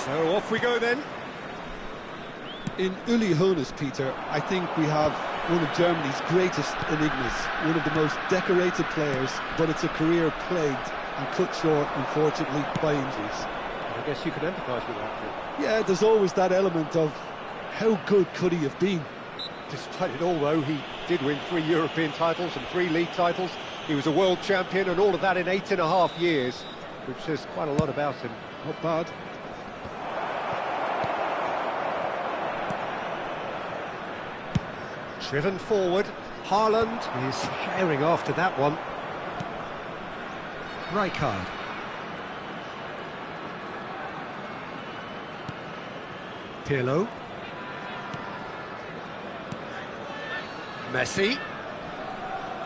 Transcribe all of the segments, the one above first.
So off we go then. In Uli Hoeneß, Peter, I think we have one of Germany's greatest enigmas, one of the most decorated players, but it's a career plagued and cut short, unfortunately, by injuries. I guess you can empathise with that, Phil. Yeah, there's always that element of how good could he have been? Despite it all, though, he did win 3 European titles and 3 league titles. He was a world champion, and all of that in 8.5 years, which says quite a lot about him. Not bad. Driven forward, Haaland is sharing after that one. Rijkaard. Pirlo. Messi.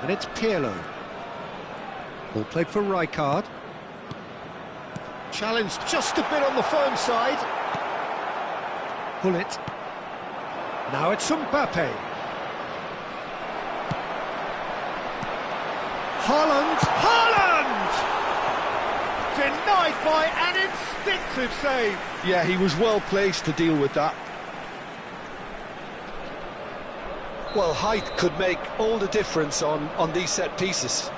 And it's Pirlo. Ball played for Rijkaard. Challenged just a bit on the firm side. Gullit. Now it's Mbappe. Haaland! Haaland! Denied by an instinctive save. Yeah, he was well placed to deal with that. Well, height could make all the difference on these set pieces.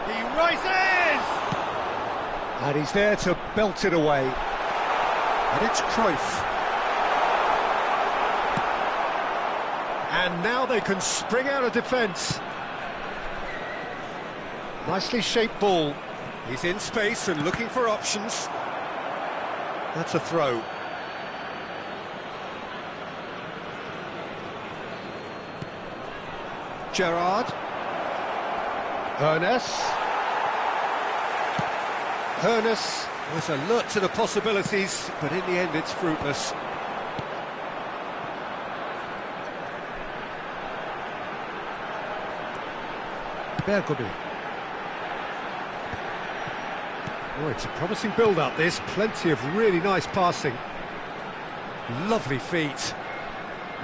He rises! And he's there to belt it away. And it's Cruyff. And now they can spring out of defence. Nicely shaped ball. He's in space and looking for options. That's a throw. Gerrard. Hoeneß was alert to the possibilities, but in the end it's fruitless. Bergkamp. Oh, it's a promising build-up, this. Plenty of really nice passing. Lovely feet.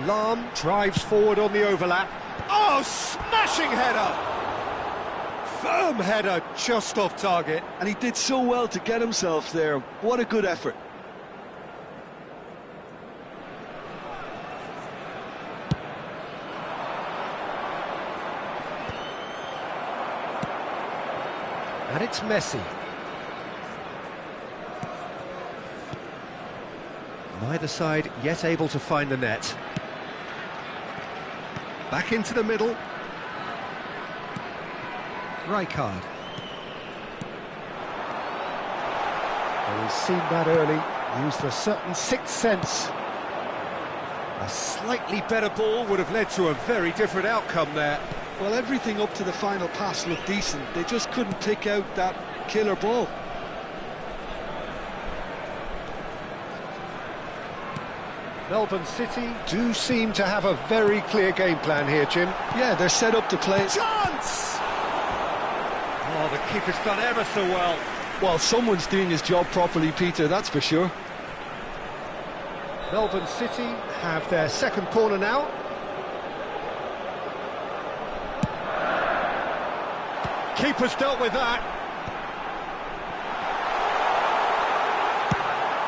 Lahm drives forward on the overlap. Oh, smashing header! Firm header, just off target. And he did so well to get himself there. What a good effort. And it's Messi. Neither side yet able to find the net. Back into the middle. Rijkaard. Oh, he's seen that early. Used a certain sixth sense. A slightly better ball would have led to a very different outcome there. Well, everything up to the final pass looked decent. They just couldn't pick out that killer ball. Melbourne City do seem to have a very clear game plan here, Jim. Yeah, they're set up to play. Chance! Oh, the keeper's done ever so well. Well, someone's doing his job properly, Peter, that's for sure. Melbourne City have their second corner now. Keeper's dealt with that.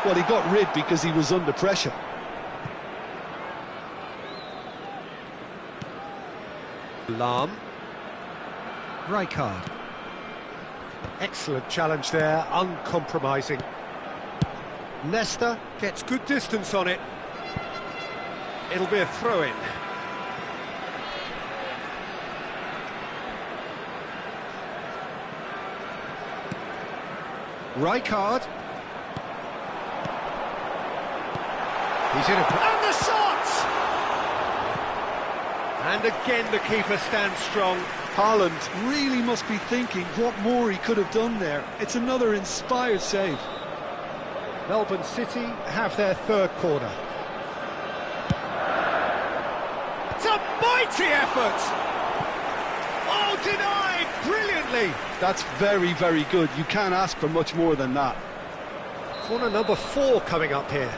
Well, he got rid because he was under pressure. Lahm. Rijkaard. Excellent challenge there, uncompromising. Nesta gets good distance on it. It'll be a throw-in. Rijkaard. He's in and the shot! And again the keeper stands strong. Haaland really must be thinking what more he could have done there. It's another inspired save. Melbourne City have their third corner. It's a mighty effort! Oh, denied brilliantly! That's very, very good. You can't ask for much more than that. Corner number 4 coming up here.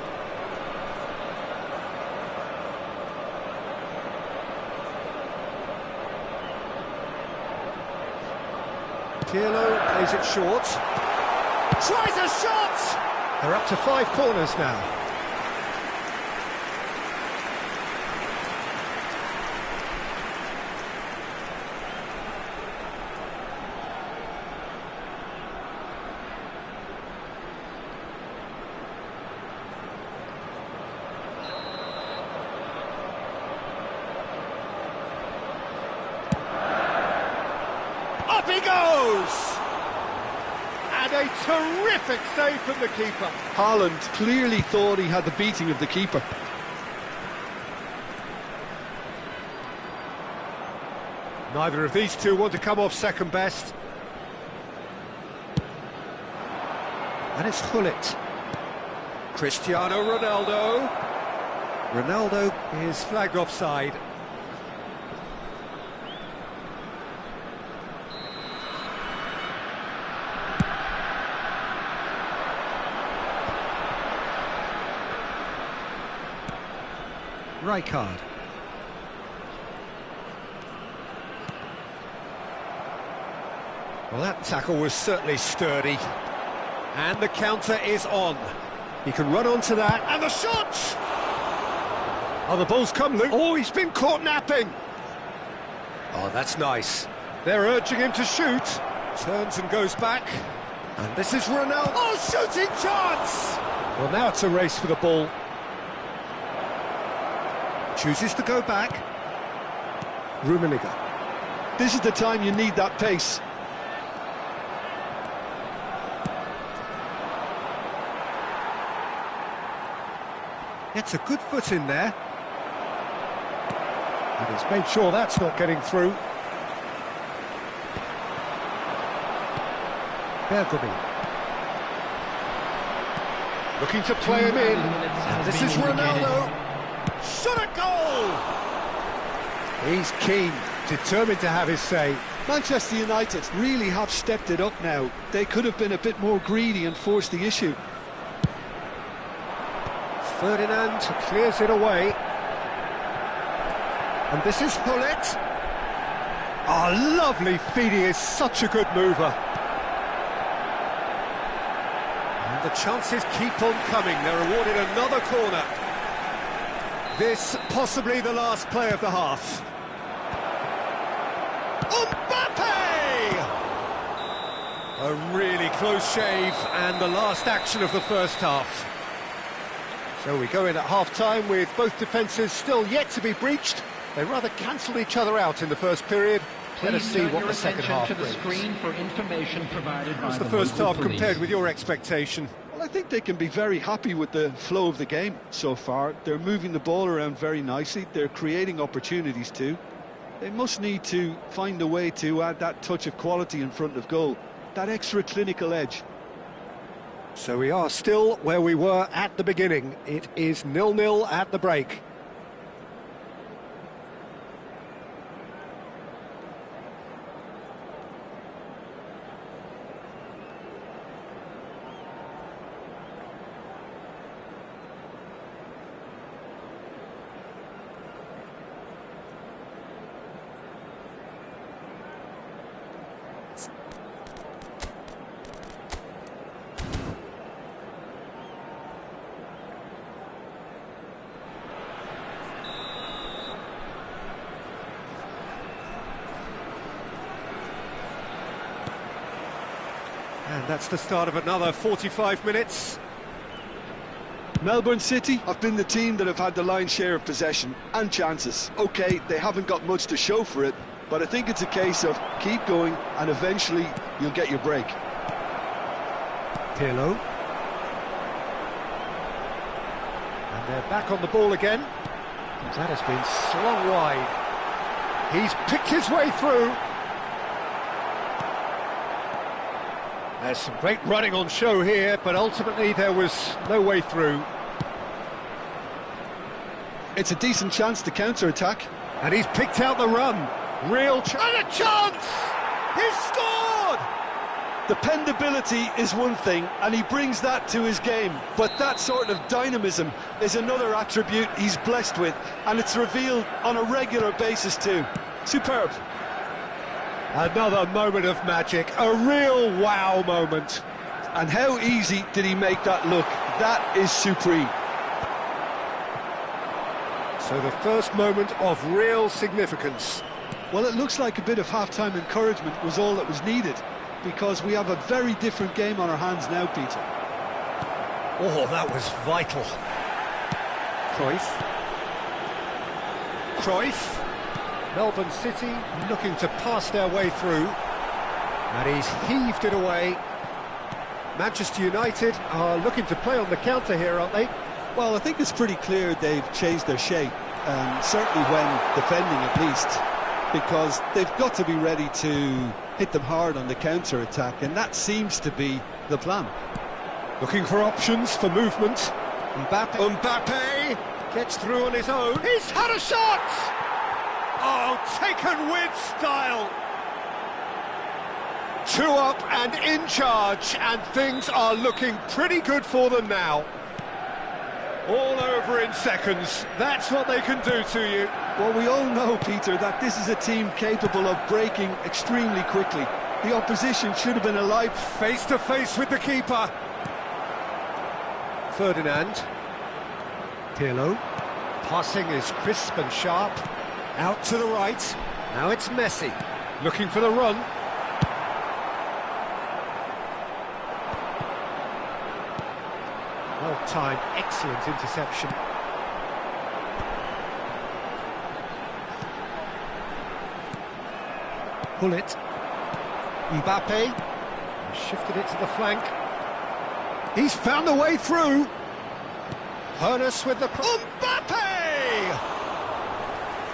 Pirlo plays it short. Tries a shot! They're up to 5 corners now. Up he goes! And a terrific save from the keeper. Haaland clearly thought he had the beating of the keeper. Neither of these two want to come off second best. And it's Gullit. Cristiano Ronaldo. Ronaldo is flagged offside. Rijkaard. Well, that tackle was certainly sturdy. And the counter is on. He can run onto that, and the shot! Oh, the ball's come, Luke. Oh, he's been caught napping. Oh, that's nice. They're urging him to shoot. Turns and goes back. And this is Ronaldo. Oh, shooting chance! Well, now it's a race for the ball. Chooses to go back. Rummenigge. This is the time you need that pace. Gets a good foot in there. And he's made sure that's not getting through. Bergkamp. Looking to play him in. And this is Ronaldo. Shot a goal! He's keen, determined to have his say. Manchester United really have stepped it up now. They could have been a bit more greedy and forced the issue. Ferdinand clears it away. And this is Gullit. Oh, lovely feed, he is such a good mover. And the chances keep on coming, they're awarded another corner. This possibly the last play of the half. Mbappe! A really close shave and the last action of the first half. So we go in at half-time with both defences still yet to be breached. They rather cancelled each other out in the first period. Let us see what the second half brings. How's the first half compared with your expectation? Well, I think they can be very happy with the flow of the game so far. They're moving the ball around very nicely. They're creating opportunities too. They must need to find a way to add that touch of quality in front of goal, that extra clinical edge. So we are still where we were at the beginning. It is 0-0 at the break. And that's the start of another 45 minutes. Melbourne City have been the team that have had the lion's share of possession and chances. OK, they haven't got much to show for it, but I think it's a case of keep going and eventually you'll get your break. Pirlo. And they're back on the ball again. That has been slung wide. He's picked his way through. There's some great running on show here, but ultimately there was no way through. It's a decent chance to counter-attack. And he's picked out the run. Real chance. And a chance! He's scored! Dependability is one thing, and he brings that to his game. But that sort of dynamism is another attribute he's blessed with, and it's revealed on a regular basis too. Superb. Another moment of magic, a real wow moment. And how easy did he make that look? That is supreme. So the first moment of real significance. Well, it looks like a bit of half-time encouragement was all that was needed, because we have a very different game on our hands now, Peter. Oh, that was vital. Cruyff. Melbourne City looking to pass their way through. And he's heaved it away. Manchester United are looking to play on the counter here, aren't they? Well, I think it's pretty clear they've changed their shape, and certainly when defending at least, because they've got to be ready to hit them hard on the counter-attack, and that seems to be the plan. Looking for options for movement. Mbappe gets through on his own. He's had a shot! Oh, taken with style. 2 up and in charge, and things are looking pretty good for them now. All over in seconds. That's what they can do to you. Well, we all know, Peter, that this is a team capable of breaking extremely quickly. The opposition should have been alive. Face to face with the keeper. Ferdinand. Pirlo. Passing is crisp and sharp. Out to the right. Now it's Messi. Looking for the run. Well-timed, excellent interception. Gullit. Mbappe. Shifted it to the flank. He's found the way through. Hoeneß with the... Mbappe!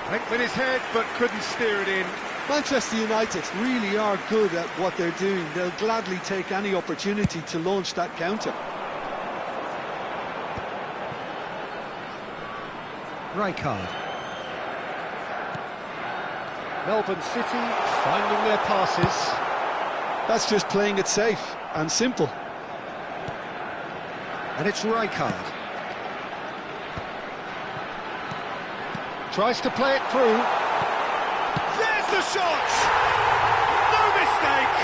Went with his head, but couldn't steer it in. Manchester United really are good at what they're doing. They'll gladly take any opportunity to launch that counter. Rijkaard. Melbourne City finding their passes. That's just playing it safe and simple. And it's Rijkaard. Tries to play it through. There's the shot! No mistake!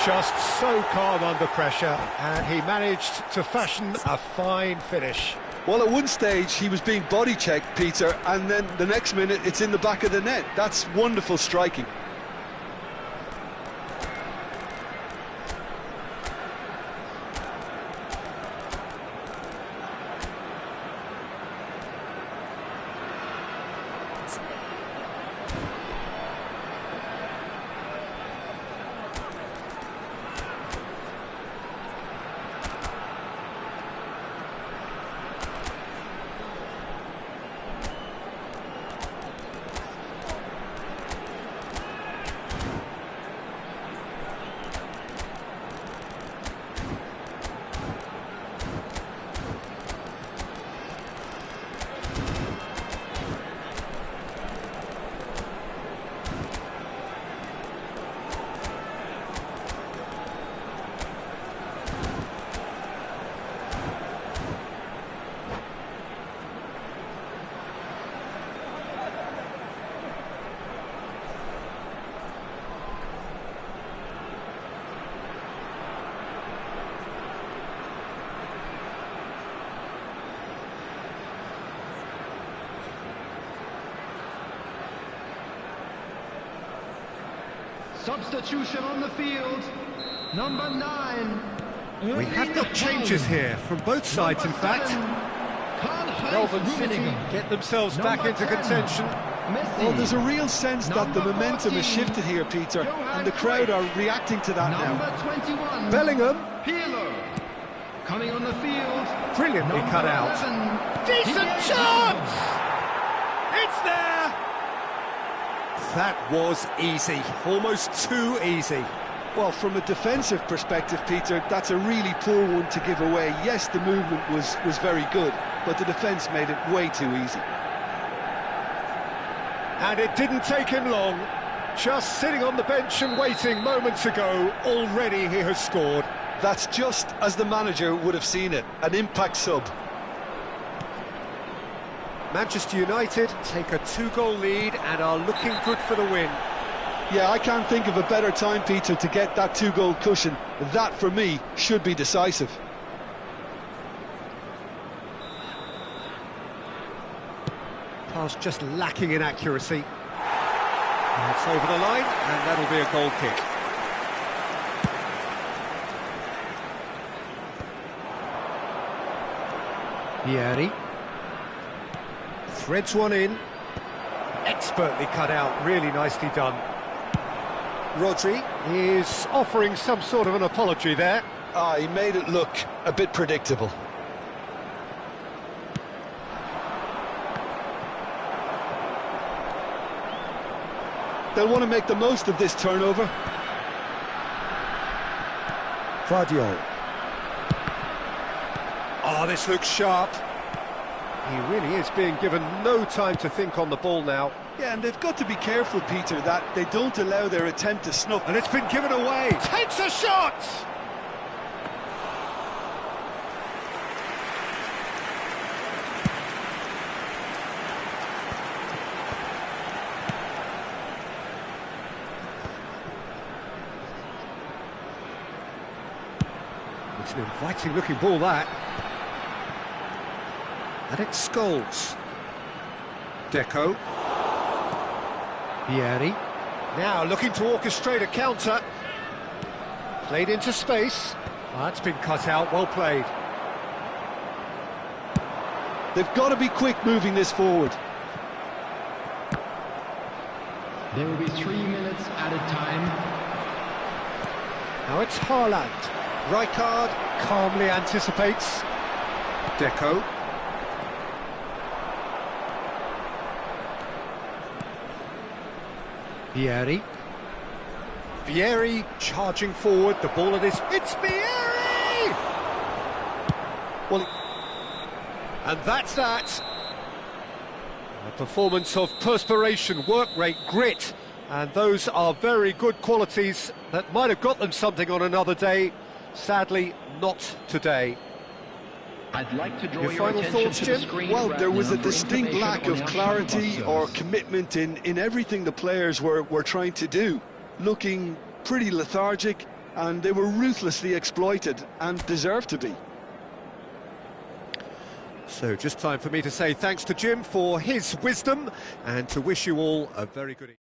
Just so calm under pressure, and he managed to fashion a fine finish. Well, at one stage he was being body checked, Peter, and then the next minute it's in the back of the net. That's wonderful striking. Substitution on the field, number 9. We have got changes here from both sides, in fact. Melbourne City get themselves back into contention. Well, there's a real sense that the momentum has shifted here, Peter, and the crowd are reacting to that now. 21, Bellingham. Pirlo. Coming on the field. Brilliantly cut out. 11. Decent chance! It's there! That was easy, almost too easy. Well, from a defensive perspective, Peter, that's a really poor one to give away. Yes, the movement was very good, but the defence made it way too easy. And it didn't take him long. Just sitting on the bench and waiting moments ago, already he has scored. That's just as the manager would have seen it, an impact sub. Manchester United take a 2-goal lead and are looking good for the win. Yeah, I can't think of a better time, Peter, to get that two-goal cushion. That, for me, should be decisive. Pass just lacking in accuracy. That's over the line, and that'll be a goal kick. Vieri threads one in. Expertly cut out, really nicely done. Rodri is offering some sort of an apology there. He made it look a bit predictable. They'll want to make the most of this turnover. Vardiol. Oh, this looks sharp. He really is being given no time to think on the ball now. Yeah, and they've got to be careful, Peter, that they don't allow their attempt to snuff. And it's been given away. Takes a shot! It's an inviting-looking ball, that. And it's Scholes. Deco. Vieri. Now looking to orchestrate a counter. Played into space. That's been cut out, well played. They've got to be quick moving this forward. There will be 3 minutes added time. Now it's Haaland. Rijkaard calmly anticipates. Deco. Vieri. Vieri charging forward, the ball at his... It's Vieri! Well, and that's that. A performance of perspiration, work rate, grit, and those are very good qualities that might have got them something on another day. Sadly, not today. I'd like to draw Your your final attention thoughts, to the Jim? screen Well, right there was now a for distinct information lack on of your clarity shot or boxes. commitment in everything the players were trying to do. Looking pretty lethargic, and they were ruthlessly exploited, and deserved to be. So just time for me to say thanks to Jim for his wisdom and to wish you all a very good evening.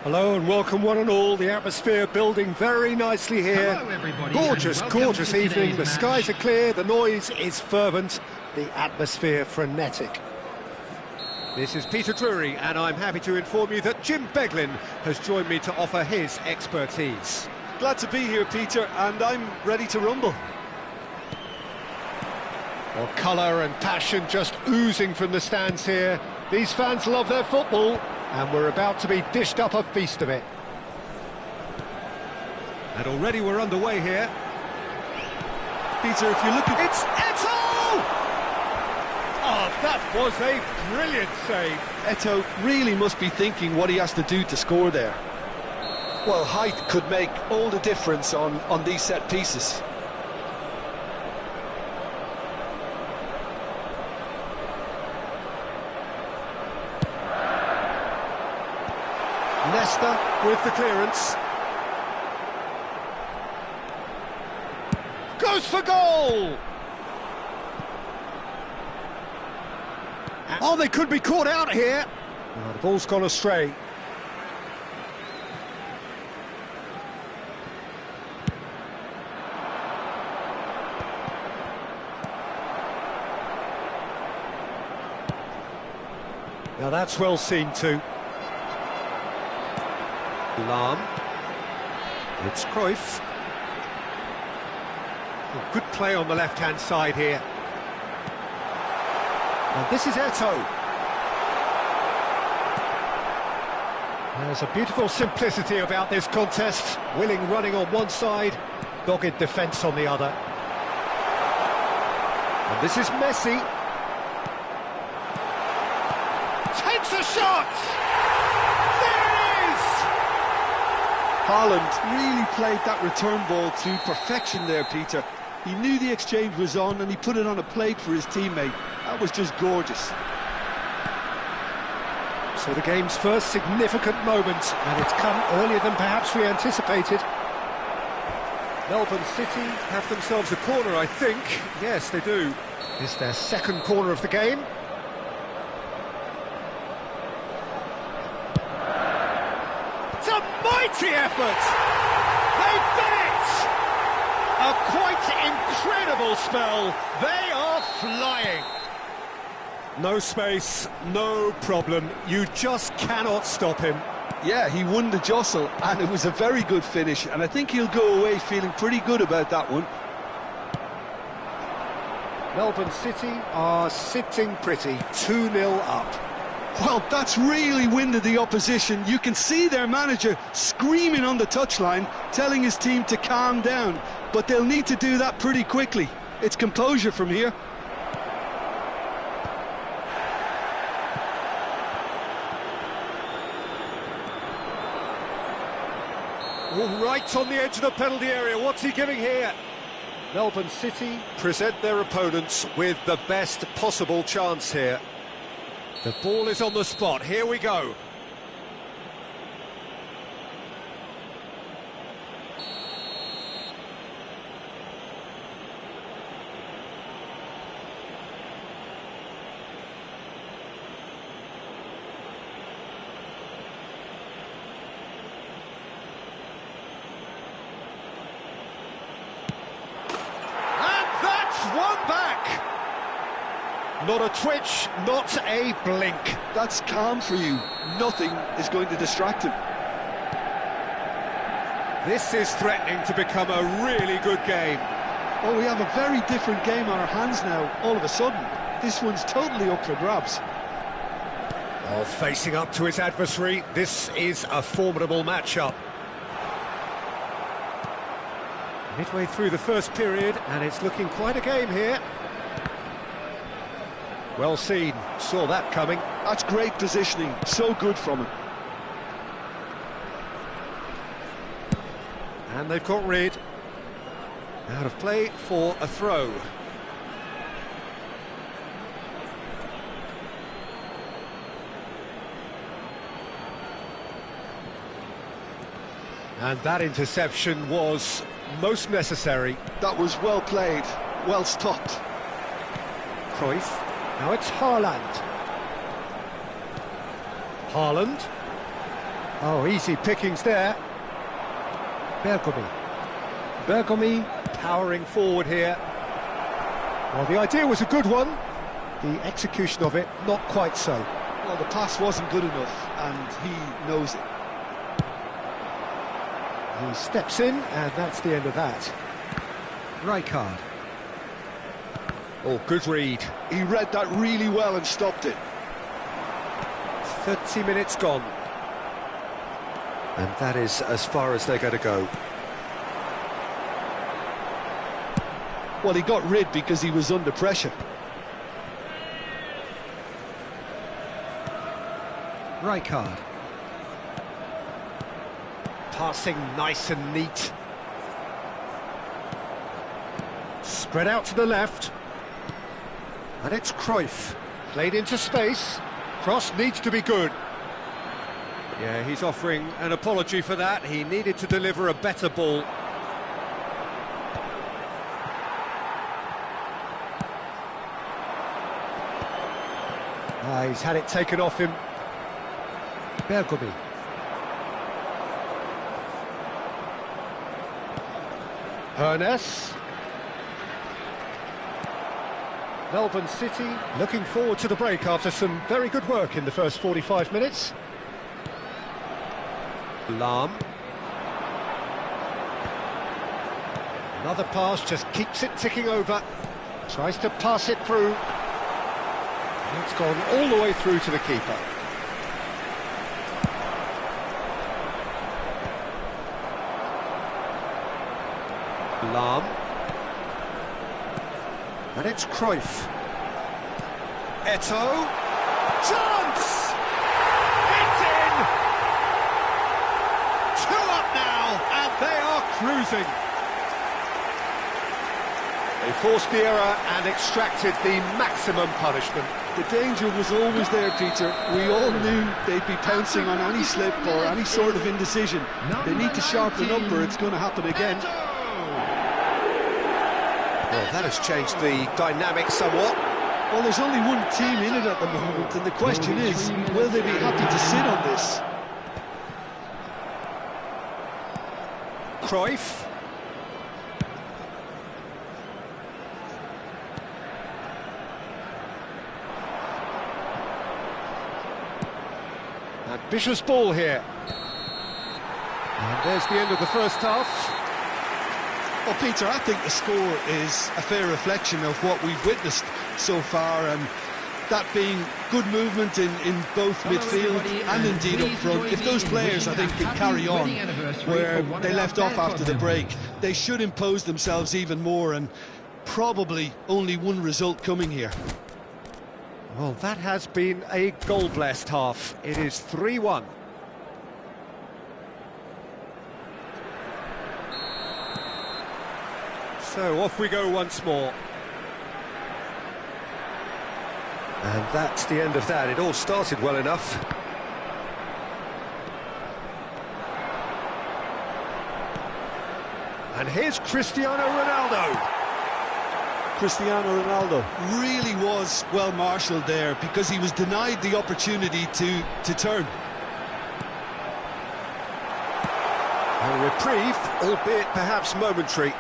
Hello and welcome one and all. The atmosphere building very nicely here. Hello, everybody, Gorgeous, and welcome gorgeous to evening. today's The match. skies are clear, the noise is fervent, the atmosphere frenetic. This is Peter Drury, and I'm happy to inform you that Jim Beglin has joined me to offer his expertise. Glad to be here, Peter, and I'm ready to rumble. Well, colour and passion just oozing from the stands here. These fans love their football, and we're about to be dished up a feast of it. And already we're underway here. Peter, if you look at... It's Eto'o! Oh, that was a brilliant save. Eto'o really must be thinking what he has to do to score there. Well, height could make all the difference on these set pieces. Leicester with the clearance. Goes for goal! Oh, they could be caught out here. Oh, the ball's gone astray. Now that's well seen too. Lahm. It's Cruyff. Oh, good play on the left-hand side here. And this is Eto'o. There's a beautiful simplicity about this contest. Willing running on one side, dogged defence on the other. And this is Messi. Takes a shot! Haaland really played that return ball to perfection there, Peter. He knew the exchange was on and he put it on a plate for his teammate. That was just gorgeous. So the game's first significant moment, and it's come earlier than perhaps we anticipated. Melbourne City have themselves a corner, I think. Yes, they do. It's their second corner of the game. It's a mighty effort! They've done it! A quite incredible spell. They are flying. No space, no problem. You just cannot stop him. Yeah, he won the jostle and it was a very good finish, and I think he'll go away feeling pretty good about that one. Melbourne City are sitting pretty, 2-0 up. Well, that's really winded the opposition. You can see their manager screaming on the touchline, telling his team to calm down, but they'll need to do that pretty quickly. It's composure from here. All right on the edge of the penalty area. What's he giving here? Melbourne City present their opponents with the best possible chance here. The ball is on the spot. Here we go. One back. Not a twitch, not a blink. That's calm for you. Nothing is going to distract him. This is threatening to become a really good game. Oh, we have a very different game on our hands now, all of a sudden. This one's totally up for grabs. Oh, facing up to his adversary, this is a formidable matchup. Midway through the first period, and it's looking quite a game here. Well seen, saw that coming. That's great positioning, so good from him. And they've got rid. Out of play for a throw. And that interception was most necessary. That was well played, well stopped. Cruyff. Now it's Haaland. Haaland. Oh, easy pickings there. Bergomi. Bergomi powering forward here. Well, the idea was a good one. The execution of it, not quite so. Well, the pass wasn't good enough, and he knows it. He steps in, and that's the end of that. Rijkaard. Oh, good read. He read that really well and stopped it. 30 minutes gone. And that is as far as they're going to go. Well, he got rid because he was under pressure. Rijkaard. Passing nice and neat. Spread out to the left. And it's Cruyff. Played into space. Cross needs to be good. Yeah, he's offering an apology for that. He needed to deliver a better ball. He's had it taken off him. Bergomi. Hernes. Melbourne City looking forward to the break after some very good work in the first 45 minutes. Lahm. Another pass, just keeps it ticking over. Tries to pass it through. It's gone all the way through to the keeper. Lahm. And it's Cruyff. Eto'o. Chance! It's in! 2 up now, and they are cruising. They forced the error and extracted the maximum punishment. The danger was always there, Peter. We all knew they'd be pouncing on any slip or any sort of indecision. They need to sharpen up or it's going to happen again. Well, that has changed the dynamic somewhat. Well, there's only one team in it at the moment, and the question is, will they be happy to sit on this? Cruyff. Ambitious ball here. And there's the end of the first half. Well, Peter, I think the score is a fair reflection of what we've witnessed so far, and that being good movement in both midfield and indeed up front. If those players, I think, can carry on where they left off after the break, they should impose themselves even more, and probably only one result coming here. Well, that has been a goal-blessed half. It is 3-1. So off we go once more. And that's the end of that. It all started well enough. And here's Cristiano Ronaldo. Cristiano Ronaldo really was well marshalled there because he was denied the opportunity to turn. A reprieve, albeit perhaps momentary.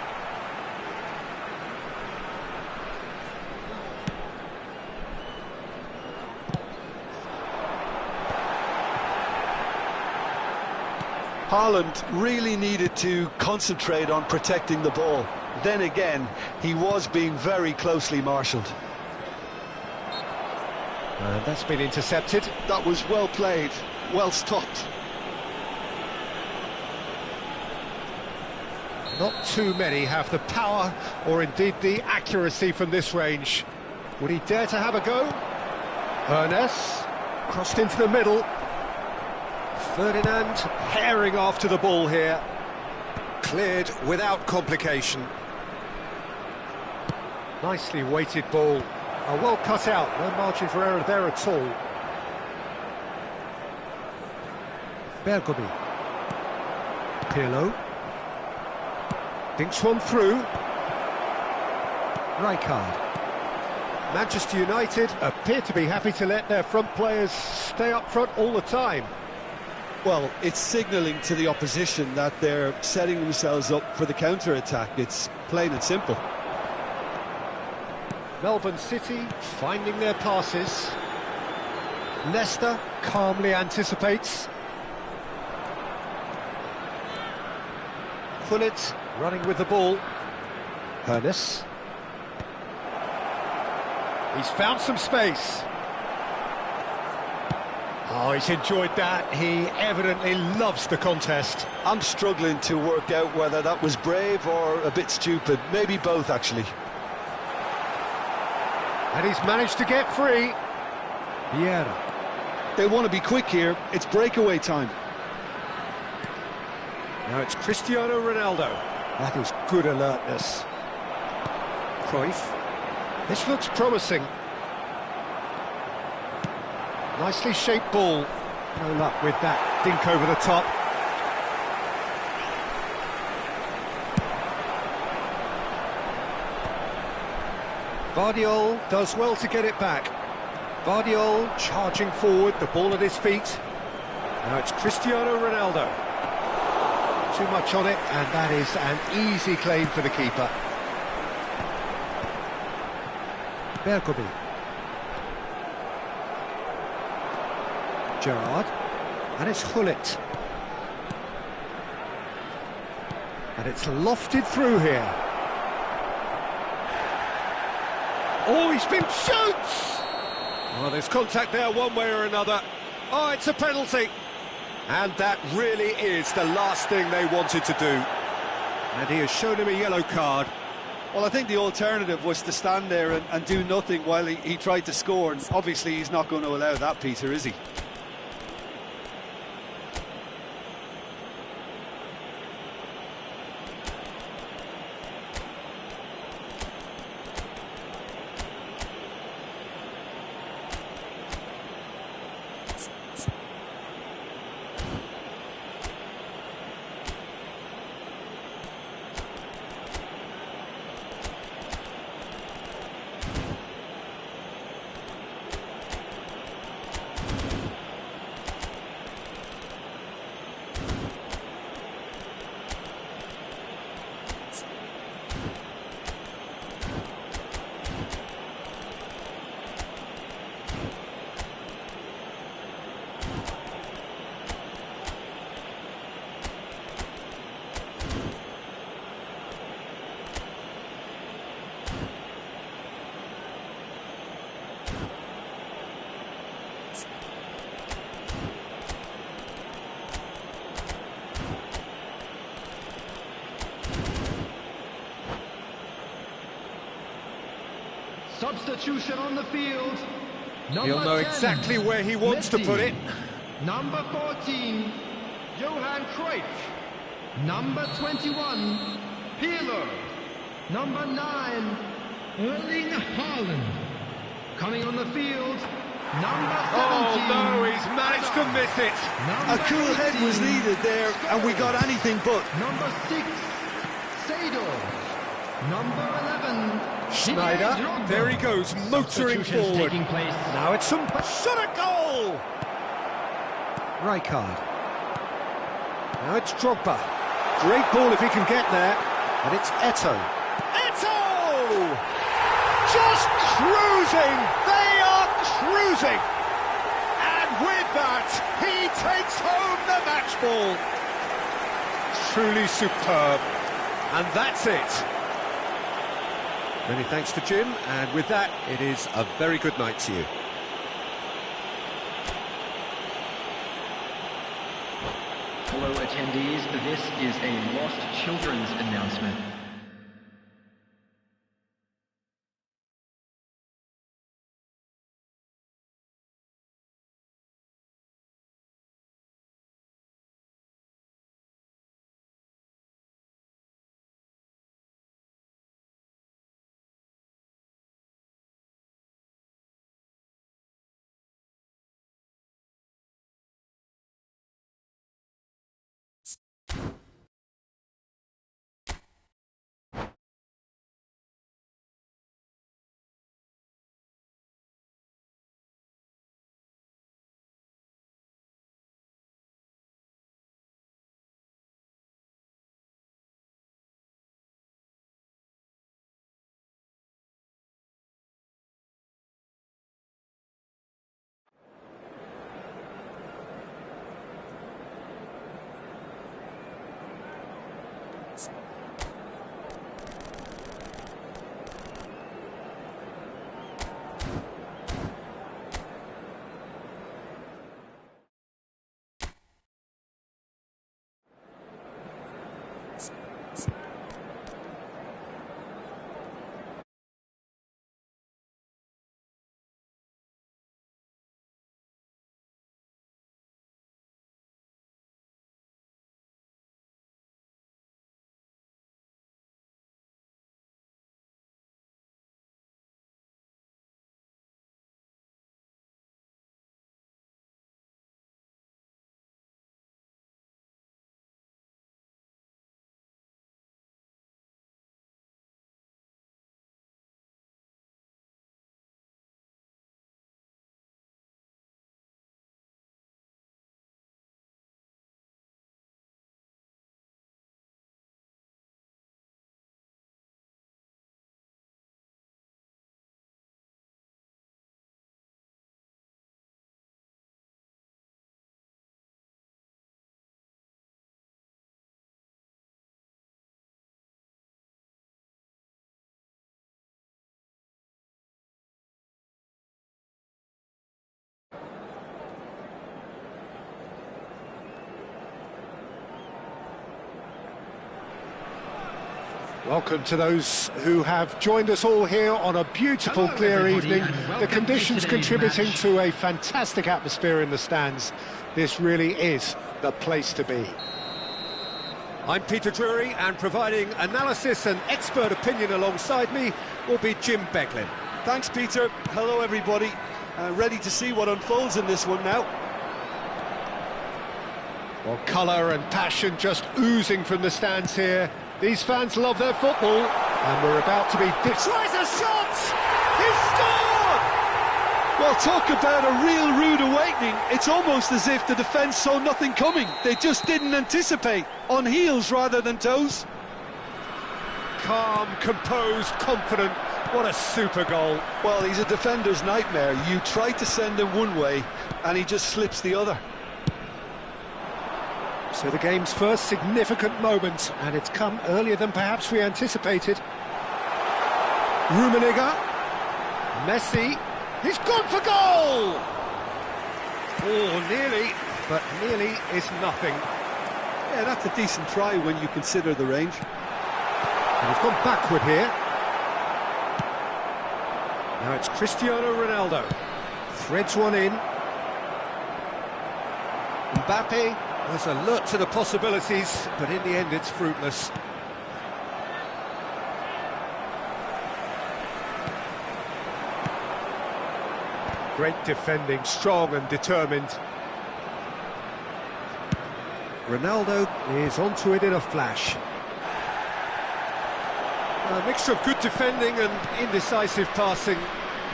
Haaland really needed to concentrate on protecting the ball. Then again, he was being very closely marshalled. And that's been intercepted. That was well played, well stopped. Not too many have the power or indeed the accuracy from this range. Would he dare to have a go? Hernes crossed into the middle. Ferdinand herring after the ball here. Cleared without complication. Nicely weighted ball. Well cut out, no margin for error there at all. Bergomi. Pirlo. Dinks one through. Rijkaard. Manchester United appear to be happy to let their front players stay up front all the time. Well, it's signalling to the opposition that they're setting themselves up for the counter-attack. It's plain and simple. Melbourne City finding their passes. Leicester calmly anticipates. Pullet running with the ball. Hernus. He's found some space. Oh, he's enjoyed that. He evidently loves the contest. I'm struggling to work out whether that was brave or a bit stupid. Maybe both, actually. And he's managed to get free. Vieira. They want to be quick here. It's breakaway time. Now it's Cristiano Ronaldo. That is good alertness. Cruyff. This looks promising. Nicely shaped ball. No luck with that dink over the top. Vardiol does well to get it back. Vardiol charging forward, the ball at his feet. Now it's Cristiano Ronaldo. Too much on it, and that is an easy claim for the keeper. Bergomi. Gerrard. And it's Gullit. And it's lofted through here. Oh, he's been shoots! Well, there's contact there one way or another. Oh, it's a penalty. And that really is the last thing they wanted to do. And he has shown him a yellow card. Well, I think the alternative was to stand there and do nothing while he tried to score. And obviously, he's not going to allow that, Peter, is he? Substitution on the field. He'll know 10, exactly where he wants to put it. Number 14, Johan Cruyff. Number 21, Pirlo. Number 9, Erling Haaland. Coming on the field, number 17. Oh no, he's managed to miss it. A cool head was needed there, and we got anything but. Number 6, Seedorf. Number 11, Schneider, there he goes, motoring forward. Now it's some shot at goal! Rijkaard. Now it's Drogba. Great ball if he can get there. And it's Eto'o. Eto'o! Just cruising! They are cruising! And with that, he takes home the match ball. Truly superb. And that's it. Many thanks to Jim, and with that, it is a very good night to you. Hello attendees, this is a Lost Children's announcement. Welcome to those who have joined us all here on a beautiful, Hello, clear everybody, evening. and The welcome to conditions today's contributing match. to a fantastic atmosphere in the stands. This really is the place to be. I'm Peter Drury, and providing analysis and expert opinion alongside me will be Jim Beglin. Thanks, Peter. Hello, everybody. Ready to see what unfolds in this one now. Well, colour and passion just oozing from the stands here. These fans love their football, and we're about to be... Tries a shot! He's scored! Well, talk about a real rude awakening. It's almost as if the defence saw nothing coming. They just didn't anticipate. On heels rather than toes. Calm, composed, confident. What a super goal. Well, he's a defender's nightmare. You try to send him one way, and he just slips the other. So the game's first significant moment, and it's come earlier than perhaps we anticipated. Rummenigge, Messi, he's gone for goal! Oh, nearly, but nearly is nothing. Yeah, that's a decent try when you consider the range. And he's gone backward here. Now it's Cristiano Ronaldo. Threads one in. Mbappe was alert to the possibilities, but in the end it's fruitless. Great defending, strong and determined. Ronaldo is onto it in a flash. A mixture of good defending and indecisive passing.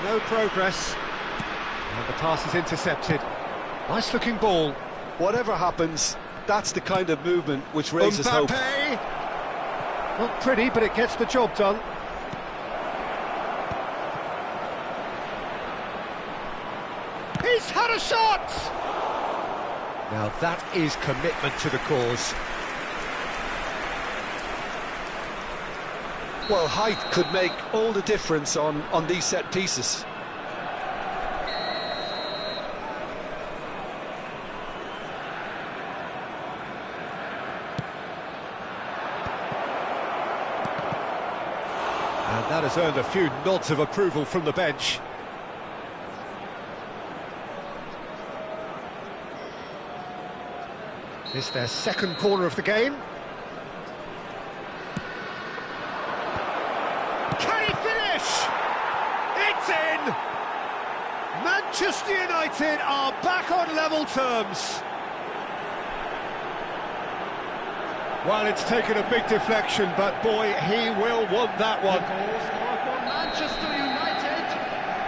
No progress. And the pass is intercepted. Nice looking ball. Whatever happens, that's the kind of movement which raises hope. Mbappe! Not pretty, but it gets the job done. He's had a shot! Now that is commitment to the cause. Well, height could make all the difference on these set pieces. And that has earned a few nods of approval from the bench. This is their second corner of the game. Can he finish? It's in! Manchester United are back on level terms. Well, it's taken a big deflection, but boy, he will want that one. Goal scored for Manchester United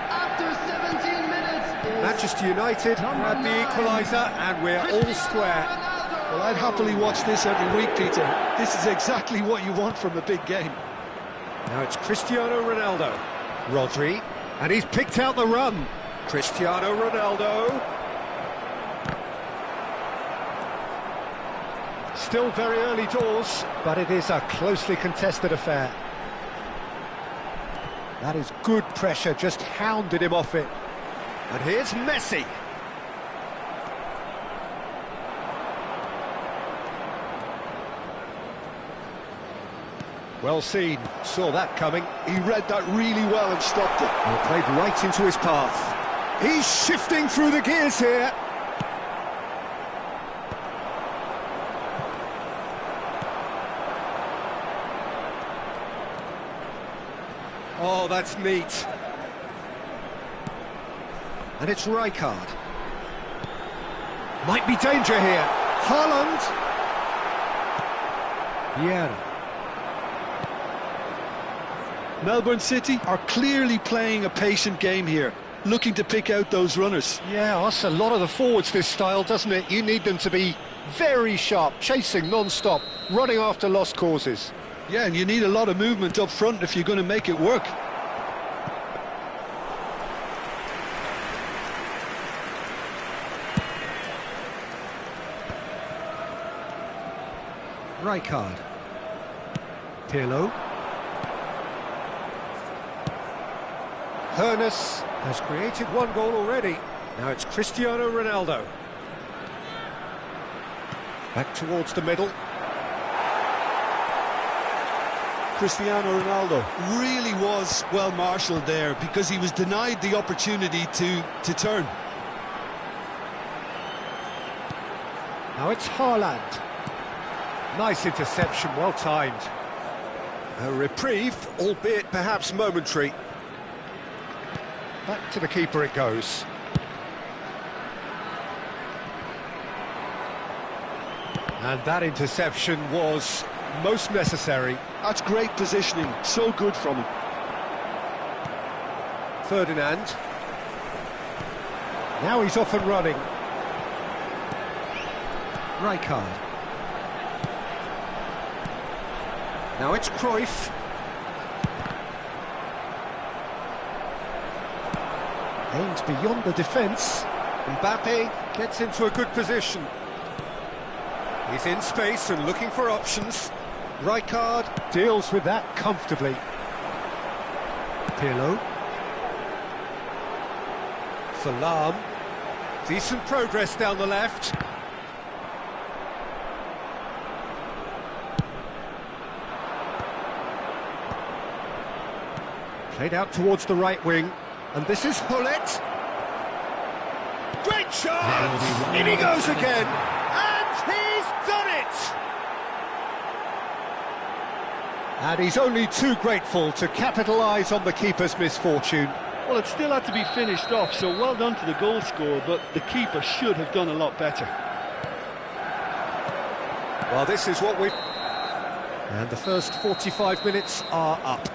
after 17 minutes. Manchester United had the equaliser, and we're all square. Well, I'd happily watch this every week, Peter. This is exactly what you want from a big game. Now it's Cristiano Ronaldo. Rodri, and he's picked out the run. Cristiano Ronaldo. Still very early doors, but it is a closely contested affair. That is good pressure, just hounded him off it. And here's Messi. Well seen, saw that coming. He read that really well and stopped it. Well, played right into his path. He's shifting through the gears here. Oh, that's neat. And it's Rijkaard. Might be danger here. Haaland. Vieira. Melbourne City are clearly playing a patient game here, looking to pick out those runners. Yeah, that's a lot of the forwards, this style, doesn't it? You need them to be very sharp, chasing non-stop, running after lost causes. Yeah, and you need a lot of movement up front if you're going to make it work. Rijkaard. Pirlo. Hoeneß has created one goal already. Now it's Cristiano Ronaldo. Back towards the middle. Cristiano Ronaldo really was well marshalled there because he was denied the opportunity to turn. Now it's Haaland. Nice interception, well timed. A reprieve, albeit perhaps momentary. Back to the keeper it goes. And that interception was most necessary. That's great positioning, so good from him. Ferdinand. Now he's off and running. Rijkaard. Now it's Cruyff. Aims beyond the defence. Mbappe gets into a good position. He's in space and looking for options. Rijkaard deals with that comfortably. Pirlo. Salam. Decent progress down the left. Played out towards the right wing. And this is Hullet. Great shot! In he goes again. And he's done it! And he's only too grateful to capitalise on the keeper's misfortune. Well, it still had to be finished off, so well done to the goal scorer, but the keeper should have done a lot better. Well, this is what we've... And the first 45 minutes are up.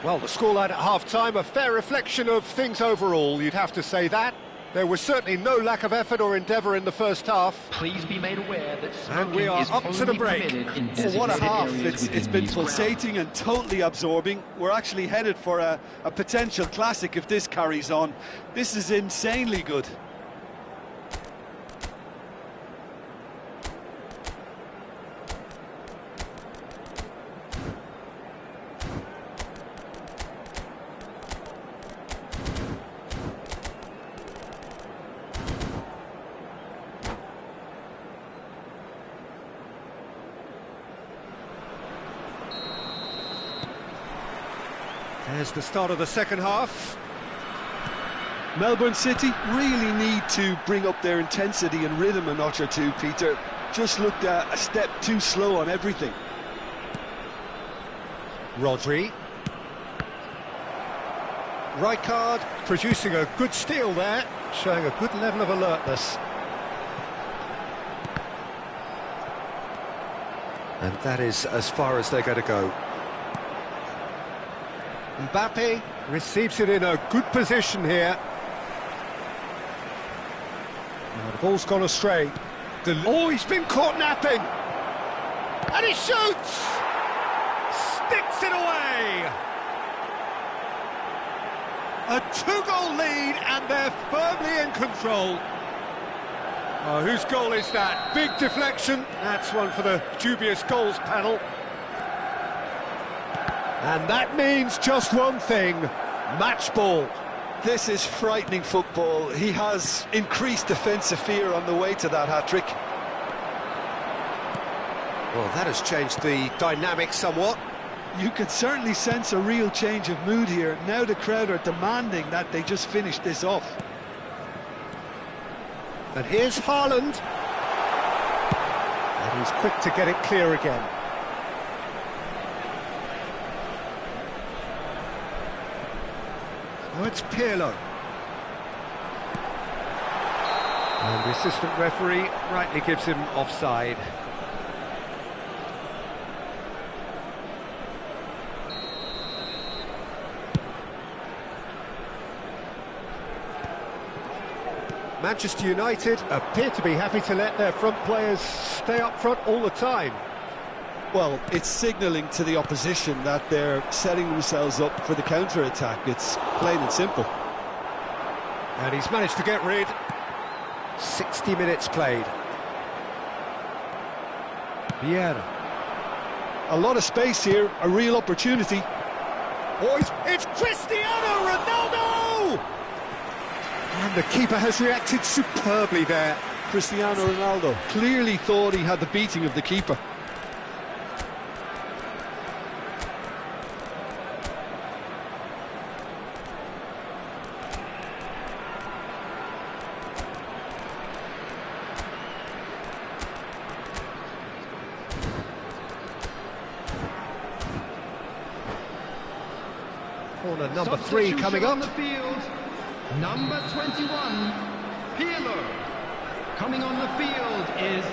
Well, the scoreline at half-time, a fair reflection of things overall, you'd have to say that. There was certainly no lack of effort or endeavour in the first half. Please be made aware that And we smoking are is up to the only break. permitted in Well, what a designated half. areas It's within been these grounds. pulsating and totally absorbing. We're actually headed for a potential classic if this carries on. This is insanely good. There's the start of the second half. Melbourne City really need to bring up their intensity and rhythm a notch or two, Peter. Just looked a step too slow on everything. Rodri. Rijkaard producing a good steal there, showing a good level of alertness. And that is as far as they're going to go. Mbappe receives it in a good position here. Now the ball's gone astray. Oh, he's been caught napping! And he shoots! Sticks it away! A two-goal lead, and they're firmly in control. Oh, whose goal is that? Big deflection. That's one for the dubious goals panel. And that means just one thing, match ball. This is frightening football. He has increased defensive fear on the way to that hat-trick. Well, that has changed the dynamic somewhat. You could certainly sense a real change of mood here. Now the crowd are demanding that they just finish this off. And here's Haaland. And he's quick to get it clear again. Now it's Pirlo. And the assistant referee rightly gives him offside. Manchester United appear to be happy to let their front players stay up front all the time. Well, it's signalling to the opposition that they're setting themselves up for the counter-attack. It's plain and simple. And he's managed to get rid. 60 minutes played. Vieira. A lot of space here, a real opportunity. Oh, it's Cristiano Ronaldo! And the keeper has reacted superbly there. Cristiano Ronaldo clearly thought he had the beating of the keeper. Corner number 3 coming up. On the field, number 21, Pirlo. Coming on the field is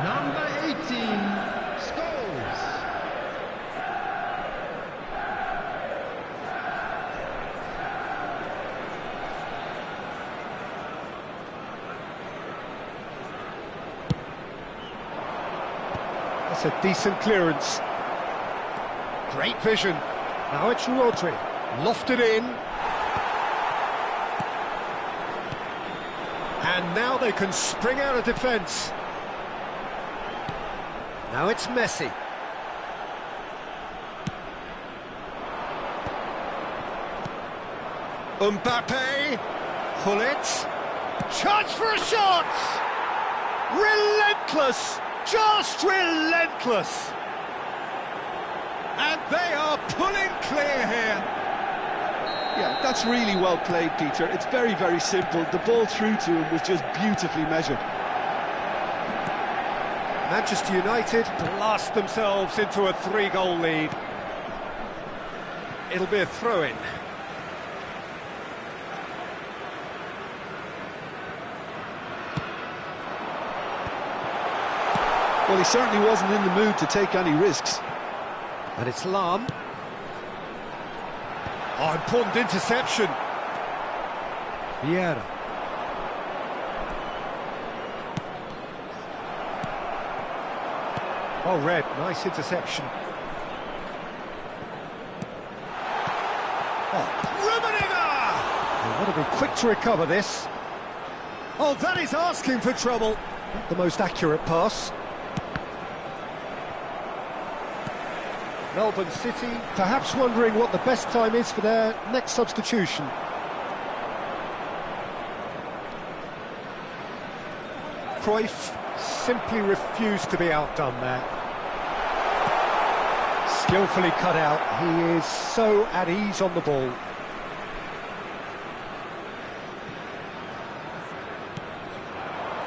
number 18, Scholes. That's a decent clearance. Great vision. Now it's Rodri. Lofted in. And now they can spring out of defence. Now it's Messi. Mbappe. Pull it. Chance for a shot! Relentless! Just relentless! And they are pulling clear here. Yeah, that's really well played, Peter. It's very, very simple. The ball through to him was just beautifully measured. Manchester United blast themselves into a 3-goal lead. It'll be a throw-in. Well, he certainly wasn't in the mood to take any risks. And it's Lahm. Oh, important interception. Vieira. Oh, Red, nice interception. Oh, Rummenigge! They want to be quick to recover this. Oh, that is asking for trouble. Not the most accurate pass. Melbourne City perhaps wondering what the best time is for their next substitution. Cruyff simply refused to be outdone there. Skillfully cut out, he is so at ease on the ball.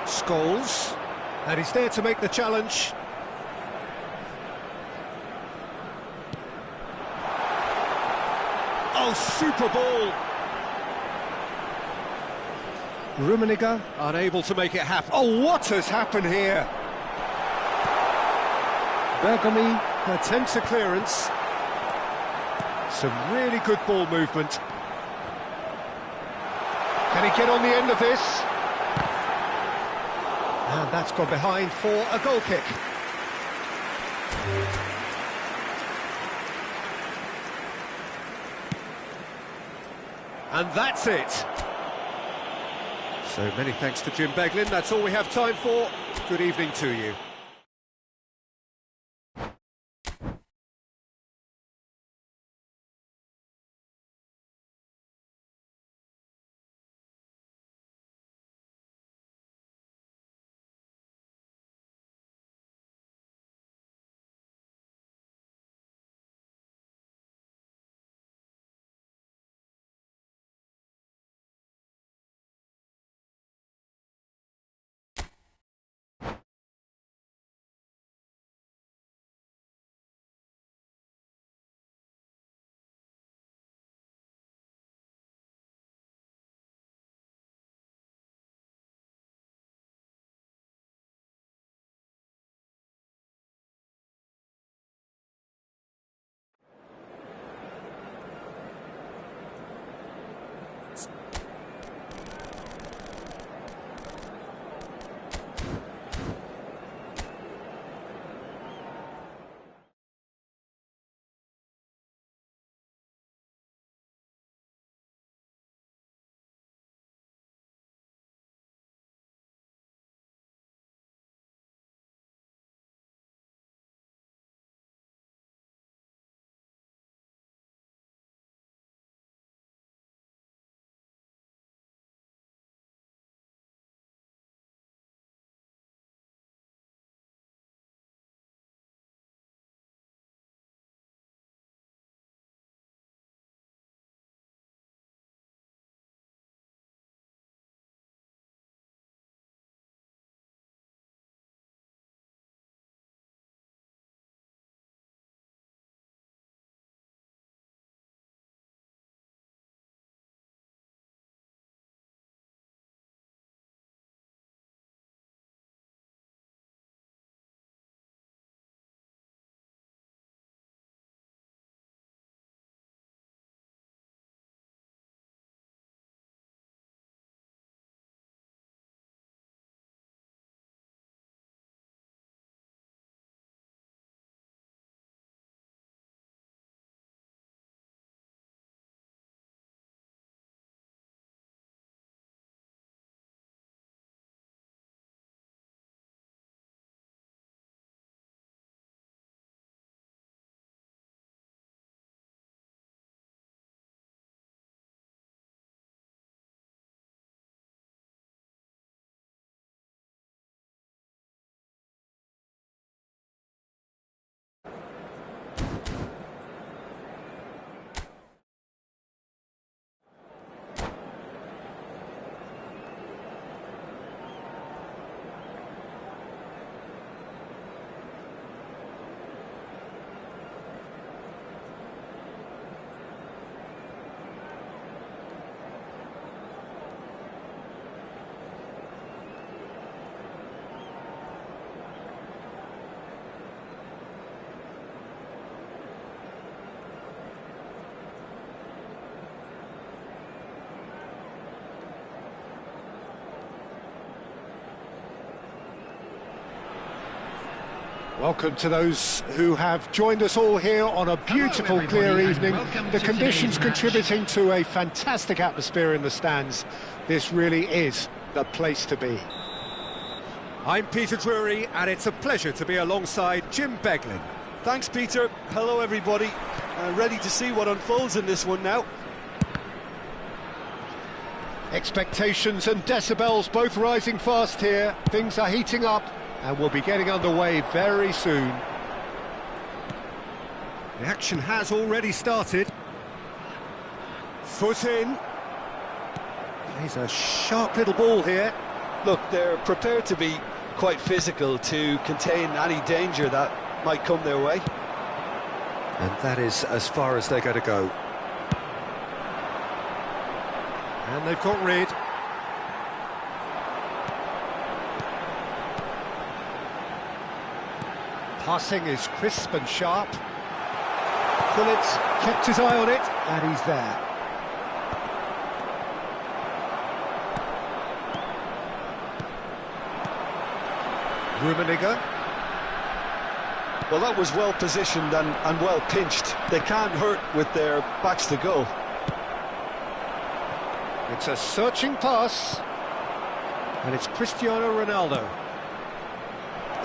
Scholes, and he's there to make the challenge. Oh, super ball! Rummenigge unable to make it happen. Oh, what has happened here? Bergomi attempts a clearance. Some really good ball movement. Can he get on the end of this? And that's gone behind for a goal kick. And that's it. So many thanks to Jim Beglin. That's all we have time for. Good evening to you. Welcome to those who have joined us all here on a beautiful, Hello, clear everybody, and evening. welcome The to conditions today's match. contributing to a fantastic atmosphere in the stands. This really is the place to be. I'm Peter Drury, and it's a pleasure to be alongside Jim Beglin. Thanks, Peter. Hello, everybody. Ready to see what unfolds in this one now. Expectations and decibels both rising fast here. Things are heating up, and we'll be getting underway very soon. The action has already started. Foot in. Plays a sharp little ball here. Look, they're prepared to be quite physical to contain any danger that might come their way. And that is as far as they're going to go. And they've got rid. Passing is crisp and sharp. Pullets kept his eye on it, and he's there. Rummenigge. Well, that was well positioned and well pinched. They can't hurt with their backs to goal. It's a searching pass, and it's Cristiano Ronaldo.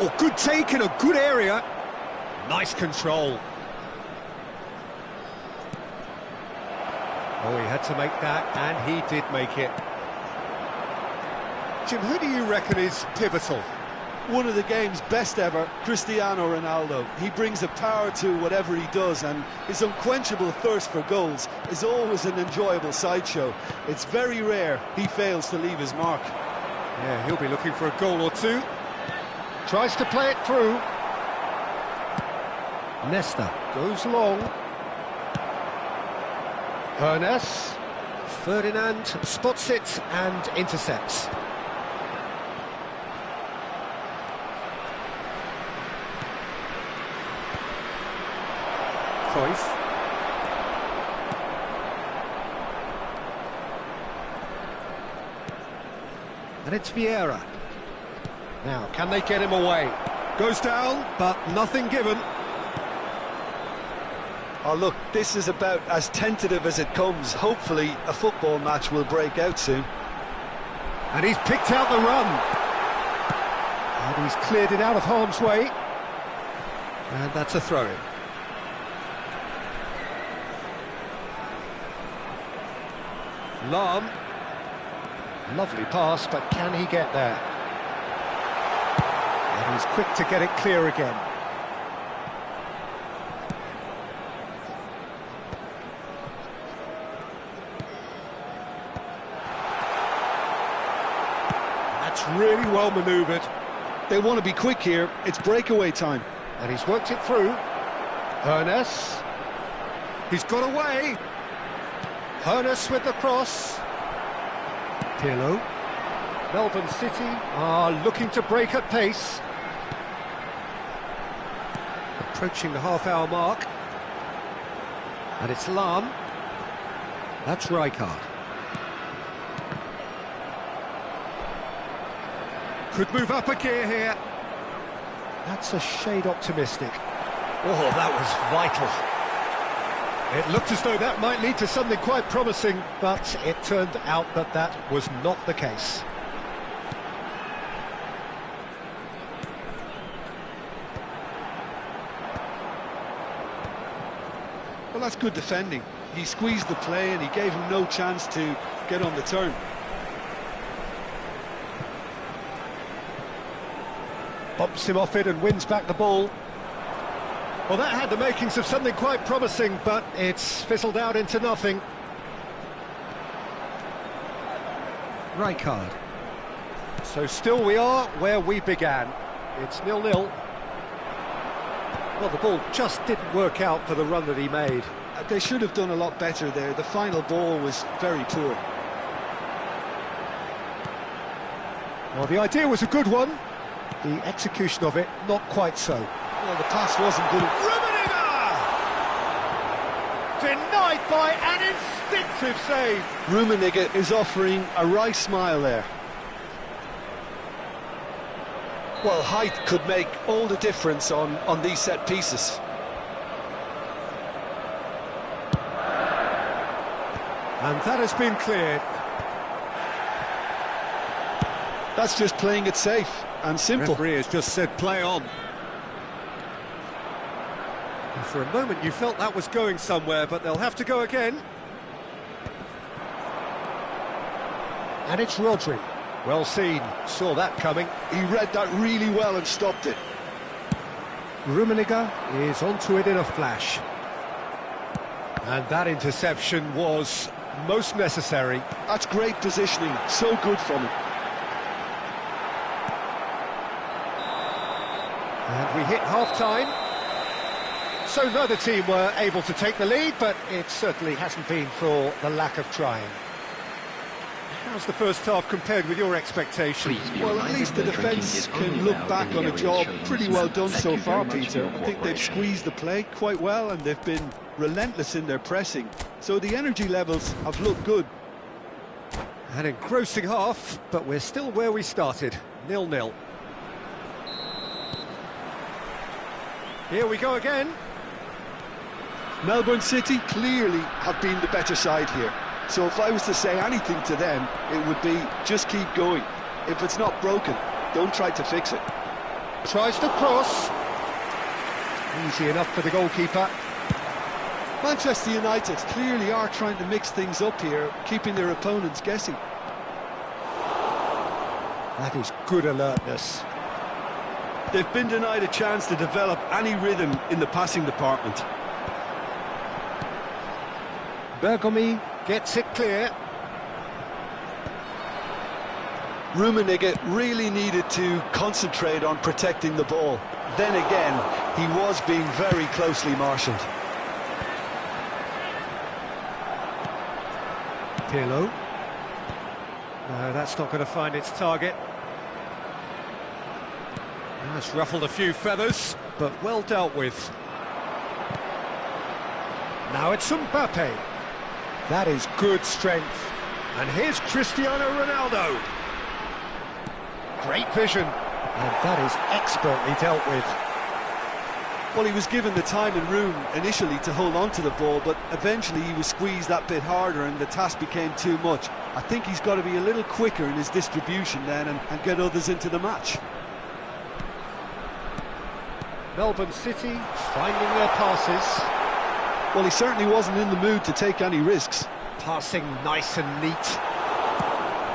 Oh, good take in a good area. Nice control. Oh, he had to make that, and he did make it. Jim, who do you reckon is pivotal? One of the game's best ever, Cristiano Ronaldo. He brings a power to whatever he does, and his unquenchable thirst for goals is always an enjoyable sideshow. It's very rare he fails to leave his mark. Yeah, he'll be looking for a goal or two. Tries to play it through. Nesta goes long. Hernes. Ferdinand spots it and intercepts. Cruyff. And it's Vieira. Now, can they get him away? Goes down, but nothing given. Oh, look, this is about as tentative as it comes. Hopefully, a football match will break out soon. And he's picked out the run. And he's cleared it out of harm's way. And that's a throw-in. Lahm. Lovely pass, but can he get there? And he's quick to get it clear again. That's really well manoeuvred. They want to be quick here. It's breakaway time. And he's worked it through. Hernes. He's got away. Hernes with the cross. Pirlo. Melbourne City are looking to break at pace. Approaching the half-hour mark. And it's Lahm. That's Rijkaard. Could move up a gear here. That's a shade optimistic. Oh, that was vital. It looked as though that might lead to something quite promising, but it turned out that that was not the case. Well, that's good defending. He squeezed the play and he gave him no chance to get on the turn. Bumps him off it and wins back the ball. Well, that had the makings of something quite promising, but it's fizzled out into nothing. Rijkaard. So still we are where we began. It's 0-0. Well, the ball just didn't work out for the run that he made. They should have done a lot better there. The final ball was very poor. Well, the idea was a good one. The execution of it, not quite so. Well, the pass wasn't good. Rummenigge! Denied by an instinctive save. Rummenigge is offering a wry smile there. Well, height could make all the difference on these set pieces. And that has been cleared. That's just playing it safe and simple. Referee has just said play on. And for a moment you felt that was going somewhere, but they'll have to go again. And it's Rodri. Well seen, saw that coming. He read that really well and stopped it. Rummenigge is onto it in a flash. And that interception was most necessary. That's great positioning, so good from him. And we hit half-time. So neither team were able to take the lead, but it certainly hasn't been for the lack of trying. How's the first half compared with your expectations? Well, at least the defence can look back on a job pretty well done so far, Peter. I think they've squeezed the play quite well and they've been relentless in their pressing. So the energy levels have looked good. An engrossing half, but we're still where we started, 0-0. Here we go again. Melbourne City clearly have been the better side here. So if I was to say anything to them, it would be just keep going. If it's not broken, don't try to fix it. Tries to cross. Easy enough for the goalkeeper. Manchester United clearly are trying to mix things up here, keeping their opponents guessing. That is good alertness. They've been denied a chance to develop any rhythm in the passing department. Bergomi gets it clear. Rummenigge really needed to concentrate on protecting the ball. Then again, he was being very closely marshalled. Pirlo. No, that's not going to find its target. That's ruffled a few feathers, but well dealt with. Now it's Mbappe. That is good strength. And here's Cristiano Ronaldo. Great vision. And that is expertly dealt with. Well, he was given the time and room initially to hold on to the ball, but eventually he was squeezed that bit harder and the task became too much. I think he's got to be a little quicker in his distribution then and get others into the match. Melbourne City finding their passes. Well, he certainly wasn't in the mood to take any risks. Passing nice and neat.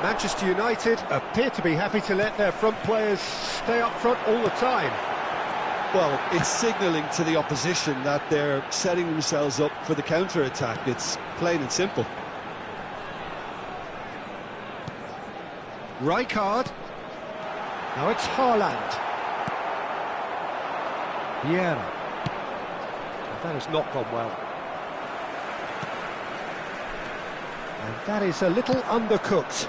Manchester United appear to be happy to let their front players stay up front all the time. Well, it's signalling to the opposition that they're setting themselves up for the counter-attack. It's plain and simple. Rijkaard. Now it's Haaland. Vieira. That has not gone well. And that is a little undercooked.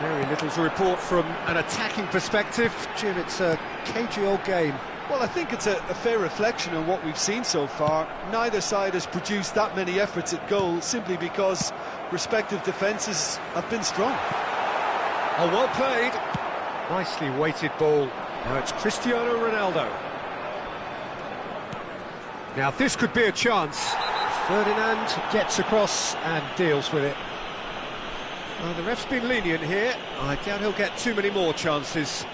Very little to report from an attacking perspective. Jim, it's a cagey old game. Well, I think it's a fair reflection on what we've seen so far. Neither side has produced that many efforts at goal simply because respective defences have been strong. Oh, well played. Nicely weighted ball. Now it's Cristiano Ronaldo. Now this could be a chance. Ferdinand gets across and deals with it. The ref's been lenient here. I doubt he'll get too many more chances.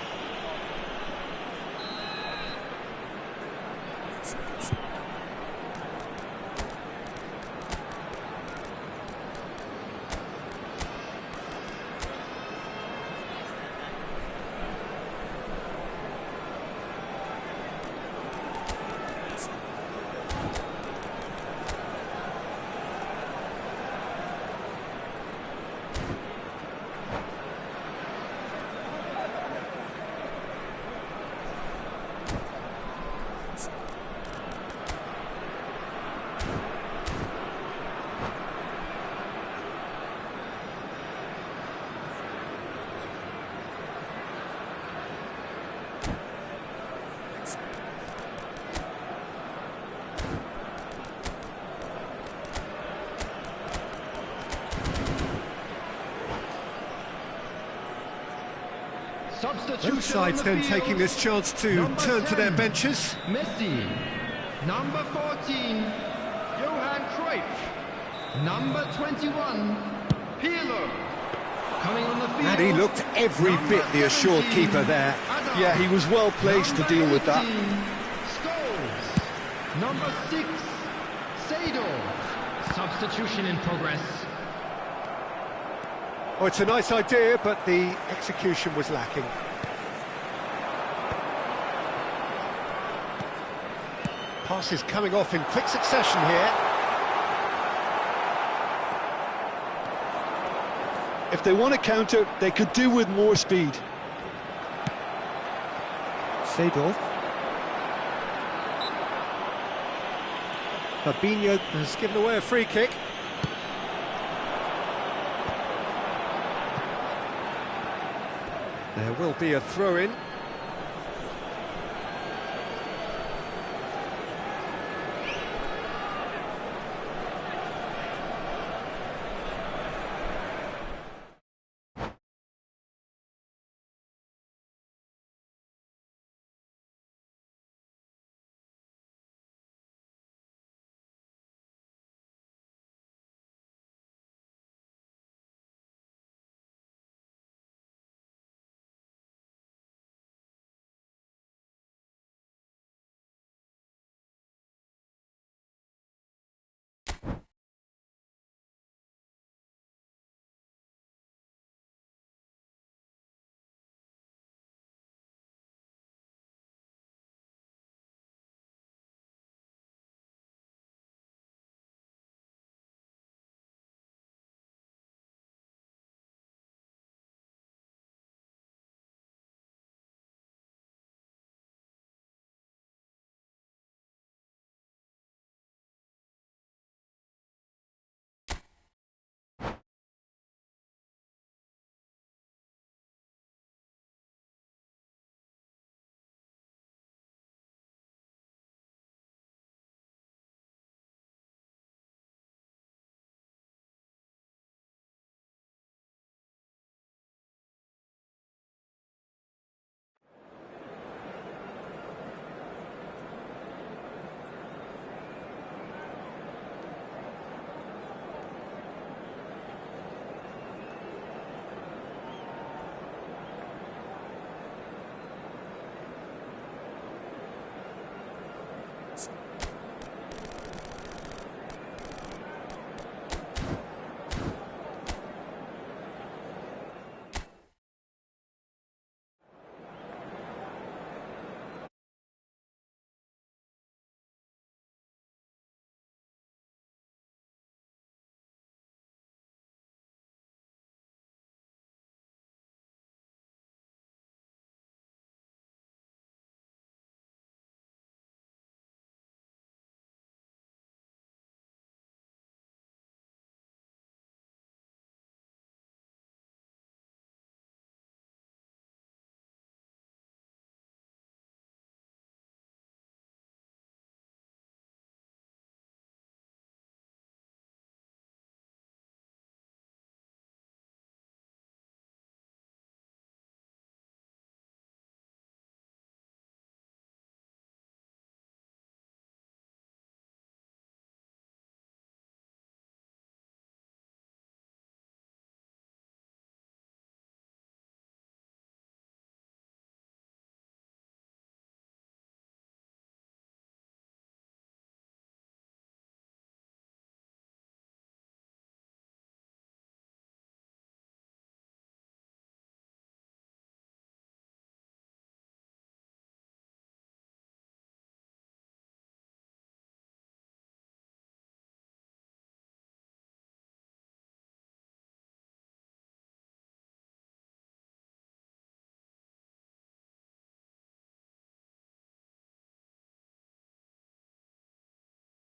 Substitution Both sides on the then field. taking this chance to Number turn to their 10, benches. Messi. Number 14, Johan Cruyff. Number 21, Pirlo. Coming on the field. And he looked every bit the assured keeper there. Yeah, he was well placed to deal with that. Scholes. Number 6, Seedorf. Substitution in progress. Oh, it's a nice idea, but the execution was lacking. Passes coming off in quick succession here. If they want to counter, they could do with more speed. Seedorf. Fabinho has given away a free kick. There will be a throw-in.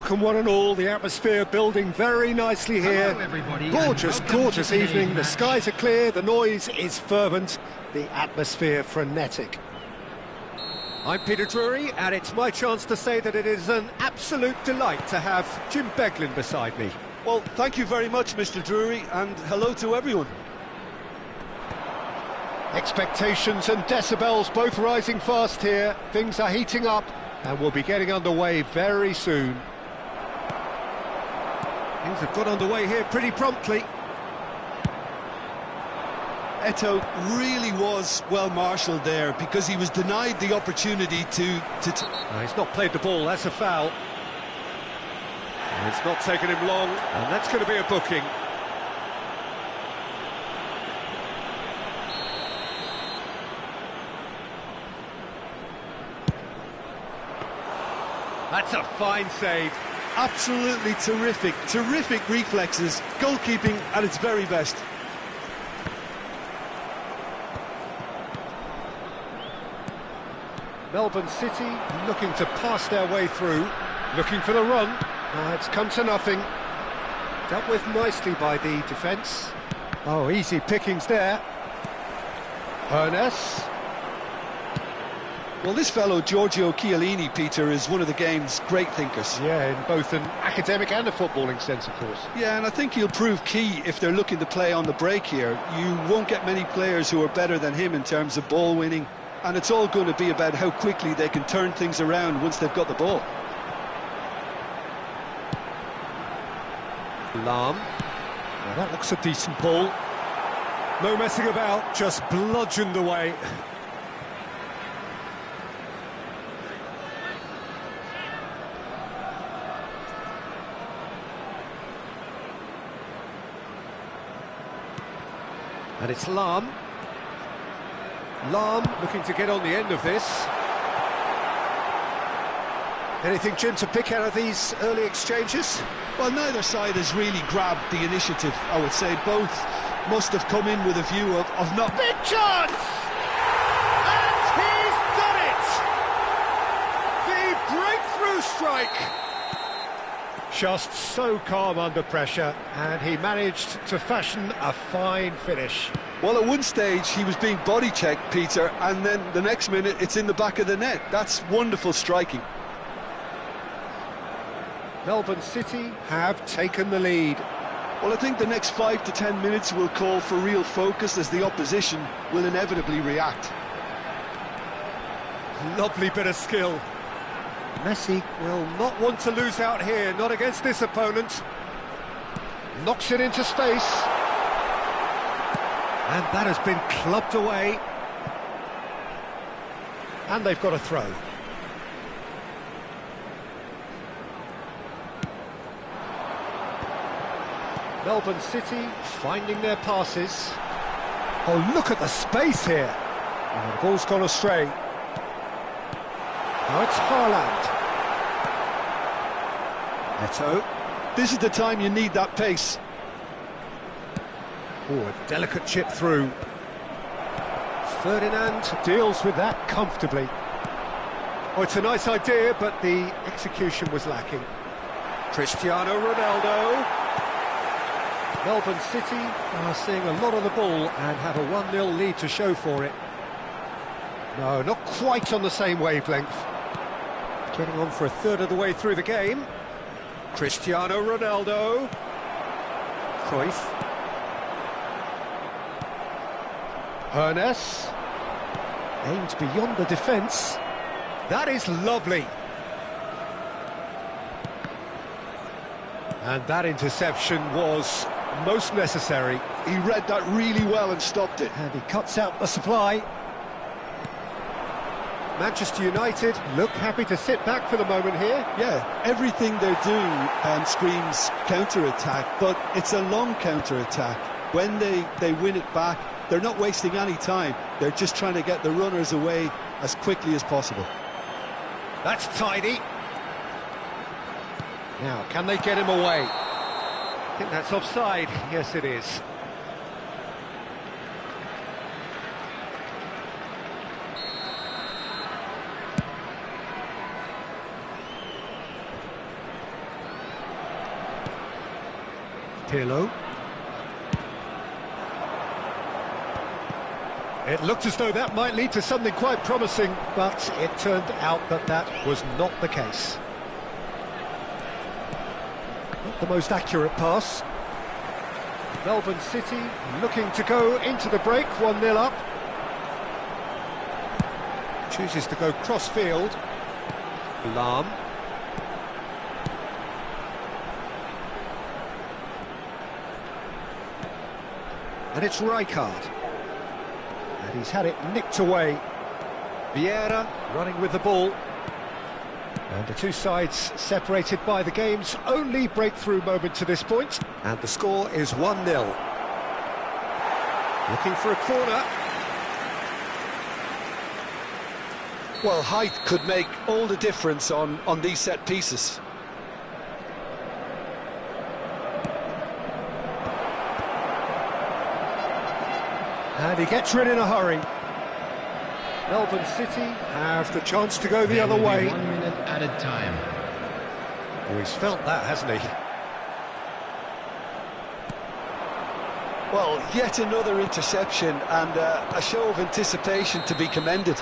Welcome one and all, the atmosphere building very nicely here. Hello, everybody, Gorgeous, and welcome gorgeous to today's evening. The match. skies are clear, the noise is fervent, the atmosphere frenetic. I'm Peter Drury, and it's my chance to say that it is an absolute delight to have Jim Beglin beside me. Well, thank you very much, Mr. Drury, and hello to everyone. Expectations and decibels both rising fast here. Things are heating up and we'll be getting underway very soon. Things have got underway here pretty promptly. Eto'o really was well marshalled there because he was denied the opportunity to He's not played the ball, that's a foul. It's not taken him long, and that's going to be a booking. That's a fine save. Absolutely terrific reflexes, goalkeeping at its very best. Melbourne City looking to pass their way through, looking for the run. It's come to nothing. Dealt with nicely by the defence. Oh, easy pickings there. Ernest. Well, this fellow, Giorgio Chiellini, Peter, is one of the game's great thinkers. Yeah, in both an academic and a footballing sense, of course. Yeah, and I think he'll prove key if they're looking to play on the break here. You won't get many players who are better than him in terms of ball winning, and it's all going to be about how quickly they can turn things around once they've got the ball. Lahm. Well, that looks a decent ball. No messing about, just bludgeoned away. And it's Lahm. Lahm looking to get on the end of this. Anything, Jim, to pick out of these early exchanges? Well, neither side has really grabbed the initiative, I would say. Both must have come in with a view of not... Big chance! And he's done it! The breakthrough strike! Just so calm under pressure, and he managed to fashion a fine finish. Well, at one stage he was being body checked, Peter, and then the next minute it's in the back of the net. That's wonderful striking. Melbourne City have taken the lead. Well, I think the next 5 to 10 minutes will call for real focus as the opposition will inevitably react. Lovely bit of skill. Messi will not want to lose out here, not against this opponent. Knocks it into space. And that has been clubbed away. And they've got a throw. Melbourne City finding their passes. Oh, look at the space here. Oh, the ball's gone astray. Now it's Haaland. Eto'o. This is the time you need that pace. Oh, a delicate chip through. Ferdinand deals with that comfortably. Oh, it's a nice idea, but the execution was lacking. Cristiano Ronaldo. Melbourne City are seeing a lot of the ball and have a 1-0 lead to show for it. No, not quite on the same wavelength. Getting on for a third of the way through the game. Cristiano Ronaldo. Cruyff. Ernest. Aimed beyond the defence. That is lovely. And that interception was most necessary. He read that really well and stopped it. And he cuts out the supply. Manchester United look happy to sit back for the moment here. Yeah, everything they're doing screams counter-attack, but it's a long counter-attack. When they win it back, they're not wasting any time. They're just trying to get the runners away as quickly as possible. That's tidy. Now, can they get him away? I think that's offside. Yes, it is. Pirlo. It looked as though that might lead to something quite promising, but it turned out that that was not the case. Not the most accurate pass. Melbourne City looking to go into the break, 1-0 up. Chooses to go cross-field. Lahm. And it's Rijkaard. And he's had it nicked away. Vieira running with the ball. And the two sides separated by the game's only breakthrough moment to this point. And the score is 1-0. Looking for a corner. Well, height could make all the difference on these set pieces. And he gets rid in a hurry. Melbourne City have the chance to go the other way. 1 minute added time. Oh, he's felt that, hasn't he? Well, yet another interception and a show of anticipation to be commended.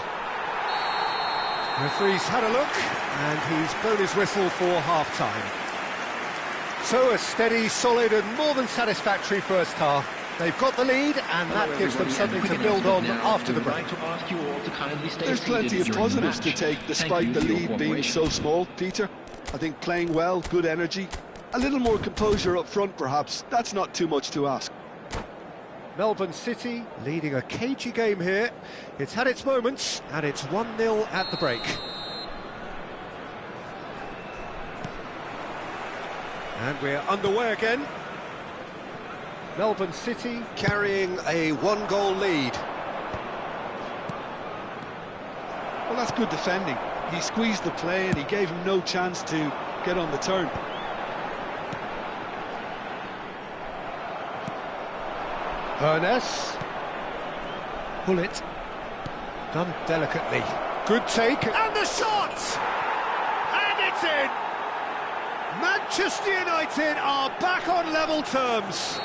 Referee's had a look, and he's blown his whistle for half-time. So a steady, solid and more than satisfactory first half. They've got the lead, and that gives them something to build on after the break. There's plenty of positives to take despite the lead being so small, Peter. I think playing well, good energy, a little more composure up front perhaps, that's not too much to ask. Melbourne City leading a cagey game here. It's had its moments, and it's 1-0 at the break. And we're underway again. Melbourne City carrying a one-goal lead. Well, that's good defending. He squeezed the play and he gave him no chance to get on the turn. Hernes. Hullet. Done delicately. Good take. And the shot! And it's in! Manchester United are back on level terms.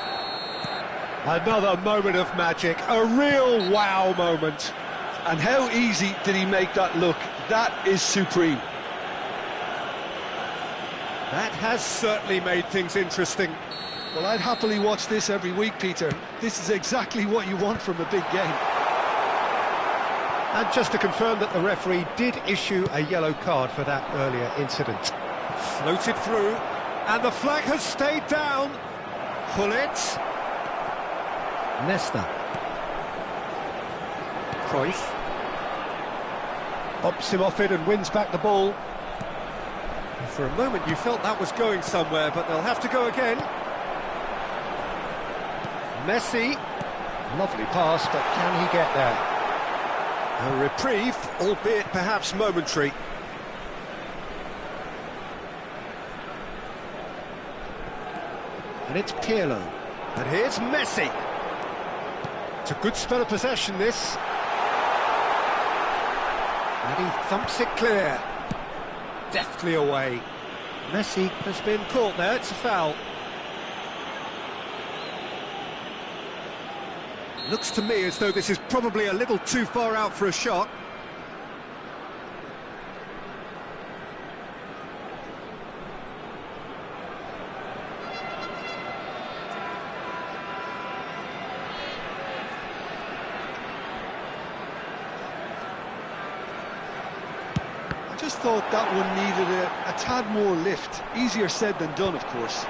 Another moment of magic, a real wow moment. And how easy did he make that look? That is supreme. That has certainly made things interesting. Well, I'd happily watch this every week, Peter. This is exactly what you want from a big game. And just to confirm that the referee did issue a yellow card for that earlier incident. Floated through, and the flag has stayed down. Hullet. Nesta. Cruyff. Pops him off it and wins back the ball. And for a moment you felt that was going somewhere, but they'll have to go again. Messi. Lovely pass, but can he get there? A reprieve, albeit perhaps momentary. And it's Pirlo. And here's Messi. It's a good spell of possession, this. And he thumps it clear. Deftly away. Messi has been caught there, it's a foul. Looks to me as though this is probably a little too far out for a shot. I just thought that one needed a tad more lift. Easier said than done, of course.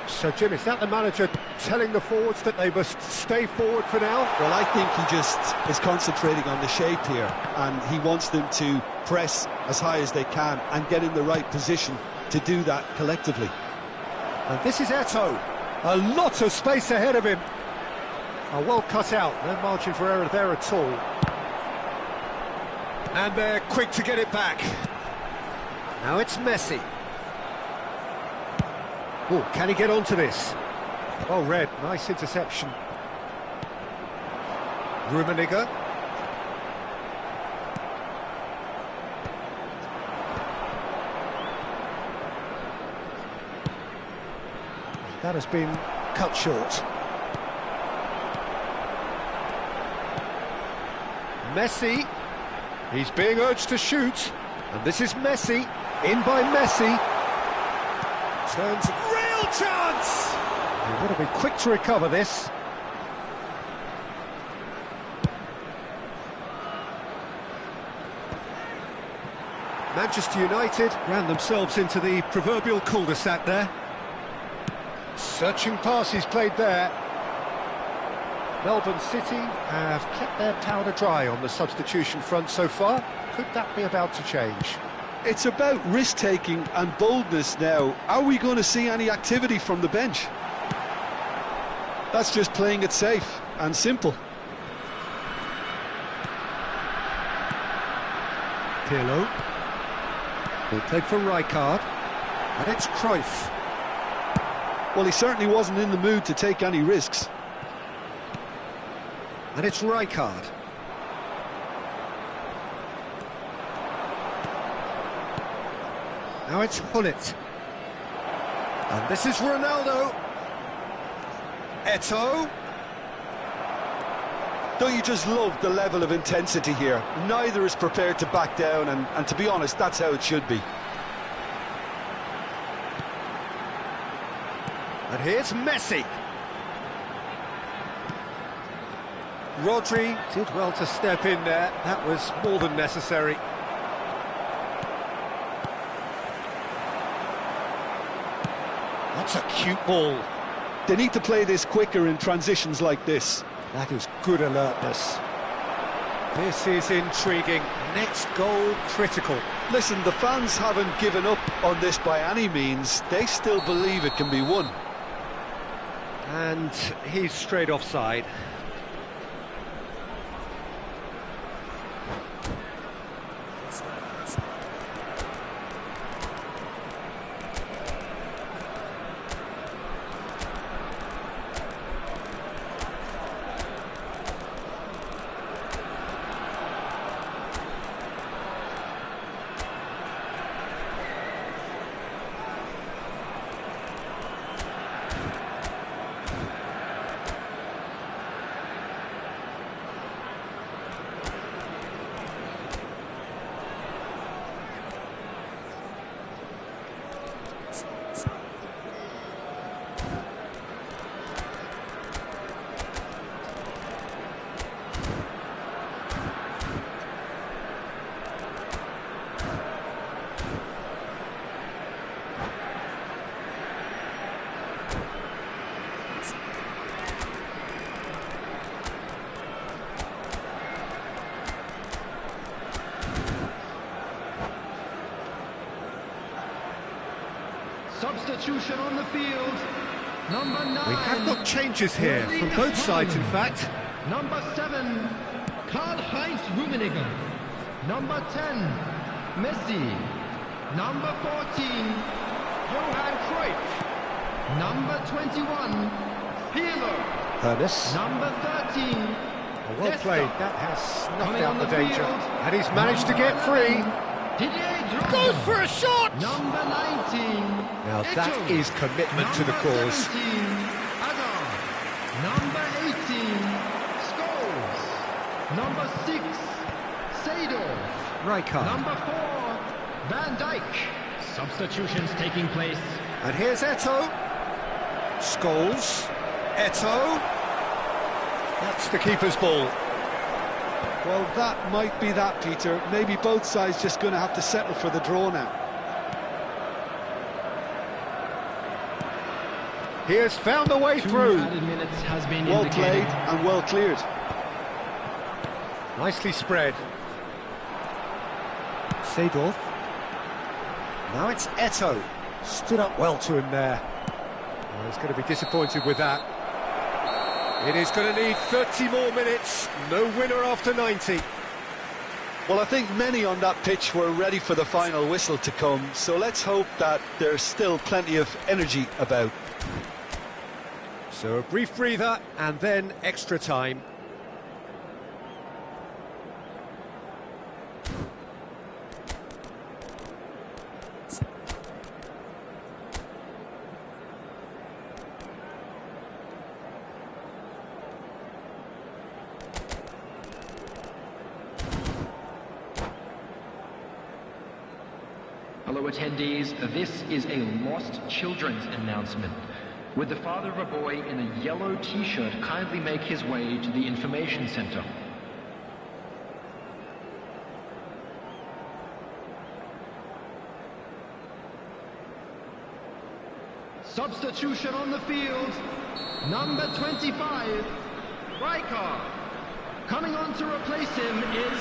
So, Jim, is that the manager telling the forwards that they must stay forward for now? Well, I think he just is concentrating on the shape here, and he wants them to press as high as they can and get in the right position to do that collectively. And this is Eto'o. A lot of space ahead of him. Oh, well cut out, no margin for error there at all. And they're quick to get it back. Now it's Messi. Oh, can he get onto this? Well read, nice interception. Rummenigge. That has been cut short. Messi. He's being urged to shoot. And this is Messi. In by Messi. Turns, real chance! You've got to be quick to recover this. Manchester United ran themselves into the proverbial cul-de-sac there. Searching passes played there. Melbourne City have kept their powder dry on the substitution front so far. Could that be about to change? It's about risk-taking and boldness now. Are we going to see any activity from the bench? That's just playing it safe and simple. Pirlo. He played for Rijkaard. And it's Cruyff. Well, he certainly wasn't in the mood to take any risks. And it's Rijkaard. Now it's Gullit. And this is Ronaldo. Eto'o. Don't you just love the level of intensity here? Neither is prepared to back down, and to be honest, that's how it should be. And here's Messi. Rodri did well to step in there. That was more than necessary. That's a cute ball. They need to play this quicker in transitions like this. That is good alertness. This is intriguing. Next goal critical. Listen, the fans haven't given up on this by any means. They still believe it can be won. And he's straight offside. Substitution on the field. Number 9. We have got changes here from both sides, in fact. Number 7, Karl-Heinz Rummenigge. Number 10, Messi. Number 14, Johan Cruyff. Number 21, Pirlo. Ernest. Number 13, Well Nesta. played. That has snuffed Coming out on the the danger. field. And he's managed to get free. Didier Drogba. Goes for a shot! Number 19. Now that Eto'o. is commitment to the Number cause. 17, Hazard. Number 18, Scholes. Number 6, Seedorf. Rijkaard. Number 4, Van Dijk. Substitutions taking place. And here's Eto'o. Scholes. Eto'o. That's the keeper's ball. Well, that might be that, Peter. Maybe both sides just going to have to settle for the draw now. He has found a way 2 through. added minutes has been Well indicated. played and well cleared. Nicely spread. Seedorf. Now it's Eto'o. Stood up well to him there. Well, he's going to be disappointed with that. It is going to need 30 more minutes. No winner after 90. Well, I think many on that pitch were ready for the final whistle to come, so let's hope that there's still plenty of energy about. So a brief breather and then extra time. Hello attendees, this is a lost children's announcement. Would the father of a boy in a yellow t-shirt kindly make his way to the information center? Substitution on the field. Number 25, Rijkaard. Coming on to replace him is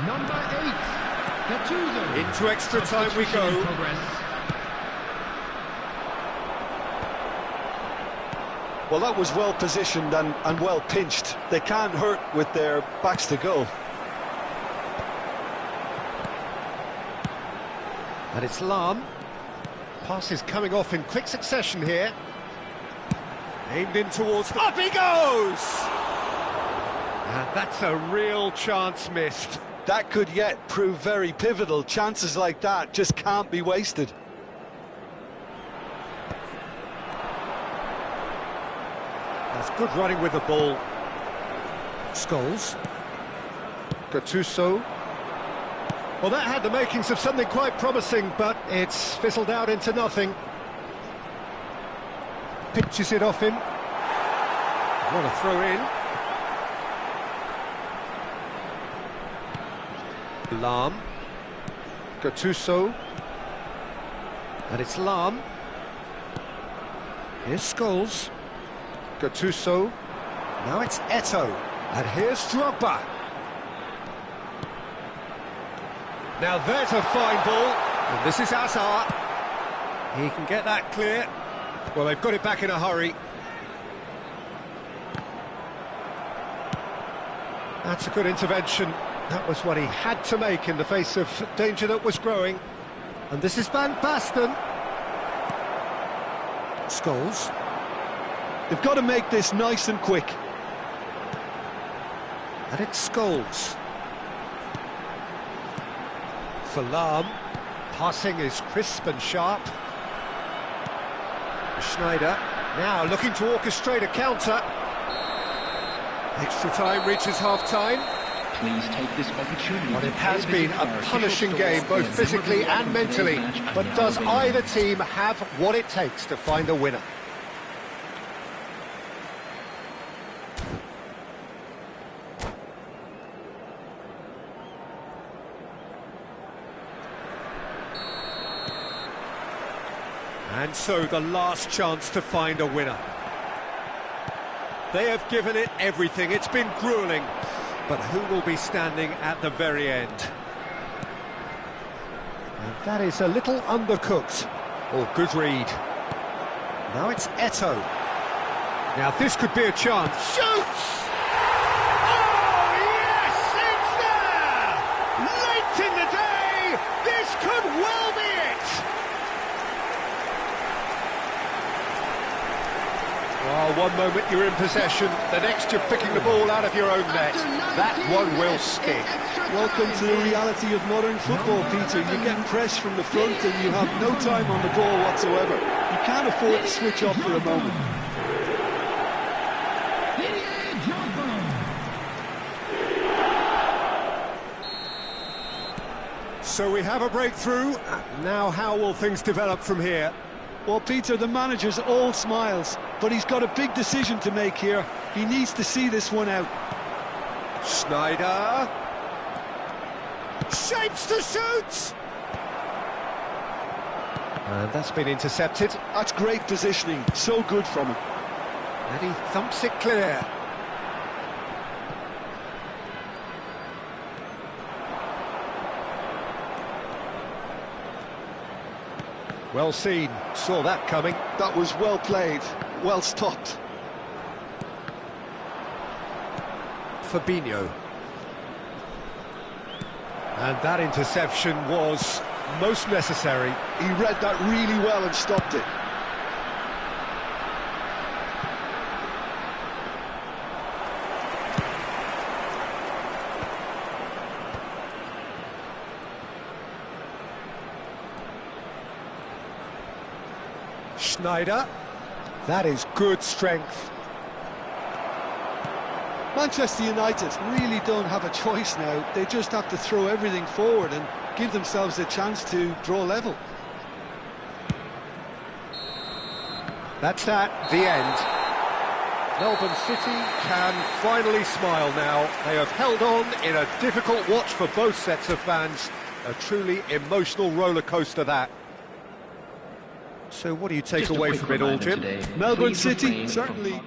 number 8, Gattuso. Into extra time we go. Well, that was well positioned and well pinched. They can't hurt with their backs to goal. And it's Lahm. Passes coming off in quick succession here. Aimed in towards the... Up he goes! And that's a real chance missed. That could yet prove very pivotal. Chances like that just can't be wasted. That's good running with the ball. Scholes. Gattuso. Well, that had the makings of something quite promising, but it's fizzled out into nothing. Pitches it off him. What a throw in. Lahm. Gattuso. And it's Lahm. Here's Scholes. Gattuso. Now it's Eto'o. And here's Drogba. Now there's a fine ball. And this is Hazard. He can get that clear. Well, they've got it back in a hurry. That's a good intervention. That was what he had to make in the face of danger that was growing. And this is Van Basten. Scholes. They've got to make this nice and quick. And it's Scholes. For Lahm. Passing is crisp and sharp. Schneider now looking to orchestrate a counter. Extra time reaches half-time. Please take this opportunity. But it has been a punishing game, both physically and mentally. But does either team have what it takes to find a winner? And so the last chance to find a winner. They have given it everything. It's been gruelling. But who will be standing at the very end? And that is a little undercooked. Oh, good read. Now it's Eto'o. Now this could be a chance. Shoots! Oh, yes! It's there! Late in the day, this could well be it! Oh, one moment you're in possession, the next you're picking the ball out of your own net. That one will stick. Welcome to the reality of modern football, Peter. You get press from the front and you have no time on the ball whatsoever. You can't afford to switch off for a moment. So we have a breakthrough. Now how will things develop from here? Well, Peter, the manager's all smiles, but he's got a big decision to make here. He needs to see this one out. Schneider. Shapes to shoot! And that's been intercepted. That's great positioning, so good from him. And he thumps it clear. Well seen, saw that coming. That was well played, well stopped. Fabinho. And that interception was most necessary. He read that really well and stopped it. Schneider. That is good strength. Manchester United really don't have a choice now. They just have to throw everything forward and give themselves a chance to draw level. That's that, the end. Melbourne City can finally smile now. They have held on in a difficult watch for both sets of fans. A truly emotional roller coaster, that. So what do you take Just a away quick from it all, reminder Jim? today, Melbourne please City, refrain from certainly.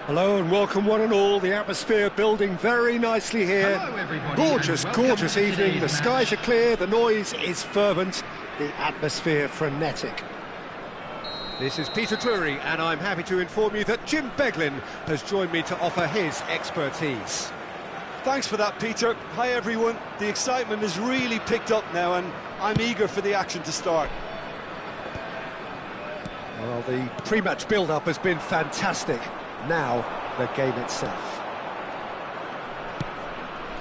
Hello and welcome one and all. The atmosphere building very nicely here. Hello, everybody, Gorgeous, and welcome gorgeous to evening. today's The skies are match. clear, the noise is fervent, the atmosphere frenetic. This is Peter Drury, and I'm happy to inform you that Jim Beglin has joined me to offer his expertise. Thanks for that, Peter. Hi, everyone. The excitement has really picked up now, and I'm eager for the action to start. Well, the pre-match build-up has been fantastic. Now, the game itself.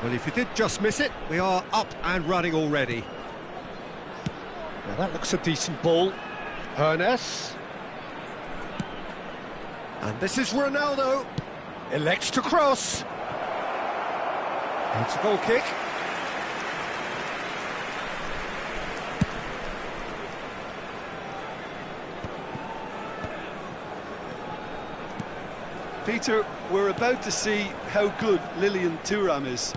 Well, if you did just miss it, we are up and running already. Now, that looks a decent ball. Ernest. And this is Ronaldo. Elects to cross. It's a goal kick. Peter, we're about to see how good Lilian Thuram is.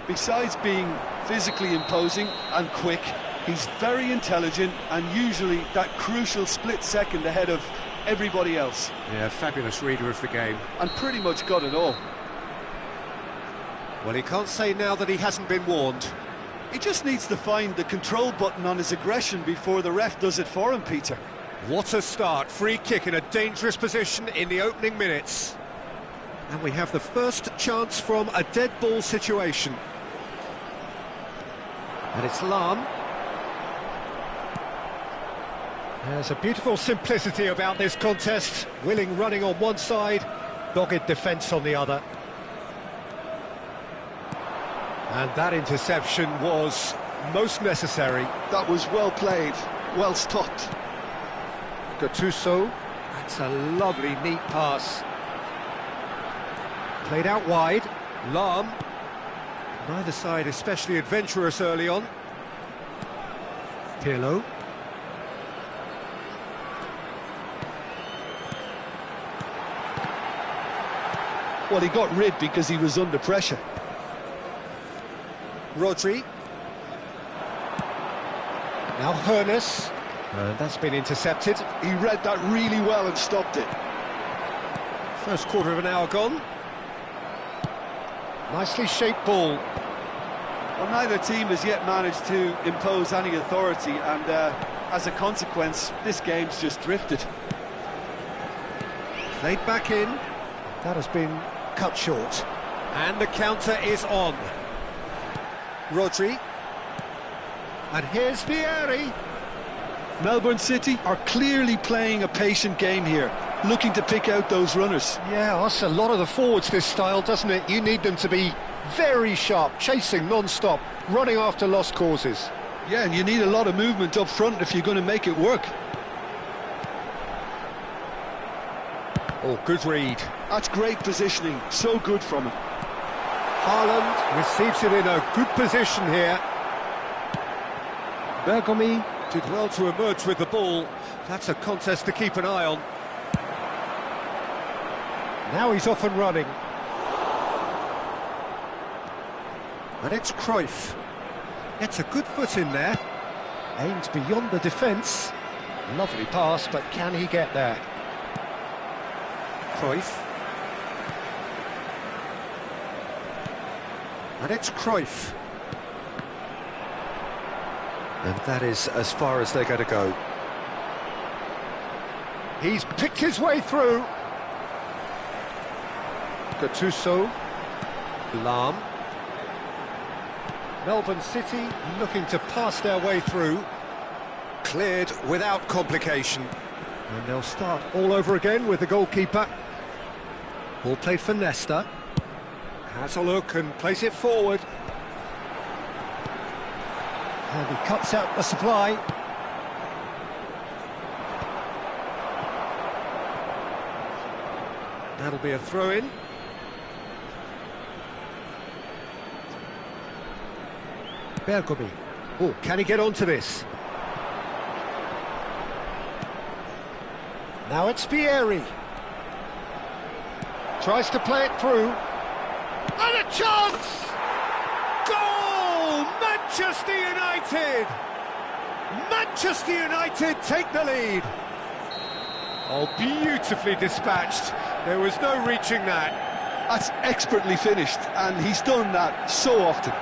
Besides being physically imposing and quick, he's very intelligent and usually that crucial split second ahead of everybody else. Yeah, fabulous reader of the game. And pretty much got it all. Well, he can't say now that he hasn't been warned. He just needs to find the control button on his aggression before the ref does it for him, Peter. What a start. Free kick in a dangerous position in the opening minutes. And we have the first chance from a dead ball situation. And it's Lahm. There's a beautiful simplicity about this contest. Willing running on one side, dogged defence on the other. And that interception was most necessary. That was well played, well stopped. Gattuso, that's a lovely, neat pass. Played out wide, Lahm. Neither side especially adventurous early on. Pirlo. Well, he got rid because he was under pressure. Rodri. Now Hoeneß. That's been intercepted. He read that really well and stopped it. First quarter of an hour gone. Nicely shaped ball. Well, neither team has yet managed to impose any authority, and as a consequence, this game's just drifted. Played back in. That has been cut short. And the counter is on. Rodri. And here's Vieri. Melbourne City are clearly playing a patient game here, looking to pick out those runners. Yeah, that's a lot of the forwards, this style, doesn't it? You need them to be very sharp, chasing non-stop, running after lost causes. Yeah, and you need a lot of movement up front if you're going to make it work. Oh, good read. That's great positioning, so good from him. Haaland receives it in a good position here. Bergomi did well to emerge with the ball. That's a contest to keep an eye on. Now he's off and running. And it's Cruyff. Gets a good foot in there. Aims beyond the defence. Lovely pass, but can he get there? Cruyff. And it's Cruyff. And that is as far as they're going to go. He's picked his way through. Gattuso. Lahm. Melbourne City looking to pass their way through. Cleared without complication. And they'll start all over again with the goalkeeper. Ball played for Nesta. Has a look and plays it forward. And he cuts out the supply. That'll be a throw-in. Bergomi. Oh, can he get onto this? Now it's Vieri. Tries to play it through. And a chance! Goal! Manchester United! Manchester United take the lead. Oh, beautifully dispatched. There was no reaching that. That's expertly finished, and he's done that so often.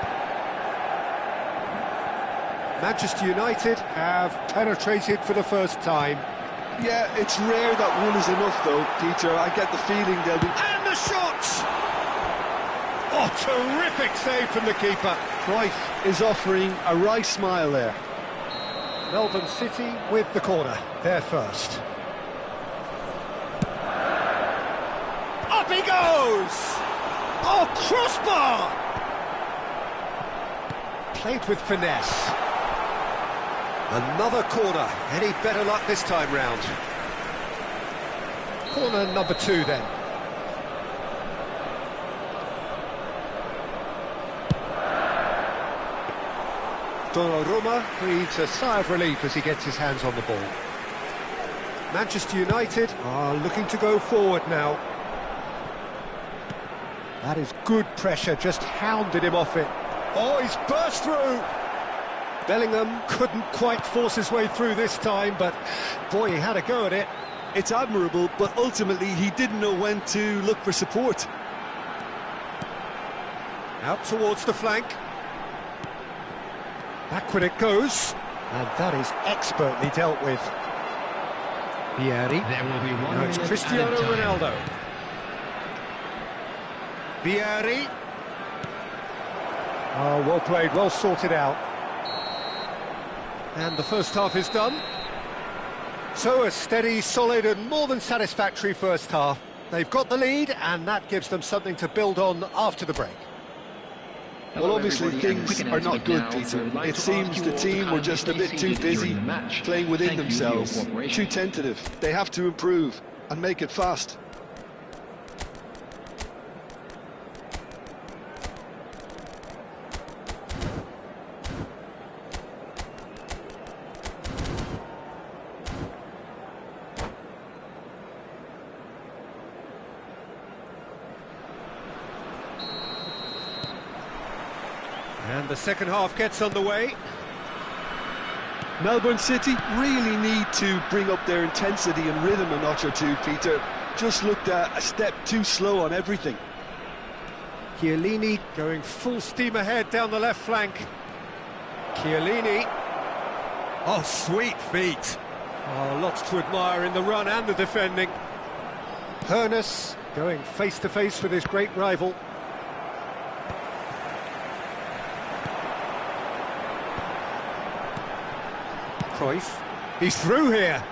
Manchester United have penetrated for the first time. Yeah, it's rare that one is enough, though, Peter. I get the feeling they'll be... And the shot! Oh, terrific save from the keeper. Cruyff is offering a right smile there. Melbourne City with the corner. They're first. Up he goes! Oh, crossbar! Played with finesse. Another corner. Any better luck this time round? Corner number 2 then. Donnarumma breathes a sigh of relief as he gets his hands on the ball. Manchester United are looking to go forward now. That is good pressure, just hounded him off it. Oh, he's burst through! Bellingham couldn't quite force his way through this time, but boy, he had a go at it. It's admirable, but ultimately he didn't know when to look for support. Out towards the flank. Backward it goes, and that is expertly dealt with. Vieri. There will be one Now it's minute Cristiano added time. Ronaldo. Vieri. Oh, well played, well sorted out. And the first half is done. So a steady, solid and more than satisfactory first half. They've got the lead and that gives them something to build on after the break. Well, obviously things are not good, Peter. It seems the team were just a bit too busy playing within themselves, too tentative. They have to improve and make it fast. And the second half gets underway. Melbourne City really need to bring up their intensity and rhythm a notch or two, Peter. Just looked a step too slow on everything. Chiellini going full steam ahead down the left flank. Chiellini. Oh, sweet feet. Oh, lots to admire in the run and the defending. Hoeneß going face-to-face with his great rival. Cruyff. He's through here.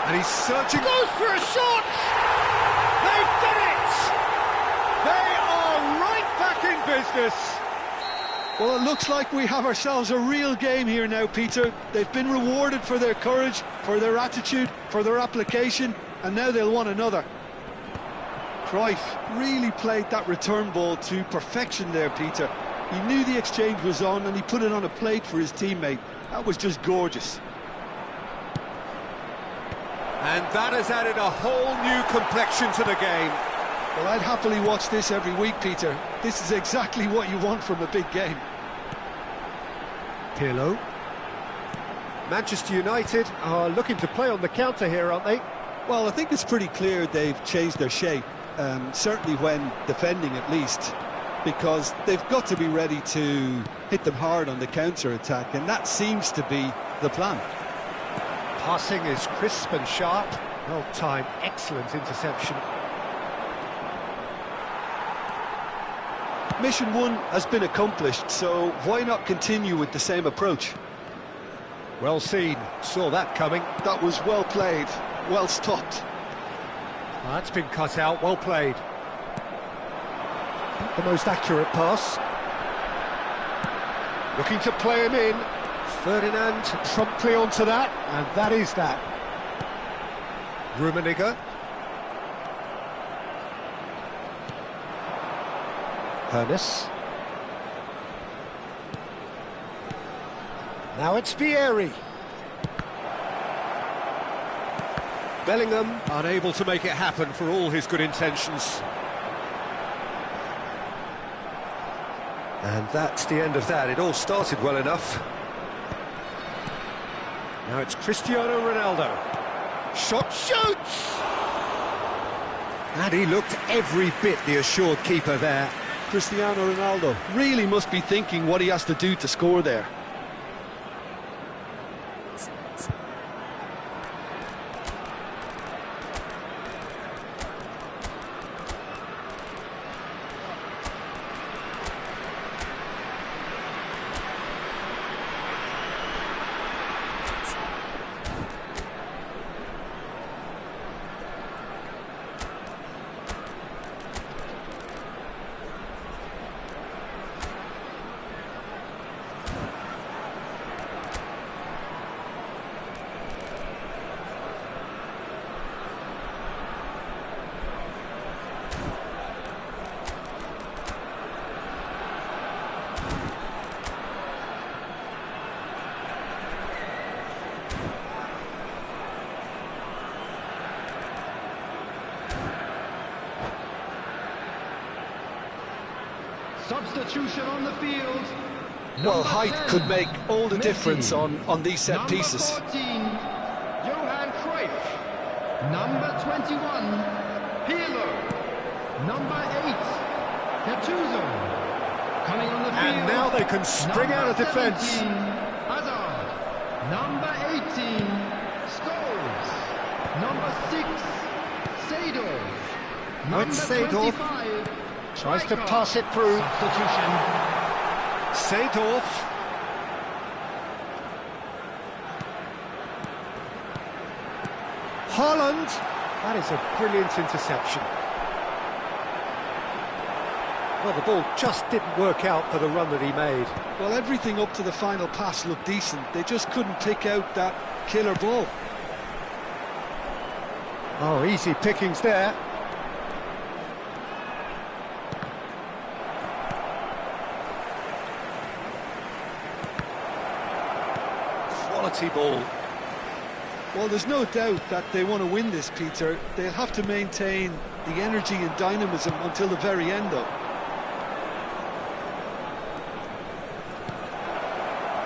And he's searching. Goes for a shot! They've done it! They are right back in business. Well, it looks like we have ourselves a real game here now, Peter. They've been rewarded for their courage, for their attitude, for their application, and now they'll want another. Cruyff really played that return ball to perfection there, Peter. He knew the exchange was on and he put it on a plate for his teammate. That was just gorgeous. And that has added a whole new complexion to the game. Well, I'd happily watch this every week, Peter. This is exactly what you want from a big game. Pirlo. Manchester United are looking to play on the counter here, aren't they? Well, I think it's pretty clear they've changed their shape, certainly when defending at least, because they've got to be ready to hit them hard on the counter-attack, and that seems to be the plan. Passing is crisp and sharp. Well timed, excellent interception. Mission 1 has been accomplished, so why not continue with the same approach? Well seen, saw that coming. That was well played, well stopped. That's been cut out, well played. Not the most accurate pass. Looking to play him in. Ferdinand promptly onto that, and that is that. Rummenigge. Hoeneß. Now it's Vieri. Bellingham unable to make it happen for all his good intentions. And that's the end of that. It all started well enough. Now it's Cristiano Ronaldo. Shot shoots! And he looked every bit the assured keeper there. Cristiano Ronaldo really must be thinking what he has to do to score there. Substitution on the field. Well, Number height 10, could make all the Messi. difference on these set pieces. Number 14, Johan Cruyff. Number 21, Pirlo. Number 8, Gattuso. Coming on the field. And now they can spring out of defence. 17, Hazard. Number 18, Scholes. Number 6, Seedorf. Number Seedorf 25, tries to Rijkaard. pass it through. Substitution. Seedorf. Haaland. That is a brilliant interception. Well, the ball just didn't work out for the run that he made. Well, everything up to the final pass looked decent. They just couldn't pick out that killer ball. Oh, easy pickings there. Quality ball. Well, there's no doubt that they want to win this, Peter. They'll have to maintain the energy and dynamism until the very end, though.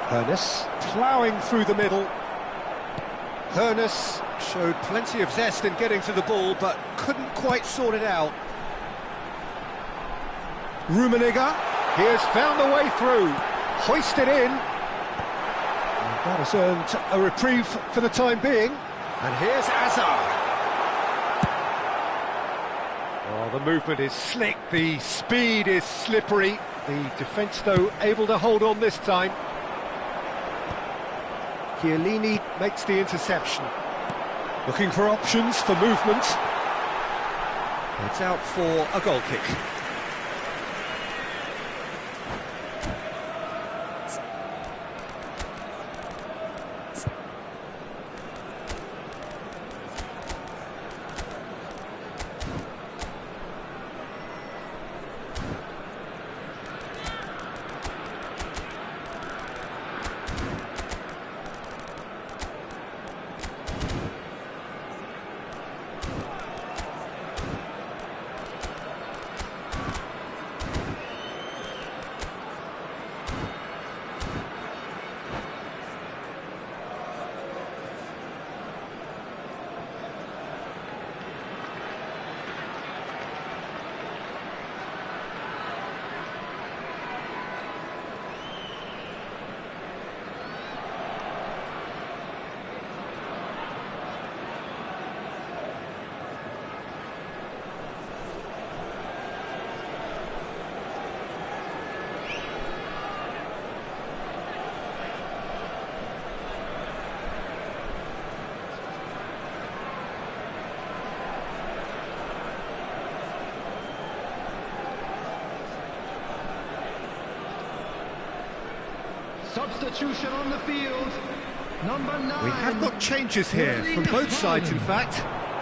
Hoeneß ploughing through the middle. Hoeneß showed plenty of zest in getting to the ball, but couldn't quite sort it out. Rummenigge, he has found a way through, hoisted in. And that has earned a reprieve for the time being. And here's Hazard. Oh, the movement is slick, the speed is slippery. The defence, though, able to hold on this time. Chiellini makes the interception. Looking for options for movement. It's out for a goal kick. Substitution on the field. Number 9. We have got changes here from both sides, in fact.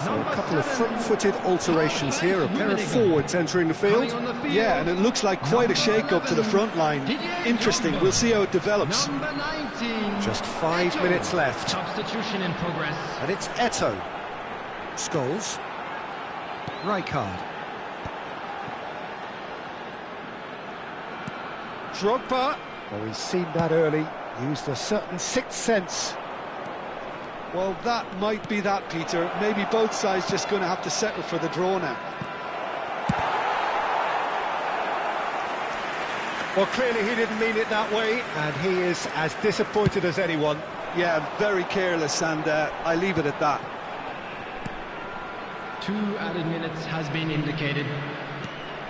So a couple of front-footed alterations here, a pair of forwards entering the field. Yeah, and it looks like quite a shake-up to the front line. Interesting, we'll see how it develops. Number 19. Just 5 minutes left. Substitution in progress. And it's Eto'o. Scholes. Rijkaard. Drogba. Well, we've seen that early. Used a certain sixth sense. Well, that might be that, Peter. Maybe both sides just going to have to settle for the draw now. Well, clearly he didn't mean it that way, and he is as disappointed as anyone. Yeah, very careless, and I leave it at that. 2 added minutes has been indicated.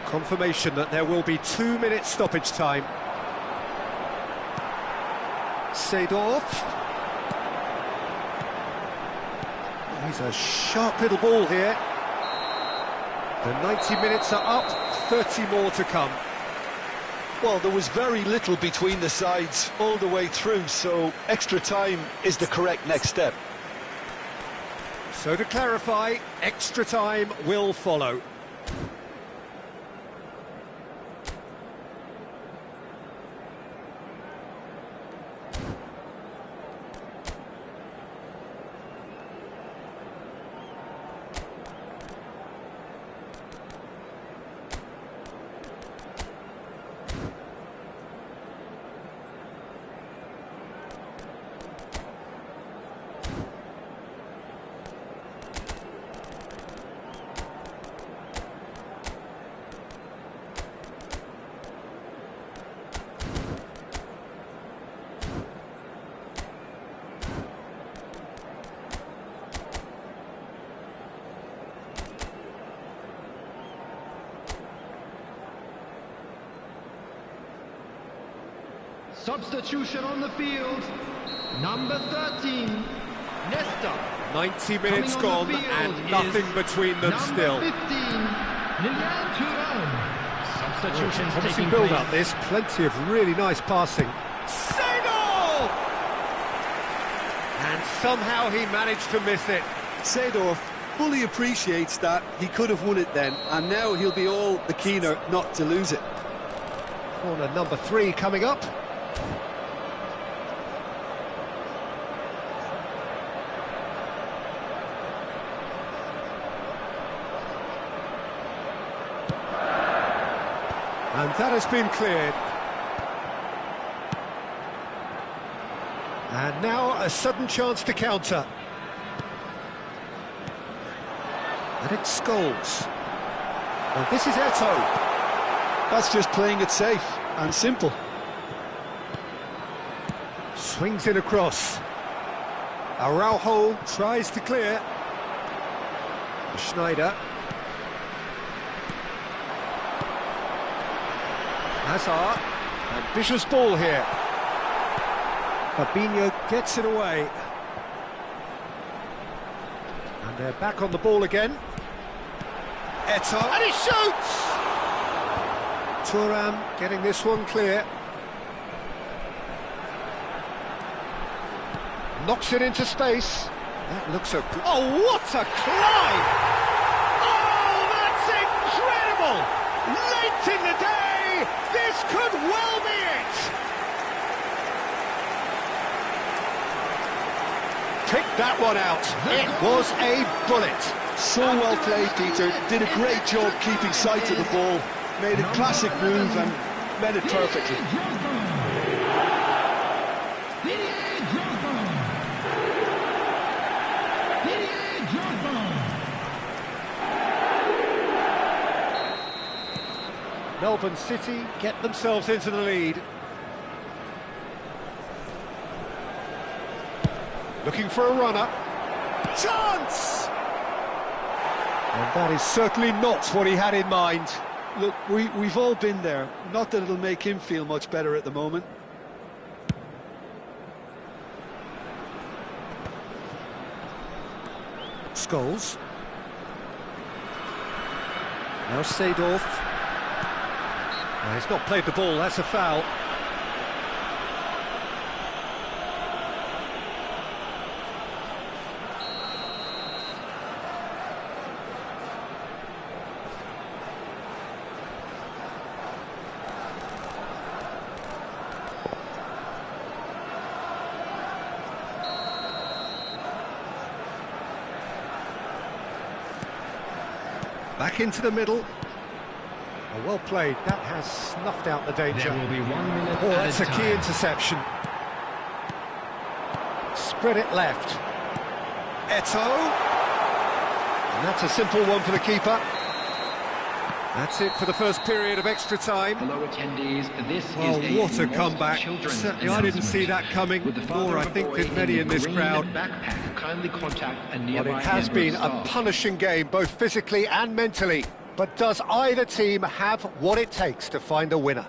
Confirmation that there will be 2 minutes stoppage time. Seedorf. He's a sharp little ball here. The 90 minutes are up, 30 more to come. Well, there was very little between the sides all the way through, so extra time is the correct next step. So to clarify, extra time will follow. Substitution on the field. Number 13, Nesta. 90 minutes gone and nothing between them still. Number 15, Lilian Thuram. Substitutions Promising taking build place. up this, plenty of really nice passing. Seedorf! And somehow he managed to miss it. Seedorf fully appreciates that he could have won it then, and now he'll be all the keener not to lose it. Corner number 3 coming up. And that has been cleared. And now a sudden chance to counter. And it's Scholes. And this is Eto'o. That's just playing it safe and simple. Swings in across. Araujo tries to clear. Schneider. Hazard. Ambitious ball here. Fabinho gets it away. And they're back on the ball again. Eto'o. And he shoots! Thuram getting this one clear. Knocks it into space. That looks a... Oh, what a climb! Oh, that's incredible! Late in the day, this could well be it! Picked that one out. It was a bullet. So well played, Peter. Did a great job keeping sight of the ball. Made a classic move and met it perfectly. Melbourne City get themselves into the lead. Looking for a runner. Chance! And that is certainly not what he had in mind. Look, we've all been there. Not that it'll make him feel much better at the moment. Scholes. Now Seedorf. He's not played the ball, that's a foul. Back into the middle. Oh, well played. That has snuffed out the danger. There will be 1 minute Oh, at that's a key time. interception. Spread it left. Eto'o. And that's a simple one for the keeper. That's it for the first period of extra time. Hello attendees, this Well, is what a Lost comeback. Children's Certainly I didn't see that coming, With the father nor I of a think boy did many in this green crowd. backpack, kindly contact a But nearby it has member of been a staff. punishing game, both physically and mentally. But does either team have what it takes to find a winner?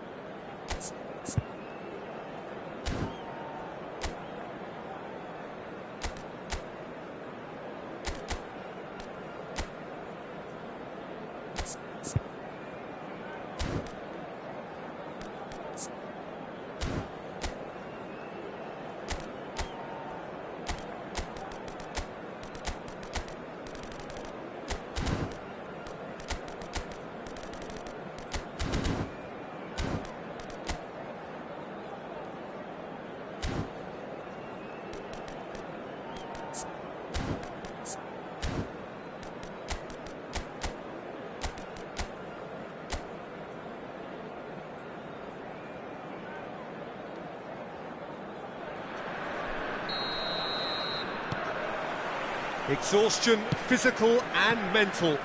Exhaustion, physical and mental.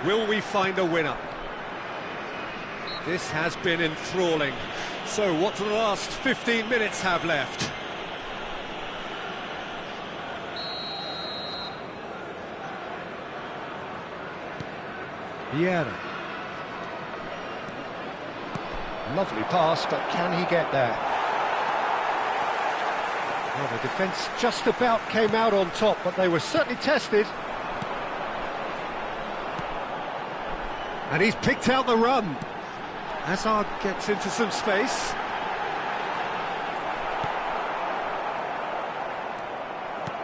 Will we find a winner? This has been enthralling. So what do the last 15 minutes have left? Vieira. Lovely pass, but can he get there? Well, the defence just about came out on top, but they were certainly tested. And he's picked out the run. Hazard gets into some space.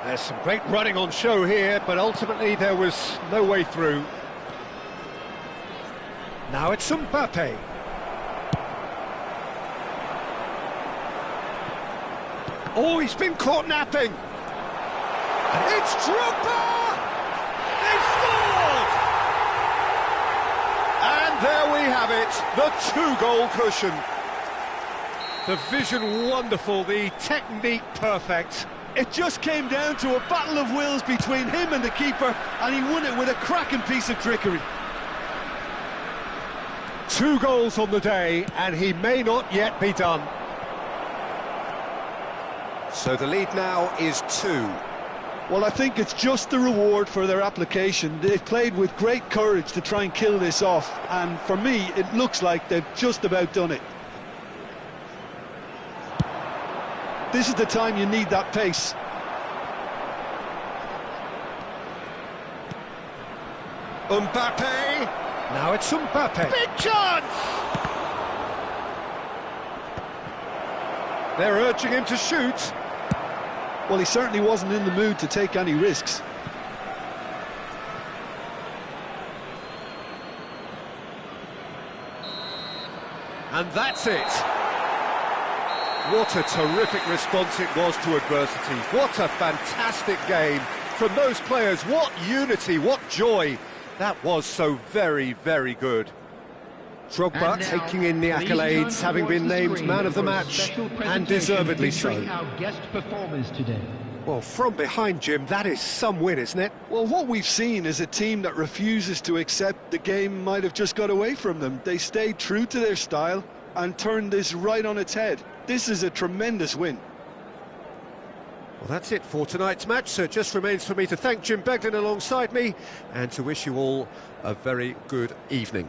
There's some great running on show here, but ultimately there was no way through. Now it's Mbappe. Oh, he's been caught napping. And it's Drogba! They've scored! And there we have it, the two-goal cushion. The vision wonderful, the technique perfect. It just came down to a battle of wills between him and the keeper, and he won it with a cracking piece of trickery. 2 goals on the day, and he may not yet be done. So the lead now is 2. Well, I think it's just the reward for their application. They've played with great courage to try and kill this off, and for me, it looks like they've just about done it. This is the time you need that pace. Mbappe! Now it's Mbappe. Big chance! They're urging him to shoot. Well, he certainly wasn't in the mood to take any risks. And that's it. What a terrific response it was to adversity. What a fantastic game from those players. What unity, what joy. That was so very, very good. Drogba taking in the accolades, having been named man of the match, and deservedly so. Our guest performers today. Well, from behind, Jim, that is some win, isn't it? Well, what we've seen is a team that refuses to accept the game might have just got away from them. They stayed true to their style and turned this right on its head. This is a tremendous win. Well, that's it for tonight's match, so it just remains for me to thank Jim Beglin alongside me and to wish you all a very good evening.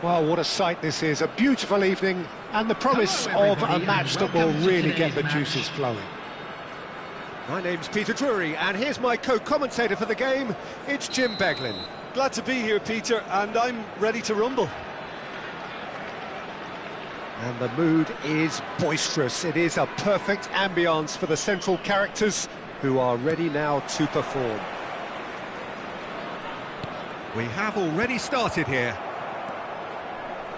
Well, what a sight this is. A beautiful evening and the promise Hello, of a everybody, match and that will welcome to really get the today's juices match. flowing. My name's Peter Drury, and here's my co-commentator for the game. It's Jim Beglin. Glad to be here, Peter, and I'm ready to rumble. And the mood is boisterous. It is a perfect ambience for the central characters who are ready now to perform. We have already started here.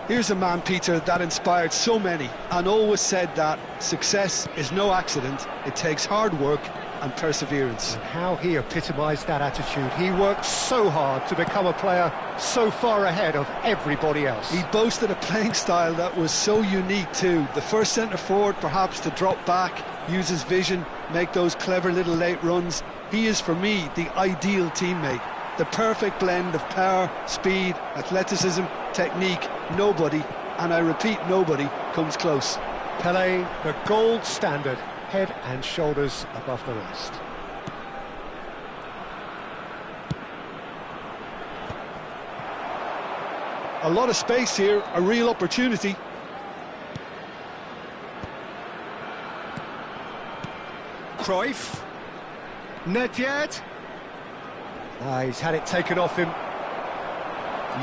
Here's a man, Peter, that inspired so many and always said that success is no accident, it takes hard work and perseverance. And how he epitomised that attitude. He worked so hard to become a player so far ahead of everybody else. He boasted a playing style that was so unique too. The first centre-forward perhaps to drop back, use his vision, make those clever little late runs. He is, for me, the ideal teammate. The perfect blend of power, speed, athleticism, technique. Nobody, and I repeat nobody, comes close. Pelé, the gold standard, head and shoulders above the rest. A lot of space here, a real opportunity. Cruyff. Nedved. He's had it taken off him.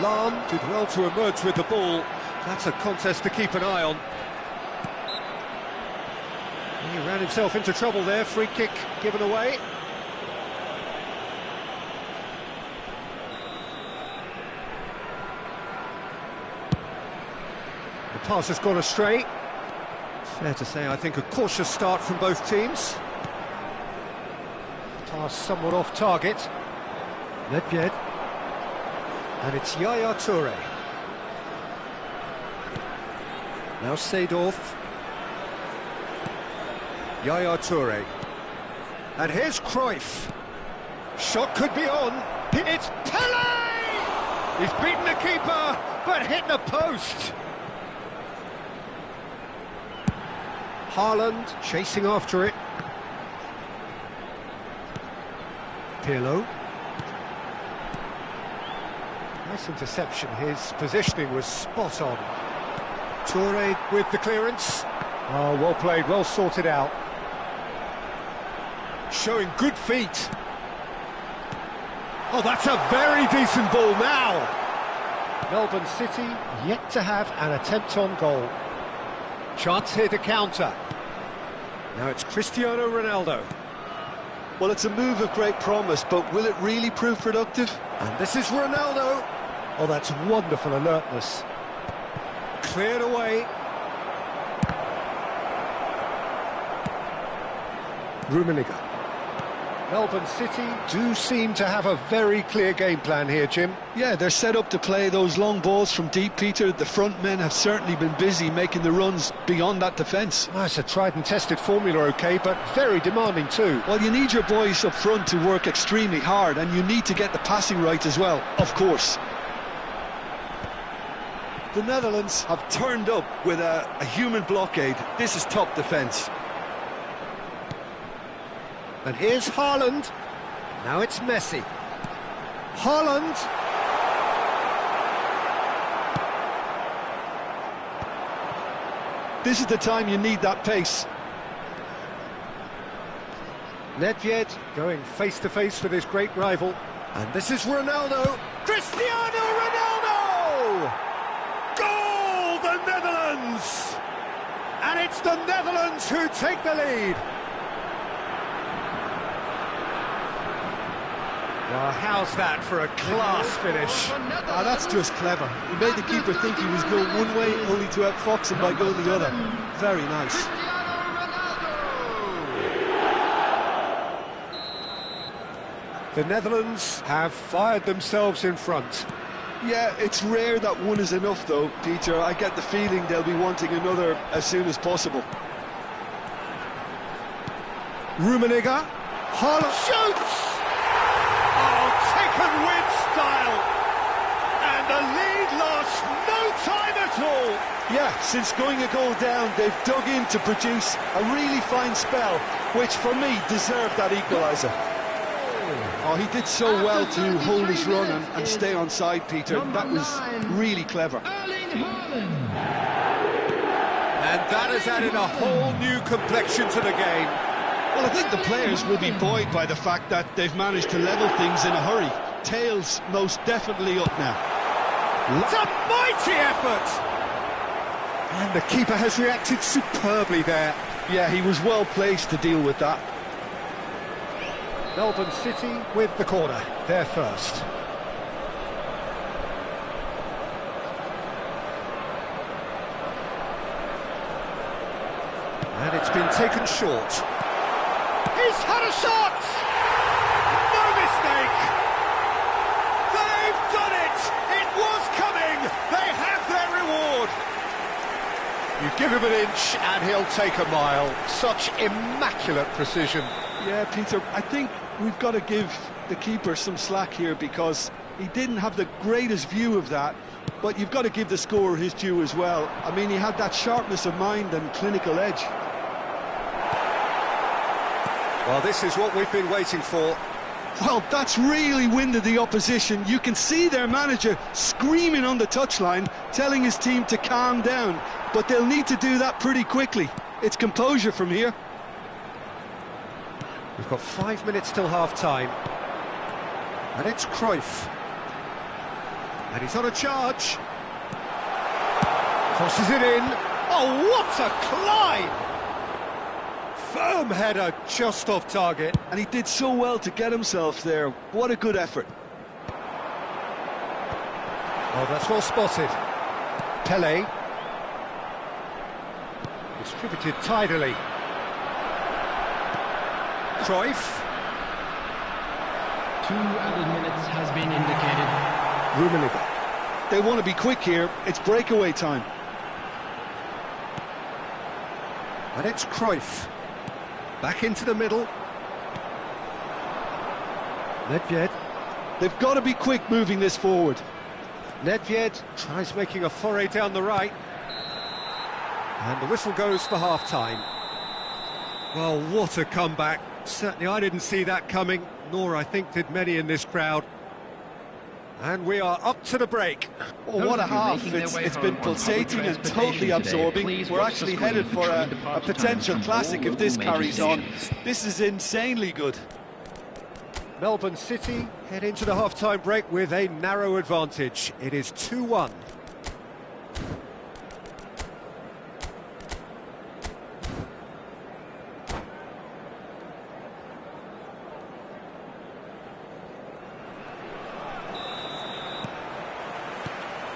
Lahm did well to emerge with the ball. That's a contest to keep an eye on. He ran himself into trouble there. Free kick given away. The pass has gone astray. Fair to say, I think, a cautious start from both teams. Pass somewhat off target. Nedved. And it's Yaya Toure. Now Seedorf. Yaya Toure. And here's Cruyff. Shot could be on. It's Pelé! He's beaten the keeper, but hit the post. Haaland chasing after it. Pirlo. Nice interception. His positioning was spot on. Toure with the clearance. Oh, well played, well sorted out. Showing good feet. Oh, that's a very decent ball now. Melbourne City yet to have an attempt on goal. Chance here to counter. Now it's Cristiano Ronaldo. Well, it's a move of great promise, but will it really prove productive? And this is Ronaldo. Oh, that's wonderful alertness. Cleared away. Rummenigge. Melbourne City do seem to have a very clear game plan here, Jim. Yeah, they're set up to play those long balls from deep, Peter. The front men have certainly been busy making the runs beyond that defence. Oh, it's a tried and tested formula, OK, but very demanding too. Well, you need your boys up front to work extremely hard, and you need to get the passing right as well, of course. The Netherlands have turned up with a human blockade. This is top defence. And here's Haaland. Now it's Messi. Haaland. This is the time you need that pace. Nedved going face-to-face with his great rival. And this is Ronaldo. Cristiano Ronaldo! Goal, the Netherlands! And it's the Netherlands who take the lead. Well, how's that for a class finish? Ah, that's just clever. He made the keeper think he was going one way, only to outfox him by going the other. Very nice. The Netherlands have fired themselves in front. Yeah, it's rare that one is enough though, Peter. I get the feeling they'll be wanting another as soon as possible. Rummenigge. Haaland shoots! Oh, taken with style! And the lead lost no time at all! Yeah, since going a goal down, they've dug in to produce a really fine spell, which for me deserved that equaliser. Oh, he did so well to hold his run and stay on side, Peter. That was really clever. Early Erling Haaland. And that has added a whole new complexion to the game. Well, I think the players will be buoyed by the fact that they've managed to level things in a hurry. Tails most definitely up now. It's a mighty effort! And the keeper has reacted superbly there. Yeah, he was well placed to deal with that. Melbourne City with the corner, they're first. And it's been taken short. He's had a shot! No mistake! They've done it! It was coming! They have their reward! You give him an inch and he'll take a mile. Such immaculate precision. Yeah, Peter, I think we've got to give the keeper some slack here because he didn't have the greatest view of that, but you've got to give the scorer his due as well. I mean, he had that sharpness of mind and clinical edge. Well, this is what we've been waiting for. Well, that's really winded the opposition. You can see their manager screaming on the touchline, telling his team to calm down, but they'll need to do that pretty quickly. It's composure from here. We've got 5 minutes till half-time. And it's Cruyff. And he's on a charge. Crosses it in. Oh, what a climb! Firm header, just off target. And he did so well to get himself there. What a good effort. Oh, that's well spotted. Pele. Distributed tidily. Cruyff. 2 added minutes has been indicated. Rummenigge. They want to be quick here. It's breakaway time. And it's Cruyff. Back into the middle. Nedved. They've got to be quick moving this forward. Nedved tries making a foray down the right. And the whistle goes for half-time. Well, what a comeback. Certainly I didn't see that coming, nor I think did many in this crowd. And we are up to the break. Oh, what a half. It's been pulsating and totally absorbing. We're actually headed for a potential classic if this carries on. This is insanely good. Melbourne City head into the half-time break with a narrow advantage. It is 2-1.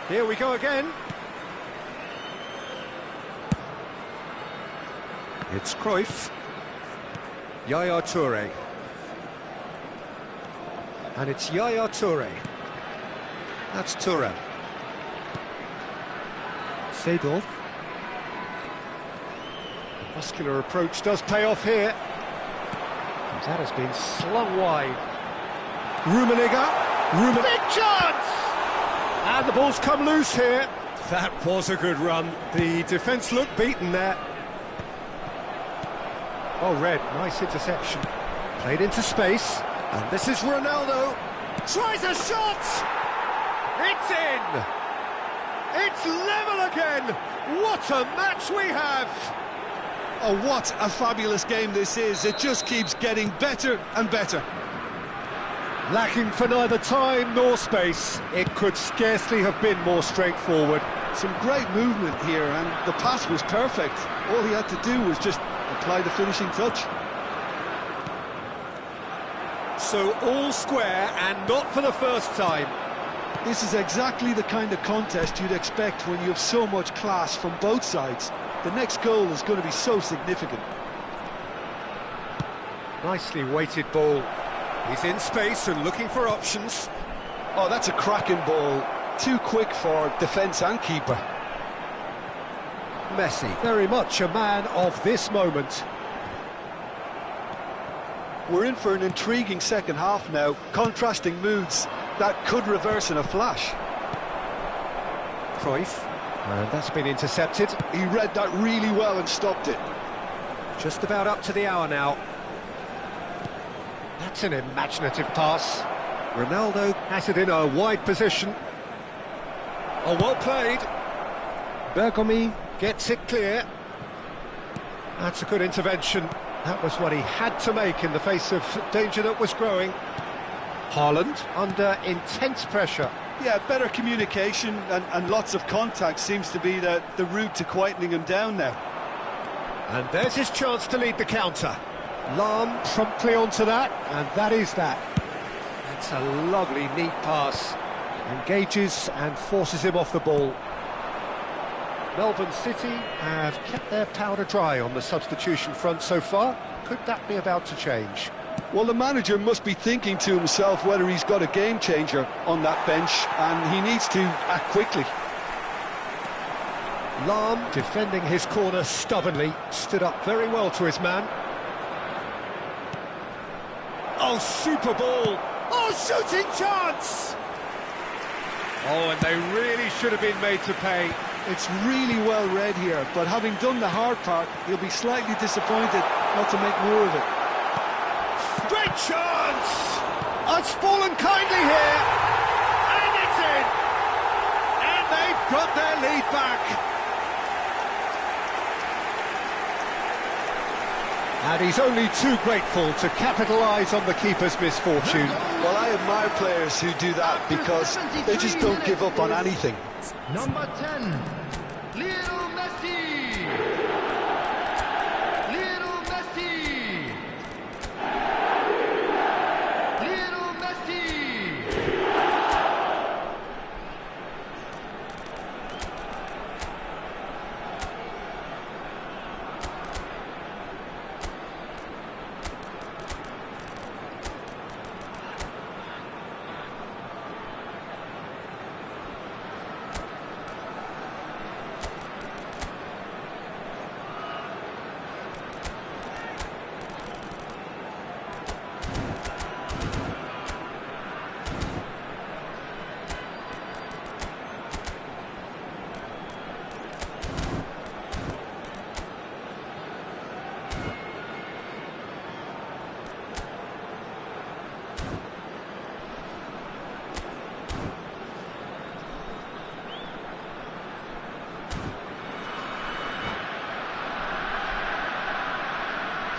Here we go again. It's Cruyff. Yaya Toure. And it's Yaya Toure. That's Toure. Seedorf. The muscular approach does pay off here. That has been slung wide. Rummenigge. Big chance! And the ball's come loose here. That was a good run. The defence looked beaten there. Oh, Red, nice interception. Played into space. And this is Ronaldo. Tries a shot! It's in! It's level again! What a match we have! Oh, what a fabulous game this is. It just keeps getting better and better. Lacking for neither time nor space. It could scarcely have been more straightforward. Some great movement here, and the pass was perfect. All he had to do was just apply the finishing touch. So all square, and not for the first time. This is exactly the kind of contest you'd expect when you have so much class from both sides. The next goal is going to be so significant. Nicely weighted ball. He's in space and looking for options. Oh, that's a cracking ball. Too quick for defence and keeper. Messi, very much a man of this moment. We're in for an intriguing second half now. Contrasting moods that could reverse in a flash. Cruyff, and that's been intercepted. He read that really well and stopped it. Just about up to the hour now. That's an imaginative pass. Ronaldo has it in a wide position. Oh, well played. Bergomi gets it clear. That's a good intervention. That was what he had to make in the face of danger that was growing. Haaland under intense pressure. Yeah, better communication and lots of contact seems to be the route to quietening him down now. And there's his chance to lead the counter. Lahm promptly onto that, and that is that. That's a lovely, neat pass. Engages and forces him off the ball. Melbourne City have kept their powder dry on the substitution front so far. Could that be about to change? Well, the manager must be thinking to himself whether he's got a game changer on that bench, and he needs to act quickly. Lahm, defending his corner stubbornly, stood up very well to his man. Oh, super ball! Oh, shooting chance! Oh, and they really should have been made to pay. It's really well read here, but having done the hard part, he'll be slightly disappointed not to make more of it. Great chance! It's fallen kindly here, and it's in! And they've got their lead back. And he's only too grateful to capitalise on the keeper's misfortune. Well, I admire players who do that because they just don't give up on anything. Number 10, Lionel Messi! Lionel Messi! Lionel Messi!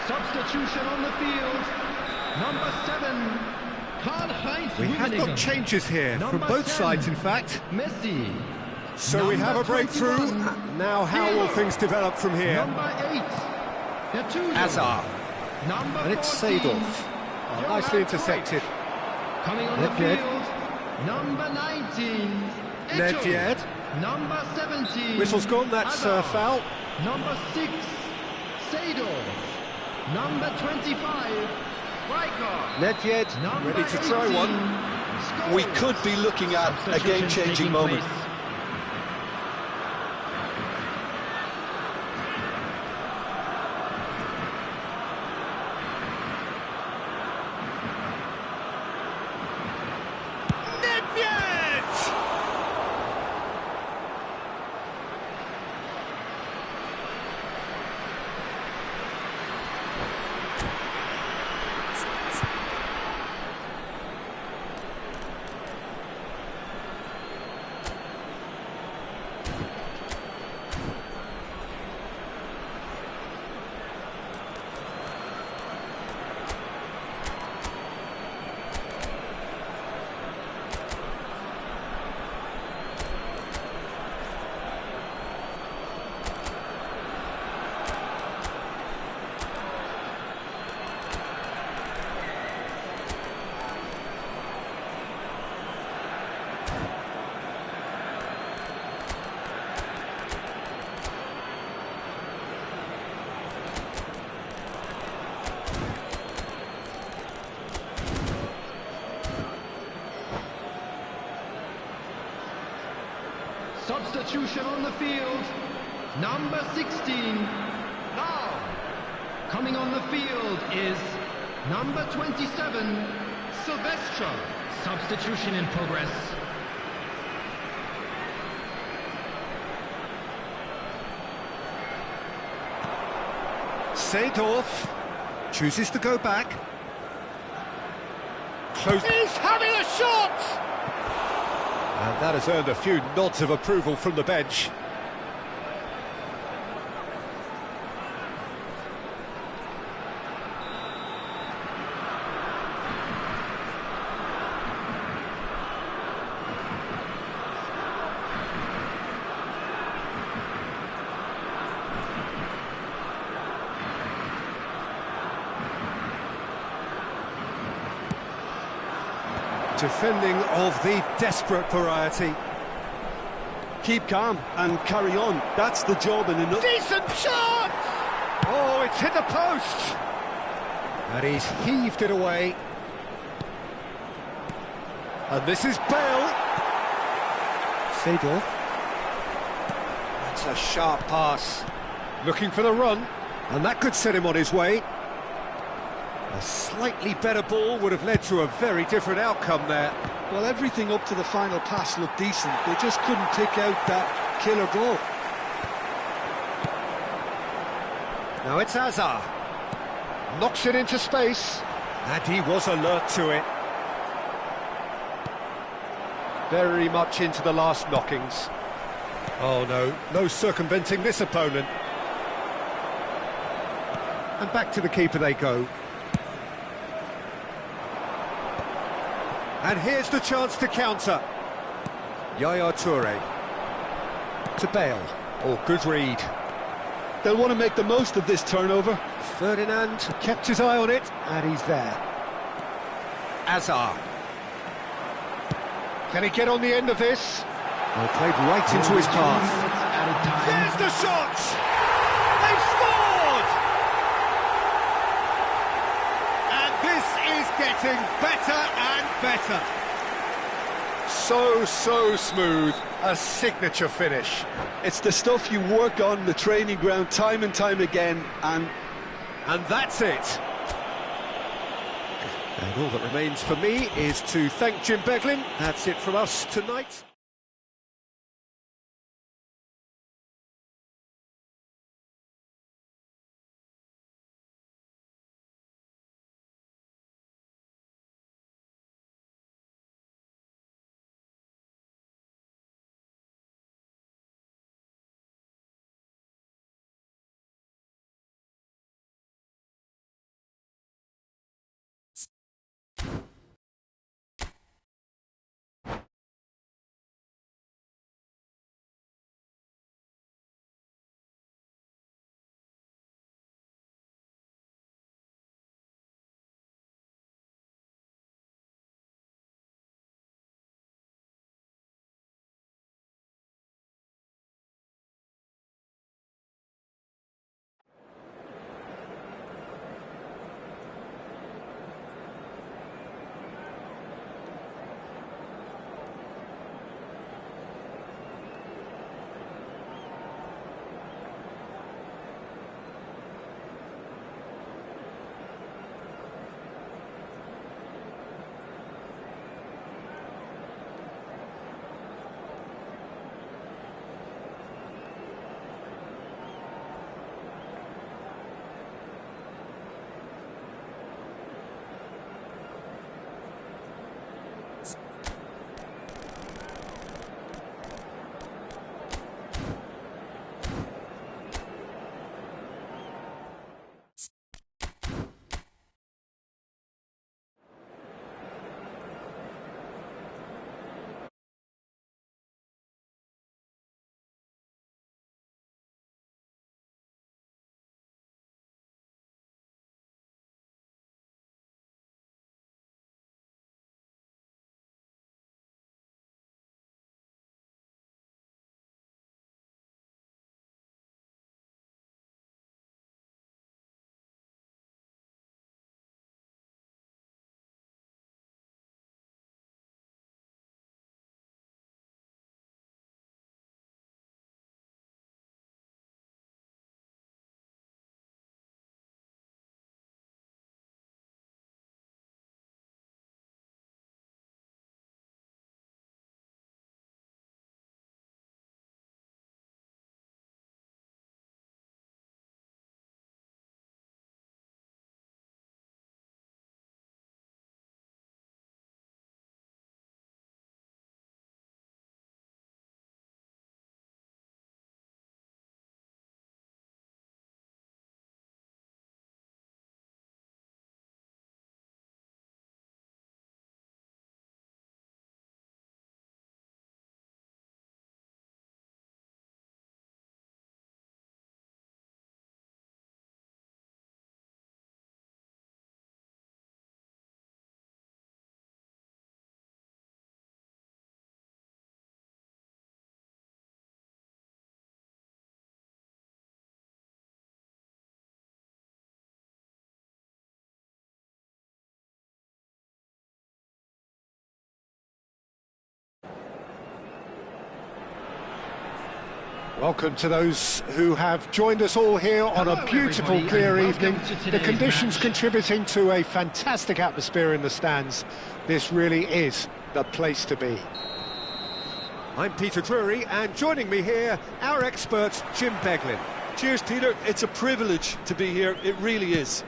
Substitution on the field. Number 7, Karl-Heinz We have got Rummenigge. changes here, from Number both 10, sides in fact. Messi. So we have a breakthrough. 21, Now how will things develop from here? Number 8, Gattuso. Hazard. Number And it's 14, Seedorf. Oh, Johan nicely intercepted. Cruyff. Coming on the Nedved. field, number 19, Nedved. Echo. Number 17, Whistle's gone, that's a Hazard. foul. Number 6, Seedorf. Number 25, Rijkaard. Nedved, Number ready to try 18, one. Scholes. We could be looking at a Substitution game-changing taking moment. place. Nedved! Substitution on the field, number 16, now. Coming on the field is number 27, Silvestre. Substitution in progress. Seedorf chooses to go back. Close. He's having a shot! And that has earned a few nods of approval from the bench. Defending of the desperate variety. Keep calm and carry on. That's the job in a Decent shot! Oh, it's hit the post! And he's heaved it away. And this is Bale. Seedorf. That's a sharp pass. Looking for the run, and that could set him on his way. A slightly better ball would have led to a very different outcome there. Well, everything up to the final pass looked decent. They just couldn't pick out that killer goal. Now it's Hazard. Knocks it into space, and he was alert to it. Very much into the last knockings. Oh no, no circumventing this opponent. And back to the keeper they go. And here's the chance to counter. Yaya Toure. To Bale. Oh, good read. They'll want to make the most of this turnover. Ferdinand kept his eye on it, and he's there. Hazard. Can he get on the end of this? Well, played right into his path. There's the shot! They've scored! And this is getting better and better. So smooth. A signature finish. It's the stuff you work on the training ground time and time again, and that's it. And all that remains for me is to thank Jim Beglin. That's it from us tonight. Welcome to those who have joined us all here on a beautiful, everybody, clear and evening. welcome to The today's conditions match. contributing to a fantastic atmosphere in the stands. This really is the place to be. I'm Peter Drury, and joining me here, our expert, Jim Beglin. Cheers, Peter. It's a privilege to be here. It really is.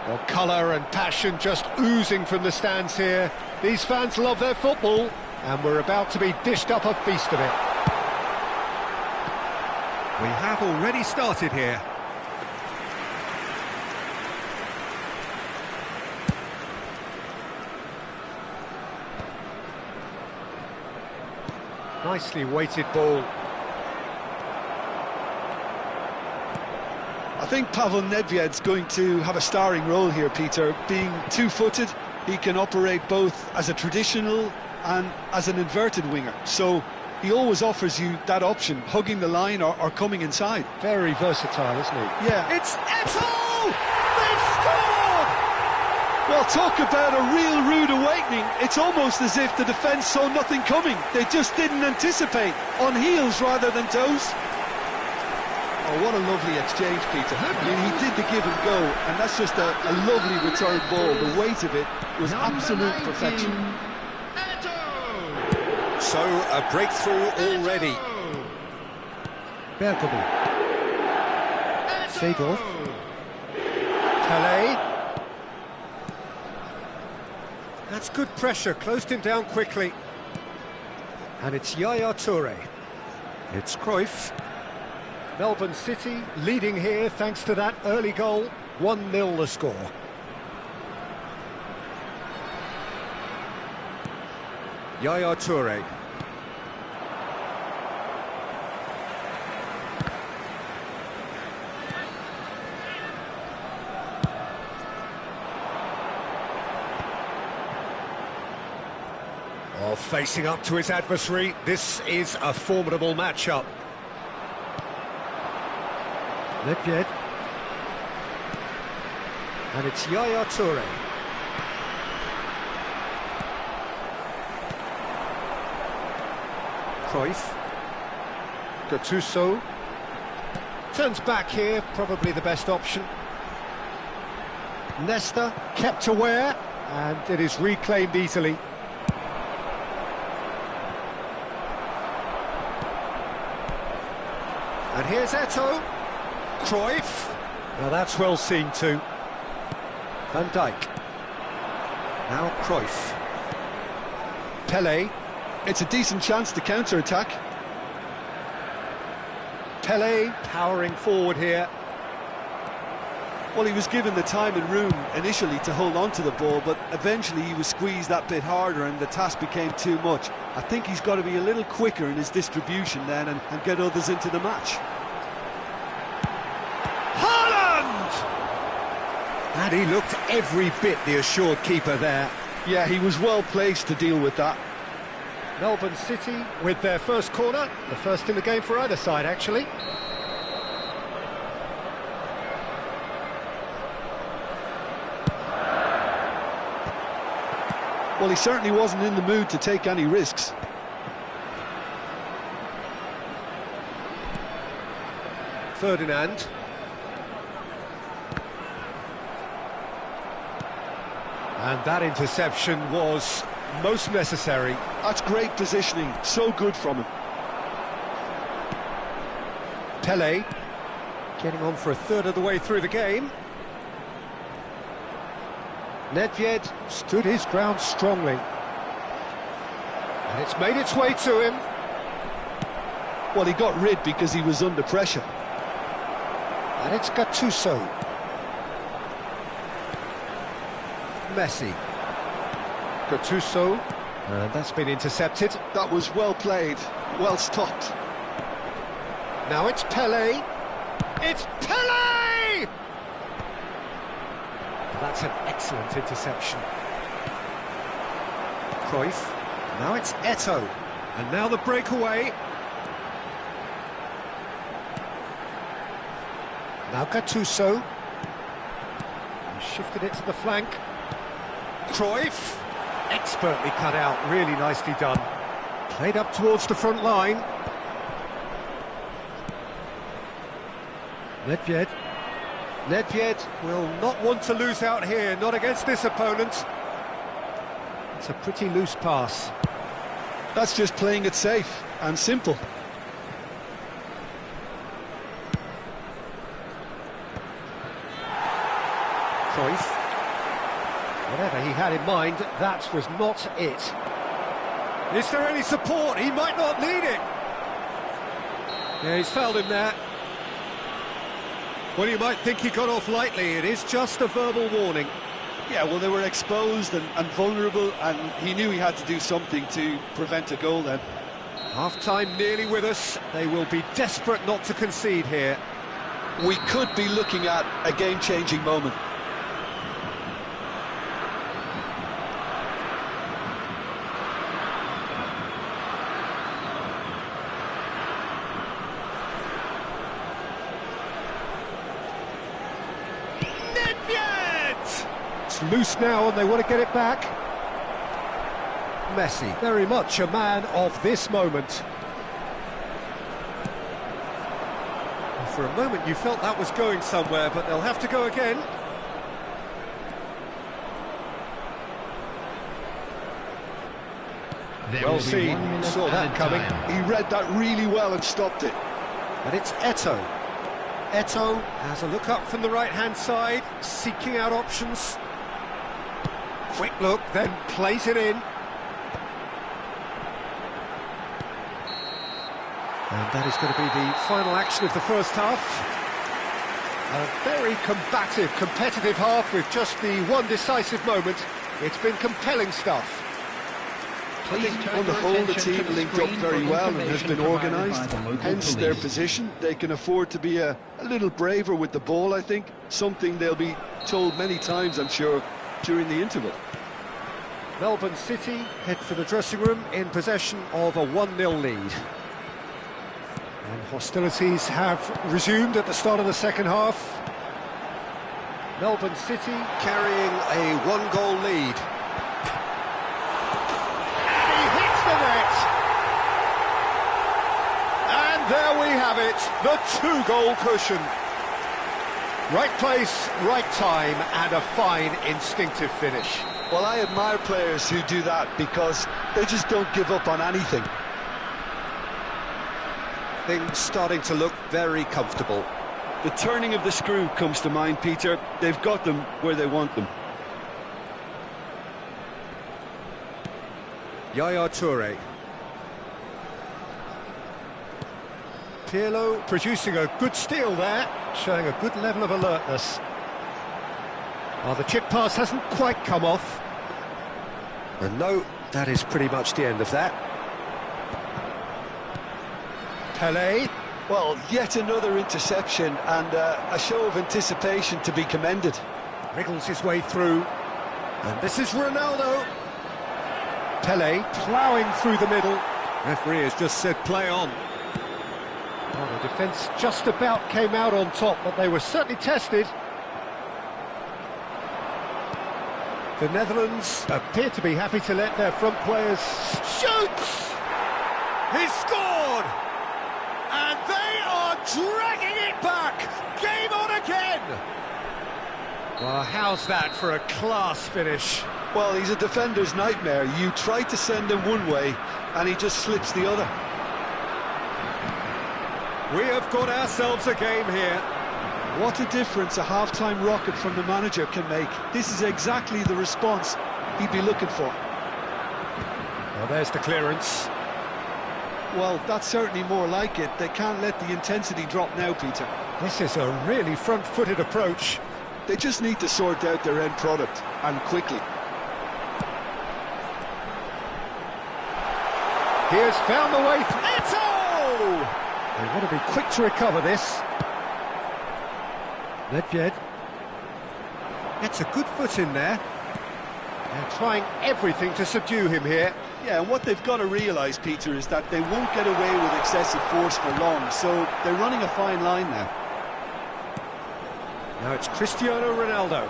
Well, colour and passion just oozing from the stands here. These fans love their football, and we're about to be dished up a feast of it. We have already started here. Nicely weighted ball. I think Pavel Nedved's going to have a starring role here, Peter. Being two-footed, he can operate both as a traditional and as an inverted winger. So he always offers you that option, hugging the line or coming inside. Very versatile, isn't he? Yeah. It's Eto'o! They've scored! Well, talk about a real rude awakening. It's almost as if the defence saw nothing coming. They just didn't anticipate, on heels rather than toes. Oh, what a lovely exchange, Peter. I mean, he did the give and go, and that's just a lovely return ball. The weight of it was absolute perfection. Eto'o! So, a breakthrough already. Bergamo. Seedorf. Calais. That's good pressure, closed him down quickly. And it's Yaya Toure. It's Cruyff. Melbourne City leading here thanks to that early goal. 1-0 the score. Yaya Toure. Oh, facing up to his adversary, this is a formidable matchup. Nedved. And it's Yaya Toure. Cruyff. Gattuso. Turns back here, probably the best option. Nesta kept aware, and it is reclaimed easily. And here's Eto'o. Cruyff. Now that's well seen too. Van Dijk. Now Cruyff. Pelé. It's a decent chance to counter-attack. Pelé powering forward here. Well, he was given the time and room initially to hold on to the ball, but eventually he was squeezed that bit harder and the task became too much. I think he's got to be a little quicker in his distribution then and get others into the match. And he looked every bit the assured keeper there. Yeah, he was well placed to deal with that. Melbourne City with their first corner, the first in the game for either side actually. Well, he certainly wasn't in the mood to take any risks. Ferdinand. And that interception was most necessary. That's great positioning, so good from him. Pelé getting on for a third of the way through the game. Nedved stood his ground strongly. And it's made its way to him. Well, he got rid because he was under pressure. And it's Gattuso. Messi. Gattuso. And that's been intercepted. That was well played, well stopped. Now it's Pelé. It's Pelé! That's an excellent interception. Cruyff. Now it's Eto'o. And now the breakaway. Now Gattuso. He shifted it to the flank. Cruyff. Expertly cut out, really nicely done. Played up towards the front line. Nedved. Nedved will not want to lose out here, not against this opponent. It's a pretty loose pass. That's just playing it safe and simple. Cruyff. Whatever he had in mind, that was not it. Is there any support? He might not need it. Yeah, he's fouled him there. Well, you might think he got off lightly. It is just a verbal warning. Yeah, well, they were exposed and vulnerable, and he knew he had to do something to prevent a goal then. Half-time nearly with us. They will be desperate not to concede here. We could be looking at a game-changing moment. It's loose now and they want to get it back. Messi, very much a man of this moment. For a moment you felt that was going somewhere, but they'll have to go again. Well seen, saw that coming. He read that really well and stopped it. But it's Eto'o. Eto'o has a look up from the right-hand side, seeking out options. Quick look, then plays it in. And that is going to be the final action of the first half. A very combative, competitive half with just the one decisive moment. It's been compelling stuff. I think on the whole the team linked up very well and has been organised, hence their position. They can afford to be a little braver with the ball, I think. Something they'll be told many times, I'm sure, during the interval. Melbourne City head for the dressing room in possession of a 1-0 lead. And hostilities have resumed at the start of the second half. Melbourne City carrying a 1-goal lead. And he hits the net! And there we have it, the 2-goal cushion. Right place, right time, and a fine instinctive finish. Well, I admire players who do that because they just don't give up on anything. Things starting to look very comfortable. The turning of the screw comes to mind, Peter. They've got them where they want them. Yaya Toure. Pirlo producing a good steal there, showing a good level of alertness. Well, the chip pass hasn't quite come off. And no, that is pretty much the end of that. Pelé. Well, yet another interception and a show of anticipation to be commended. Wriggles his way through. And this is Ronaldo. Pelé ploughing through the middle. Referee has just said play on. Well, the defence just about came out on top, but they were certainly tested. The Netherlands appear to be happy to let their front players shoot! He scored! And they are dragging it back! Game on again! Well, how's that for a class finish? Well, he's a defender's nightmare. You try to send him one way, and he just slips the other. We have got ourselves a game here. What a difference a half-time rocket from the manager can make. This is exactly the response he'd be looking for. Well, there's the clearance. Well, that's certainly more like it. They can't let the intensity drop now, Peter. This is a really front-footed approach. They just need to sort out their end product, and quickly. He has found the way through. Eto'o! They want to be quick to recover this. Nedved gets a good foot in there. They're trying everything to subdue him here. Yeah, and what they've got to realise, Peter, is that they won't get away with excessive force for long, so they're running a fine line now. Now it's Cristiano Ronaldo.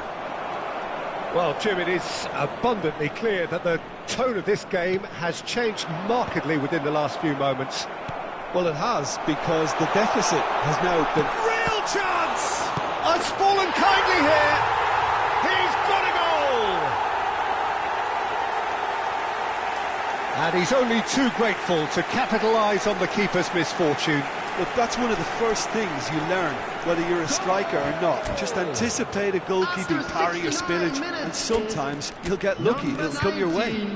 Well, Jim, it is abundantly clear that the tone of this game has changed markedly within the last few moments. Well, it has, because the deficit has now been... Real chance! Has fallen kindly here. He's got a goal! And he's only too grateful to capitalise on the keeper's misfortune. Look, that's one of the first things you learn, whether you're a striker or not. Just anticipate a goalkeeping parry or spillage, and sometimes you'll get lucky, it'll come your way.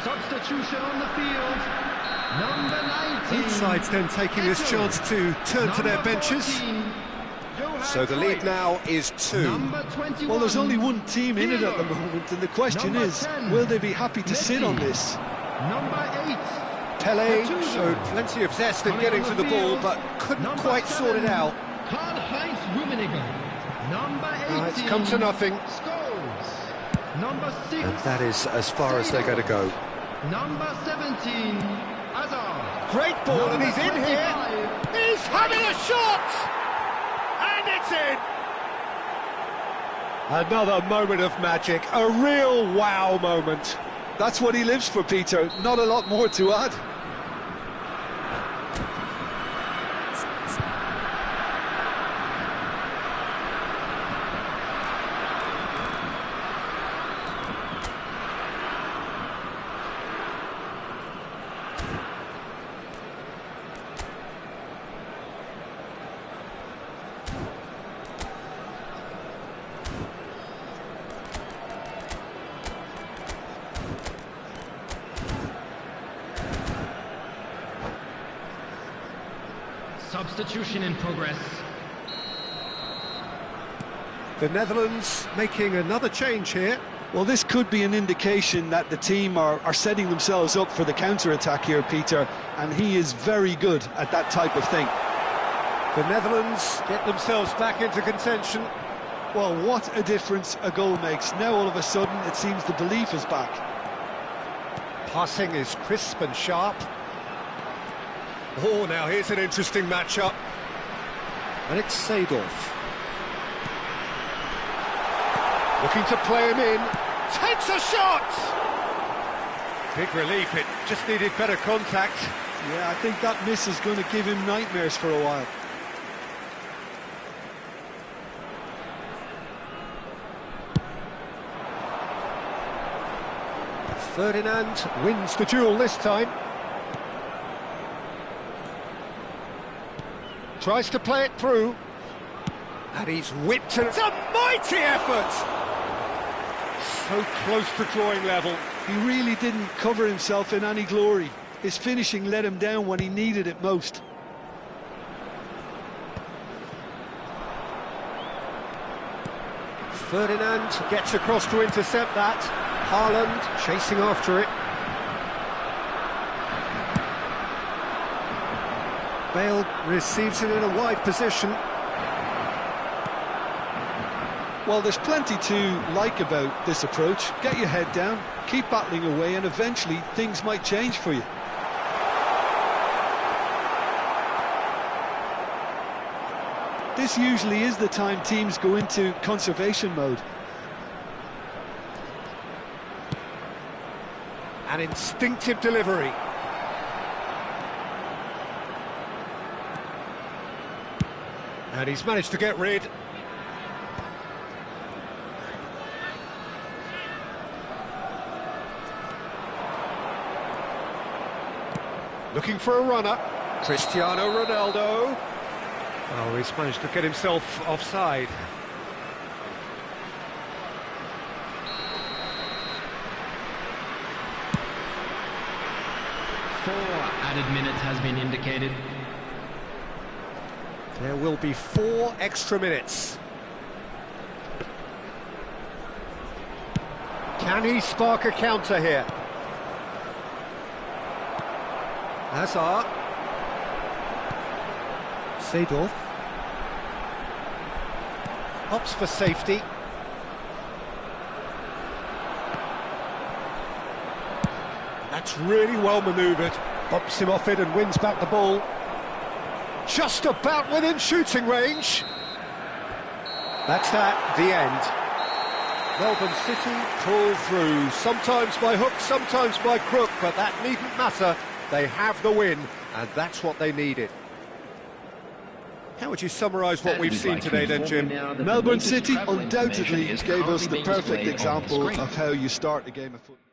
Substitution on the field, number 19. Both sides then taking this chance to turn to their benches. So the lead now is 2. Number 21. Well, there's only one team in it at the moment, and the question is, will they be happy to sit on this? Number 8. Pele Gattuso. showed plenty of zest in getting to the ball, but couldn't Number quite 7. sort it out. Karl-Heinz Rummenigge. Number 18. It's come to nothing. Scholes. Number 6. And that is as far as they're going to go. Number 17. Hazard. Great ball, and Number he's in here. 25. He's having a shot! And it's in! Another moment of magic, a real wow moment. That's what he lives for, Peter. Not a lot more to add. Substitution in progress. The Netherlands making another change here. Well, this could be an indication that the team are setting themselves up for the counter-attack here, Peter, and he is very good at that type of thing. The Netherlands get themselves back into contention. Well, what a difference a goal makes. Now, all of a sudden, it seems the belief is back. Passing is crisp and sharp. Oh, now here's an interesting matchup. And it's Seedorf. Looking to play him in. Takes a shot! Big relief, it just needed better contact. Yeah, I think that miss is going to give him nightmares for a while. Ferdinand wins the duel this time. Tries to play it through. And he's whipped it. It's a mighty effort! So close to drawing level. He really didn't cover himself in any glory. His finishing let him down when he needed it most. Ferdinand gets across to intercept that. Haaland chasing after it. Bale receives it in a wide position. Well, there's plenty to like about this approach. Get your head down, keep battling away, and eventually things might change for you. This usually is the time teams go into conservation mode. An instinctive delivery. And he's managed to get rid. Looking for a runner. Cristiano Ronaldo. Oh, he's managed to get himself offside. Added minutes has been indicated. There will be 4 extra minutes. Can he spark a counter here? Hazard. Seedorf. Opts for safety. That's really well manoeuvred. Bumps him off it and wins back the ball. Just about within shooting range. That's that, the end. Melbourne City pull through, sometimes by hook, sometimes by crook, but that needn't matter. They have the win, and that's what they needed. How would you summarise what we've seen today then, Jim? Melbourne City undoubtedly gave us the perfect example of how you start a game of football.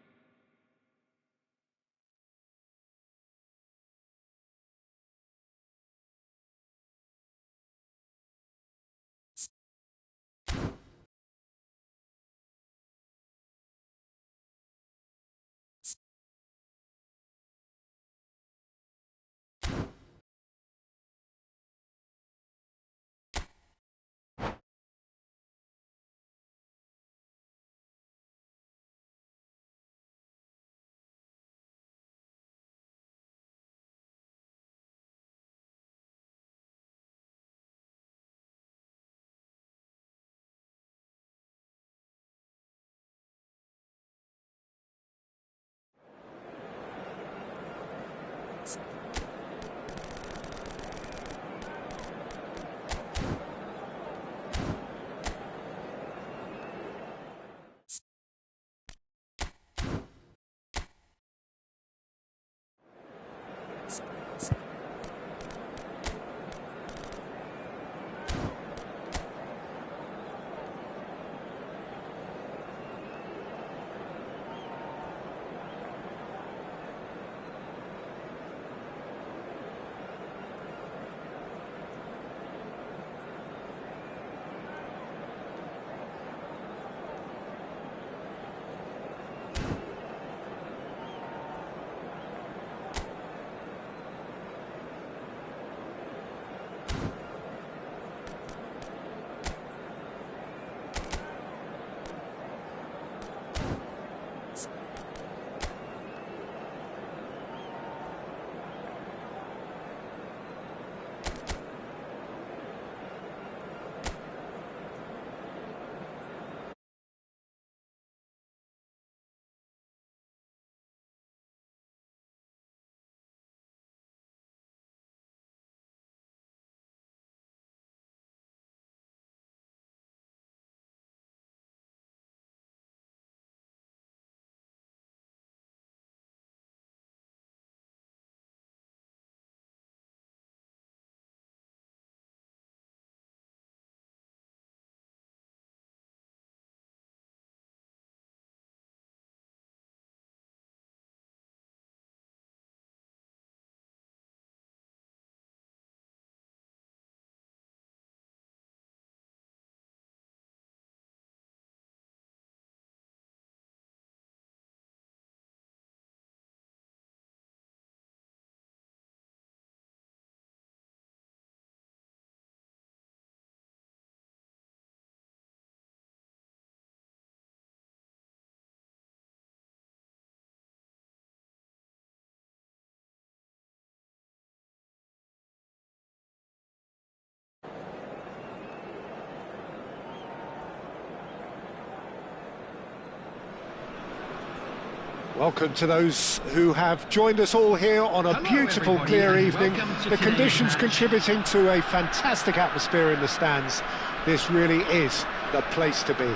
Welcome to those who have joined us all here on a beautiful, everybody, clear and evening. welcome to The today's conditions match. contributing to a fantastic atmosphere in the stands. This really is the place to be.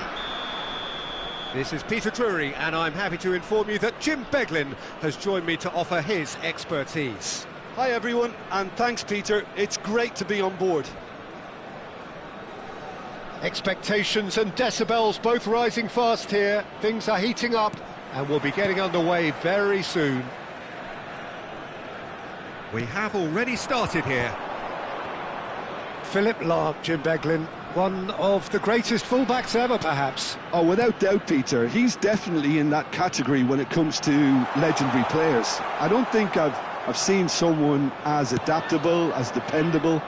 This is Peter Drury, and I'm happy to inform you that Jim Beglin has joined me to offer his expertise. Hi everyone, and thanks Peter, it's great to be on board. Expectations and decibels both rising fast here. Things are heating up, and we'll be getting underway very soon. We have already started here. Philip Lahm, Jim Beglin, one of the greatest fullbacks ever, perhaps. Oh, without doubt, Peter. He's definitely in that category when it comes to legendary players. I don't think I've seen someone as adaptable, as dependable,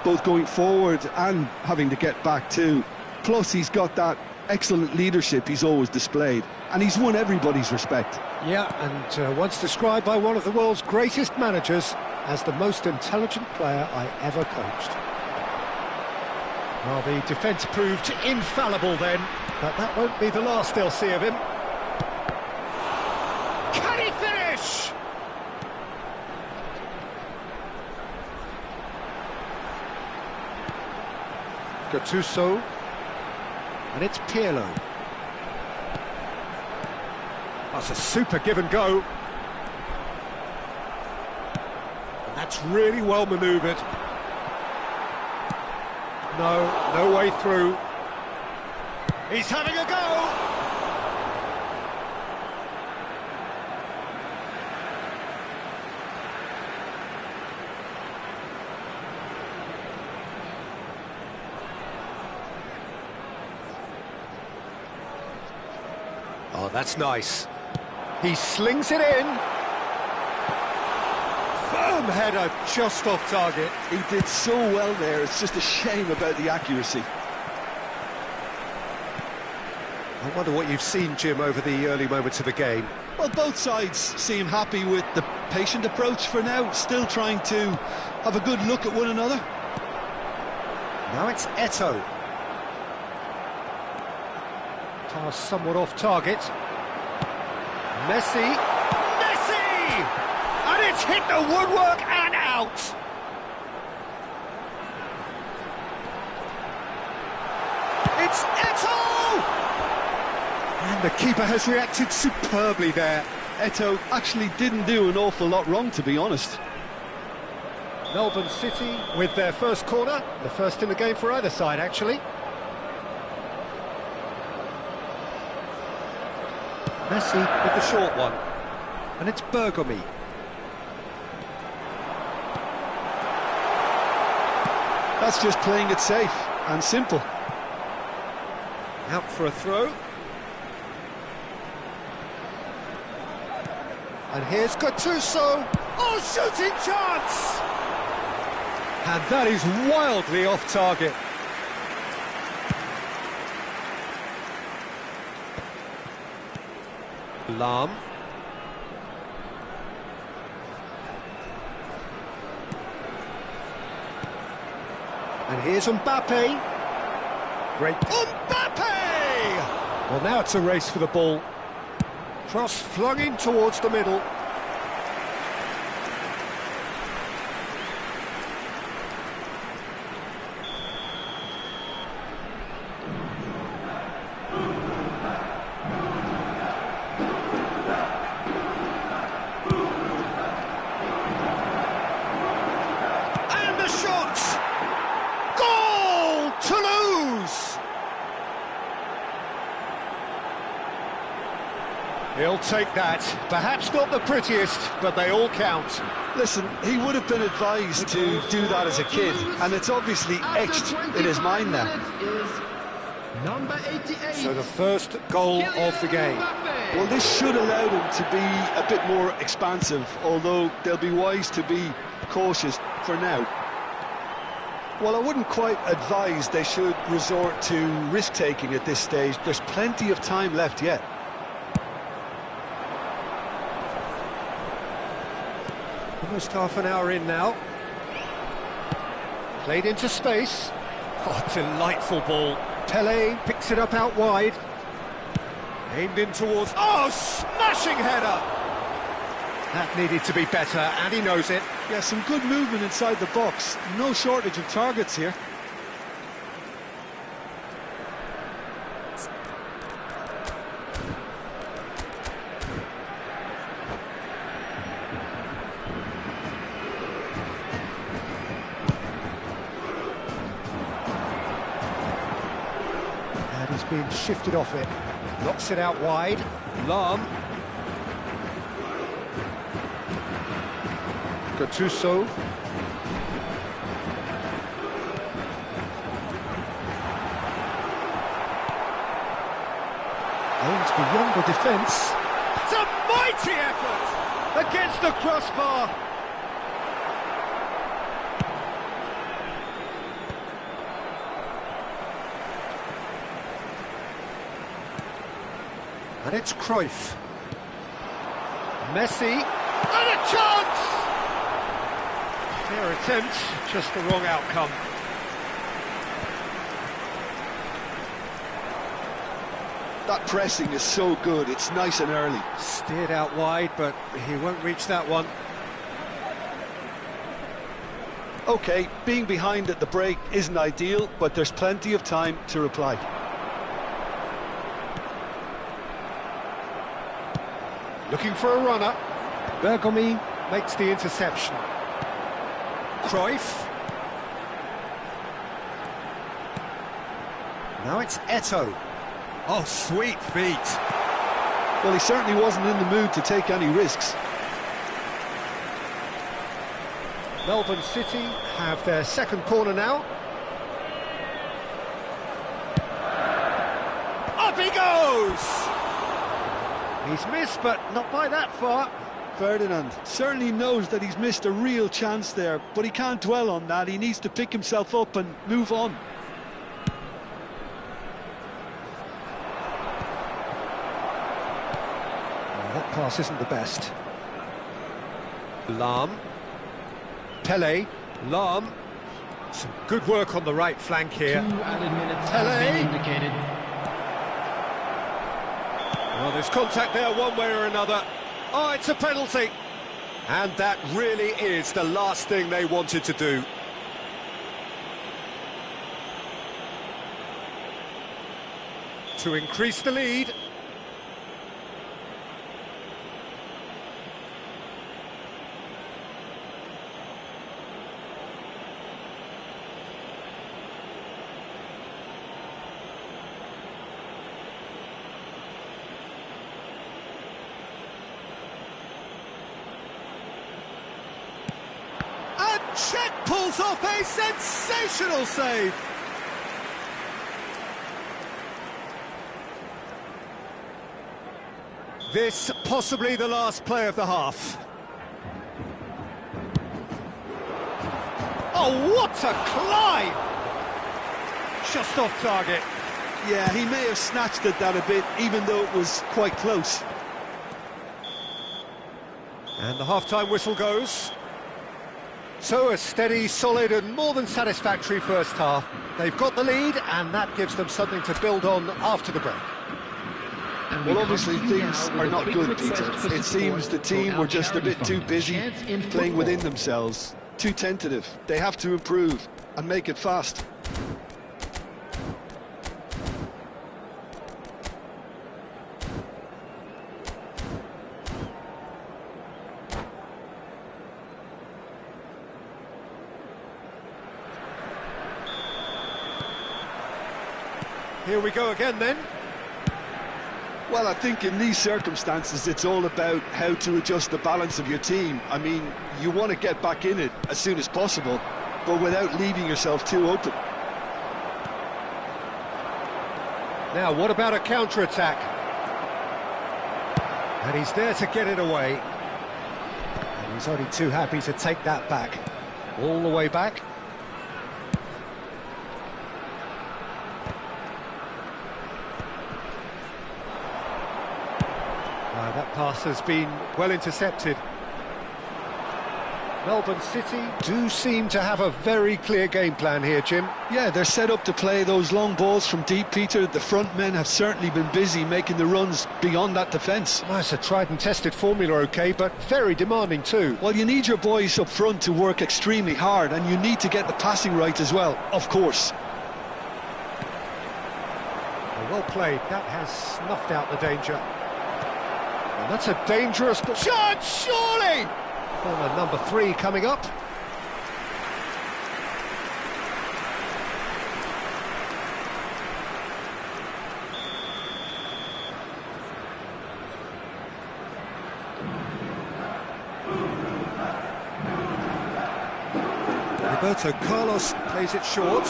both going forward and having to get back too. Plus, he's got that excellent leadership he's always displayed, and he's won everybody's respect. Yeah, and once described by one of the world's greatest managers as the most intelligent player I ever coached. Well, the defence proved infallible then, but that won't be the last they'll see of him. Can he finish? Gattuso, and it's Pirlo. That's a super give and go. And that's really well manoeuvred. No way through. He's having a go! Oh, that's nice. He slings it in. Firm header, just off target. He did so well there, it's just a shame about the accuracy. I wonder what you've seen, Jim, over the early moments of the game. Well, both sides seem happy with the patient approach for now, still trying to have a good look at one another. Now it's Eto'o. Pass somewhat off target. Messi! And it's hit the woodwork and out! It's Eto'o! And the keeper has reacted superbly there. Eto'o actually didn't do an awful lot wrong, to be honest. Melbourne City with their first corner, the first in the game for either side, actually. Messi with the short one, and it's Bergomi. That's just playing it safe and simple. Out for a throw. And here's Gattuso. Oh, shooting chance! And that is wildly off target. Lahm. And here's Mbappe. Great. Mbappe! Well, now it's a race for the ball. Cross flung in towards the middle. He'll take that. Perhaps not the prettiest, but they all count. Listen, he would have been advised to do that as a kid, and it's obviously etched in his mind now. Number 88. So the first goal of the game. Well, this should allow them to be a bit more expansive, although they'll be wise to be cautious for now. Well, I wouldn't quite advise they should resort to risk-taking at this stage. There's plenty of time left yet. Almost half an hour in now. Played into space. Oh, delightful ball. Pele picks it up out wide. Aimed in towards... Oh, smashing header! That needed to be better, and he knows it. Yeah, some good movement inside the box. No shortage of targets here. He's being shifted off it. Knocks it out wide. Lahm. Gattuso. Aims beyond the defence. It's a mighty effort against the crossbar. And it's Cruyff. Messi, and a chance! Fair attempt, just the wrong outcome. That pressing is so good, it's nice and early. Steered out wide, but he won't reach that one. OK, being behind at the break isn't ideal, but there's plenty of time to reply. Looking for a runner. Bergomi makes the interception. Cruyff. Now it's Eto'o. Oh, sweet feet. Well, he certainly wasn't in the mood to take any risks. Melbourne City have their second corner now. Up he goes! He's missed, but not by that far. Ferdinand certainly knows that he's missed a real chance there, but he can't dwell on that. He needs to pick himself up and move on. That pass isn't the best. Lahm. Pele. Lahm. Some good work on the right flank here. 2 added minutes Pele. have been indicated. Well, there's contact there one way or another. Oh, it's a penalty. And that really is the last thing they wanted to do. To increase the lead. Cech pulls off a sensational save. This possibly the last play of the half. Oh, what a climb! Just off target. Yeah, he may have snatched at that a bit, even though it was quite close. And the half-time whistle goes. So a steady, solid and more than satisfactory first half. They've got the lead and that gives them something to build on after the break. Well, obviously things are not good, Peter. It seems the team were just a bit too busy playing within themselves, too tentative. They have to improve and make it fast. Here we go again then. Well, I think in these circumstances it's all about how to adjust the balance of your team. I mean, you want to get back in it as soon as possible, but without leaving yourself too open. Now, what about a counter-attack? And he's there to get it away. And he's only too happy to take that back. All the way back. That pass has been well intercepted. Melbourne City do seem to have a very clear game plan here, Jim. Yeah, they're set up to play those long balls from deep, Peter. The front men have certainly been busy making the runs beyond that defence. Well, it's a tried and tested formula, OK, but very demanding too. Well, you need your boys up front to work extremely hard, and you need to get the passing right as well, of course. Well played. That has snuffed out the danger. And that's a dangerous chance, surely! Corner number 3 coming up. Roberto Carlos plays it short.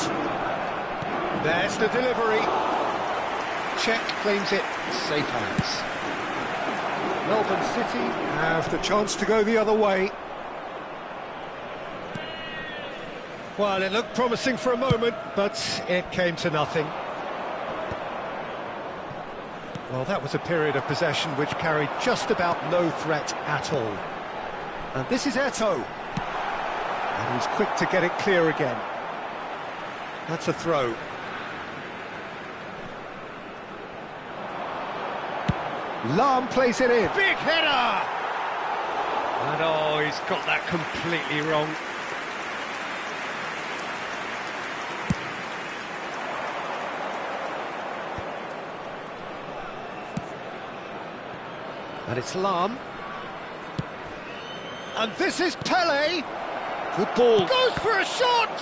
There's the delivery. Czech claims it, safe hands. Melbourne City have the chance to go the other way. Well, it looked promising for a moment, but it came to nothing. Well, that was a period of possession which carried just about no threat at all. And this is Eto'o. And he's quick to get it clear again. That's a throw. Lahm plays it in. Big header! And oh, he's got that completely wrong. And it's Lahm. And this is Pele. Good ball. Goes for a shot!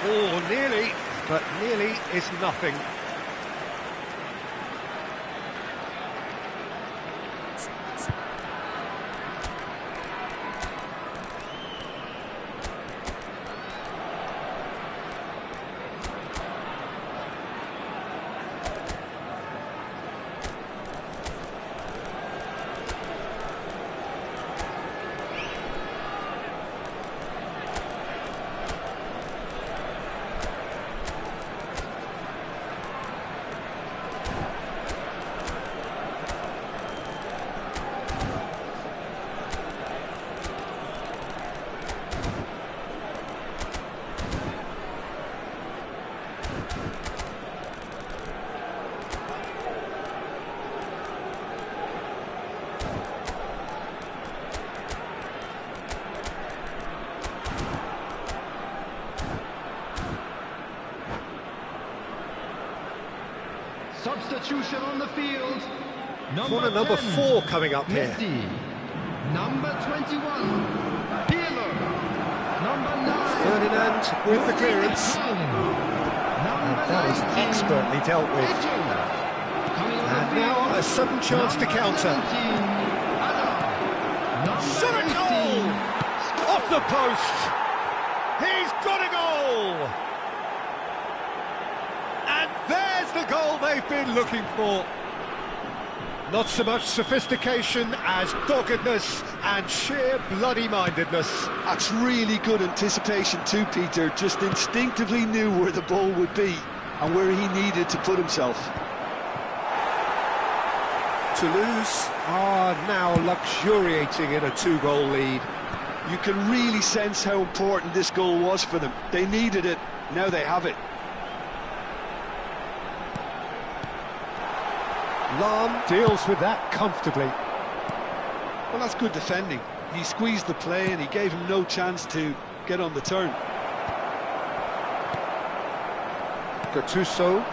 Oh, nearly, but nearly is nothing. Substitution on the field. Corner number 4 coming up here. Messi. Number 21, Pirlo. Number 9, Ferdinand with the clearance. And that is expertly dealt with. And now a sudden chance to counter. Shot a goal! Off the post! He's got a goal! And there's the goal they've been looking for. Not so much sophistication as doggedness and sheer bloody-mindedness. That's really good anticipation too, Peter. Just instinctively knew where the ball would be and where he needed to put himself. Toulouse are now luxuriating in a 2-goal lead. You can really sense how important this goal was for them. They needed it, now they have it. Lahm deals with that comfortably. Well, that's good defending. He squeezed the play and he gave him no chance to get on the turn. Gattuso.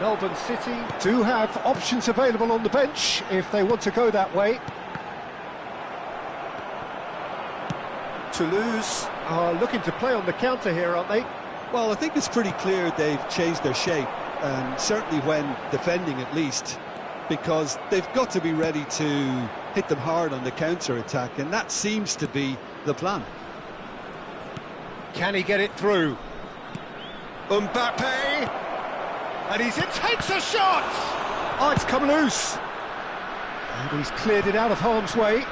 Melbourne City do have options available on the bench if they want to go that way. Toulouse are looking to play on the counter here, aren't they? Well, I think it's pretty clear they've changed their shape, certainly when defending at least, because they've got to be ready to hit them hard on the counter-attack, and that seems to be the plan. Can he get it through? Mbappe! And he's it takes a shot! Oh, it's come loose! And he's cleared it out of harm's way.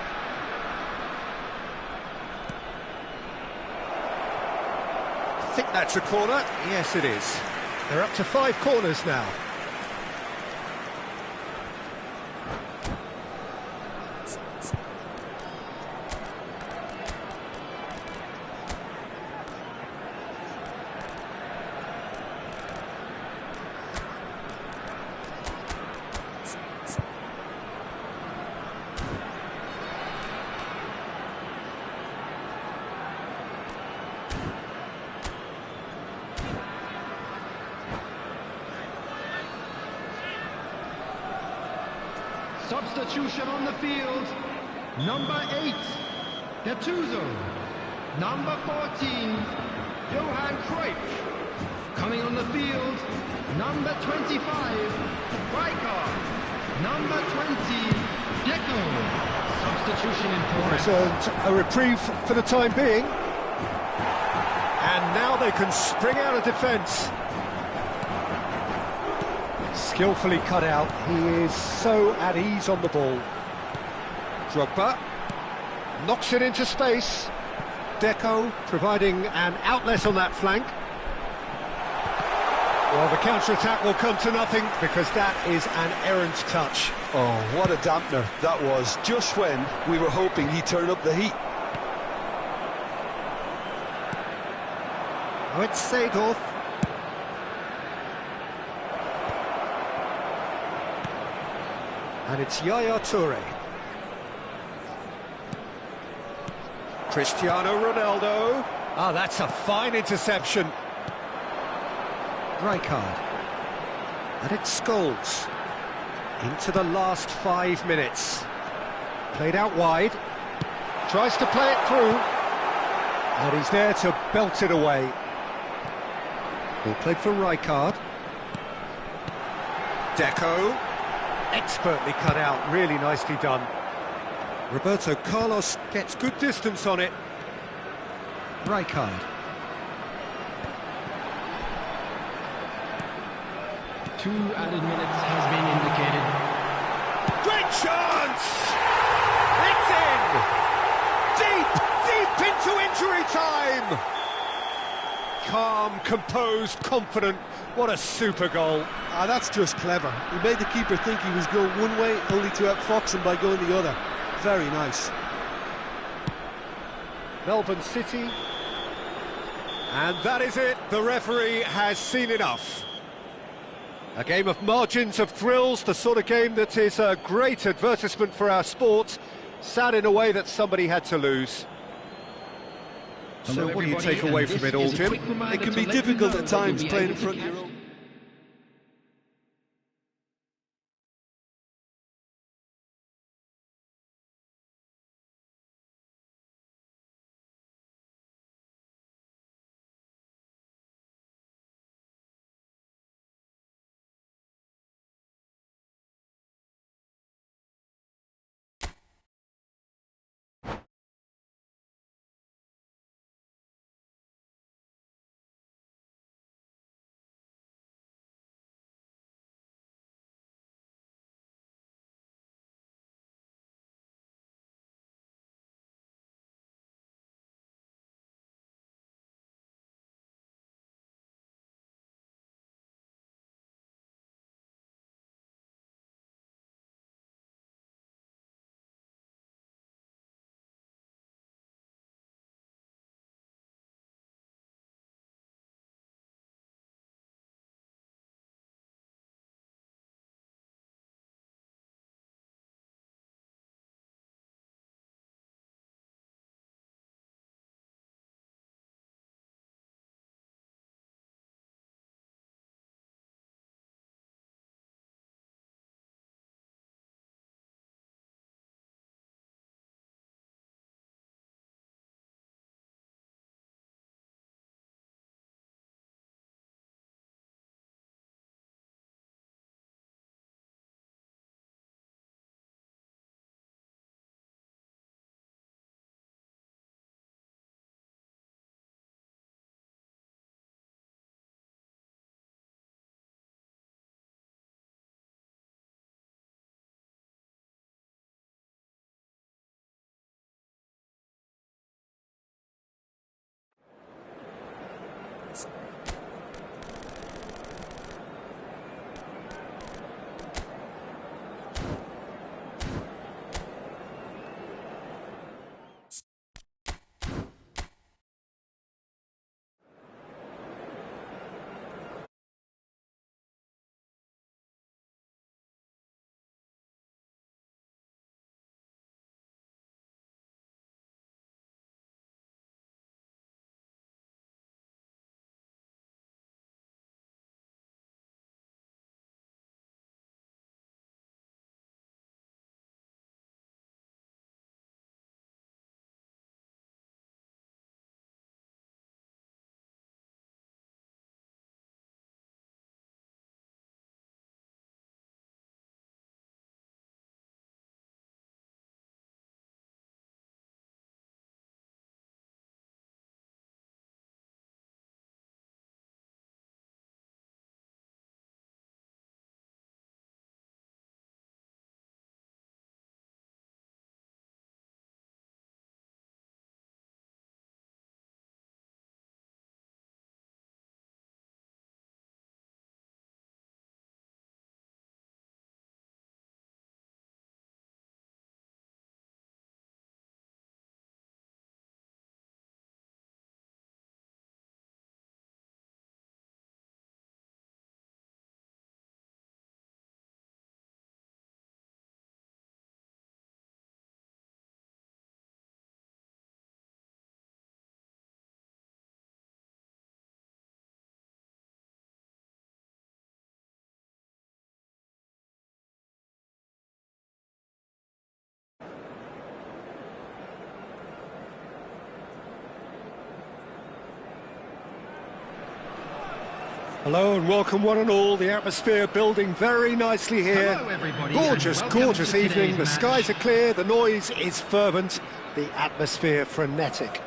I think that's a corner. Yes, it is. They're up to 5 corners now. Substitution on the field. Number 8, Gattuso. Number 14, Johan Cruyff. Coming on the field, number 25, Rijkaard. Number 20, Deco. Substitution in progress. A reprieve for the time being. now they can spring out of defence. Skillfully cut out. He is so at ease on the ball. Drogba knocks it into space. Deco providing an outlet on that flank. Well, the counter-attack will come to nothing because that is an errant touch. Oh, what a dampener that was, just when we were hoping he'd turn up the heat. Oh, it's Seedorf. And it's Yaya Toure. Cristiano Ronaldo. Ah, that's a fine interception. Rijkaard. And it's Scholes. Into the last 5 minutes. Played out wide. Tries to play it through. And he's there to belt it away. Ball played for Rijkaard. Deco. Expertly cut out, really nicely done. Roberto Carlos gets good distance on it. Rijkaard. 2 added minutes has been indicated. Great chance! It's in! Deep into injury time! Calm, composed, confident. What a super goal. Ah, that's just clever. He made the keeper think he was going one way, only to outfox him by going the other. Very nice. Melbourne City. And that is it. The referee has seen enough. A game of margins of thrills, the sort of game that is a great advertisement for our sport. Sad in a way that somebody had to lose. So what do you take away from it all, Jim? It can be difficult at times playing in front of your own Hello and welcome one and all. The atmosphere building very nicely here. Hello, everybody, Gorgeous, and welcome gorgeous to evening. today's The match. skies are clear, the noise is fervent, the atmosphere frenetic.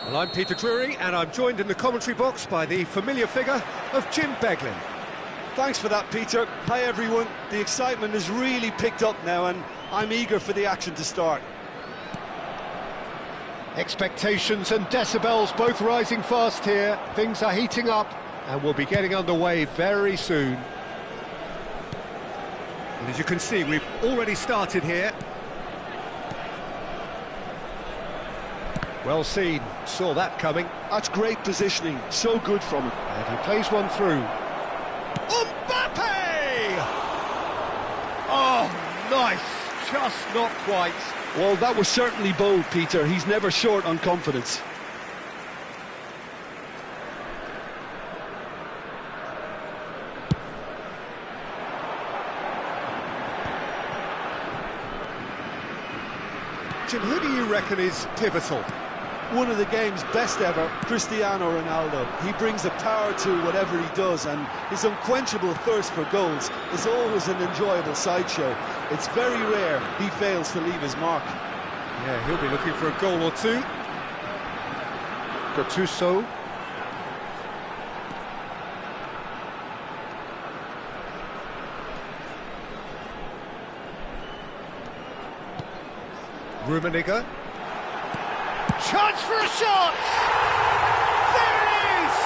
Well, I'm Peter Drury and I'm joined in the commentary box by the familiar figure of Jim Beglin. Thanks for that, Peter. Hi, everyone. The excitement has really picked up now, and I'm eager for the action to start. Expectations and decibels both rising fast here. Things are heating up and we'll be getting underway very soon. And as you can see, we've already started here. Well seen, saw that coming. That's great positioning. So good from him. And he plays one through. Mbappe! Oh, nice, just not quite. Well, that was certainly bold, Peter. He's never short on confidence. Jim, who do you reckon is pivotal? One of the game's best ever, Cristiano Ronaldo. He brings a power to whatever he does, and his unquenchable thirst for goals is always an enjoyable sideshow. It's very rare he fails to leave his mark. Yeah, he'll be looking for a goal or two. Gattuso. Rummenigge. Chance for a shot! There it is!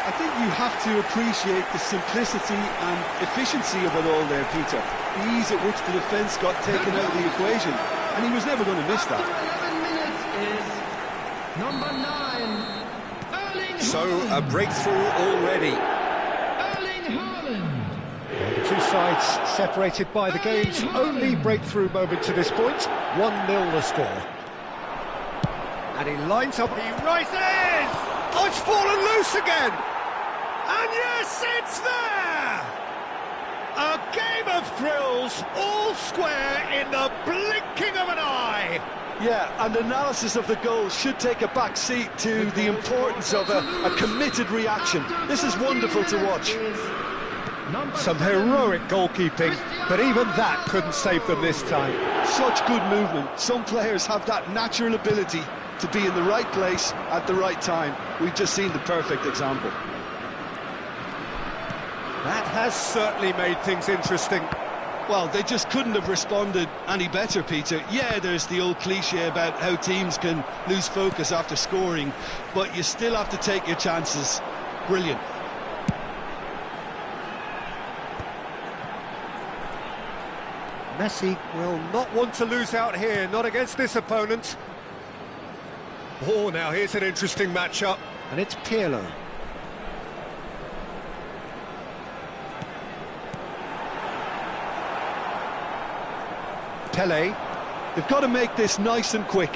I think you have to appreciate the simplicity and efficiency of it all there, Peter. The ease at which the defence got taken out of the equation, and he was never going to miss that. After 11 minutes is number 9, Erling So, Haaland. a breakthrough already. Erling Haaland. The two sides separated by the game's only breakthrough moment to this point. 1-0 the score. And he lines up, he rises! Oh, it's fallen loose again! And yes, it's there! A game of thrills, all square in the blinking of an eye! Yeah, and analysis of the goal should take a back seat to the importance of a committed reaction. This is wonderful to watch. Some heroic goalkeeping, but even that couldn't save them this time. Such good movement. Some players have that natural ability to be in the right place at the right time. We've just seen the perfect example. That has certainly made things interesting. Well, they just couldn't have responded any better, Peter. Yeah, there's the old cliche about how teams can lose focus after scoring, but you still have to take your chances. Brilliant. Messi will not want to lose out here, not against this opponent. Oh, now here's an interesting matchup. And it's Pirlo. Pele. They've got to make this nice and quick.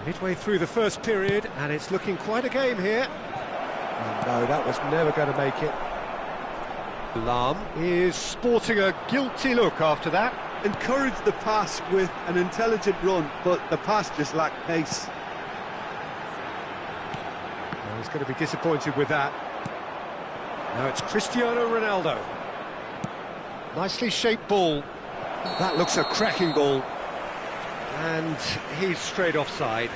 Midway through the first period, and it's looking quite a game here. Oh, no, that was never going to make it. Lahm is sporting a guilty look after that. Encouraged the pass with an intelligent run, but the pass just lacked pace. Well, he's going to be disappointed with that. Now it's Cristiano Ronaldo. Nicely shaped ball. That looks a cracking ball. And he's straight offside.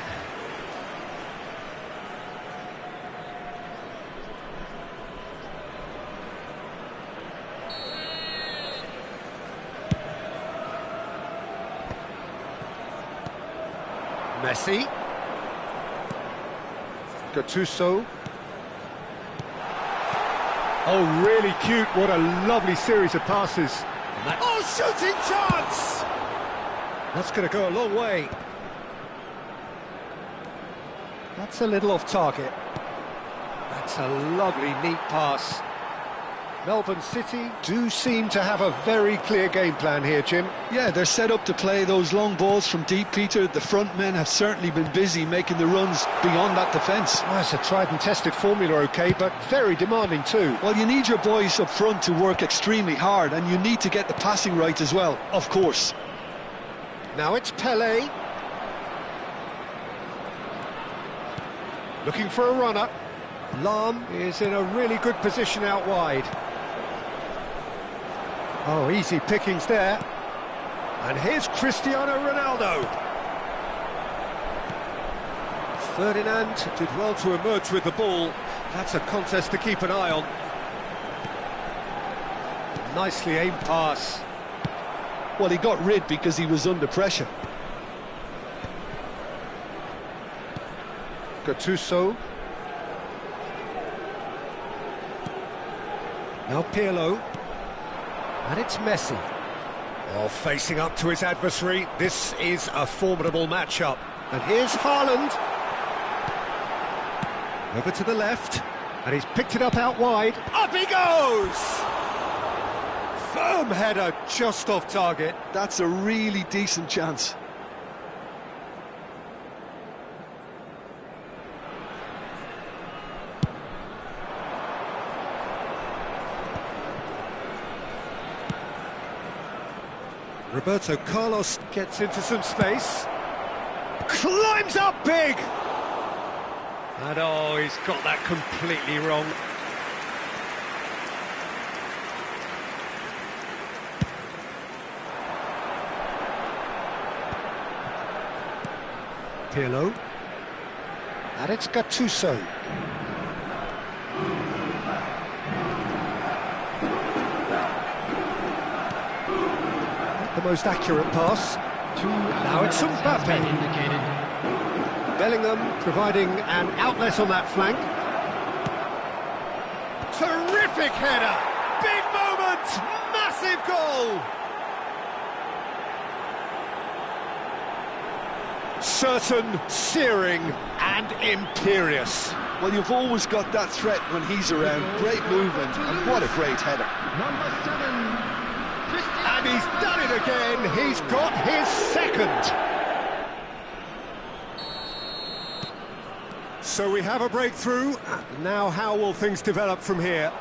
Messi. Gattuso. Oh, really cute. What a lovely series of passes. Oh, shooting chance! That's going to go a long way. That's a little off target. That's a lovely, neat pass. Melbourne City do seem to have a very clear game plan here, Jim. Yeah, they're set up to play those long balls from deep, Peter. The front men have certainly been busy making the runs beyond that defence. Oh, it's a tried and tested formula, OK, but very demanding too. Well, you need your boys up front to work extremely hard, and you need to get the passing right as well, of course. Now it's Pele. Looking for a runner. Lahm is in a really good position out wide. Oh, easy pickings there. And here's Cristiano Ronaldo. Ferdinand did well to emerge with the ball. That's a contest to keep an eye on. Nicely aimed pass. Well, he got rid because he was under pressure. Gattuso. Now Pirlo. And it's Messi. Oh, facing up to his adversary. This is a formidable matchup. And here's Haaland. Over to the left. And he's picked it up out wide. Up he goes! Firm header just off target. That's a really decent chance. Roberto Carlos gets into some space. Climbs up big! And oh, he's got that completely wrong. Pirlo. And it's Gattuso. The most accurate pass. Now it's Mbappe. Bellingham providing an outlet on that flank. Terrific header! Big moment! Massive goal! Certain, searing and imperious. Well, you've always got that threat when he's around. Great movement, and what a great header. Number 7, Cristiano. And he's done it again. He's got his second. So we have a breakthrough. Now how will things develop from here?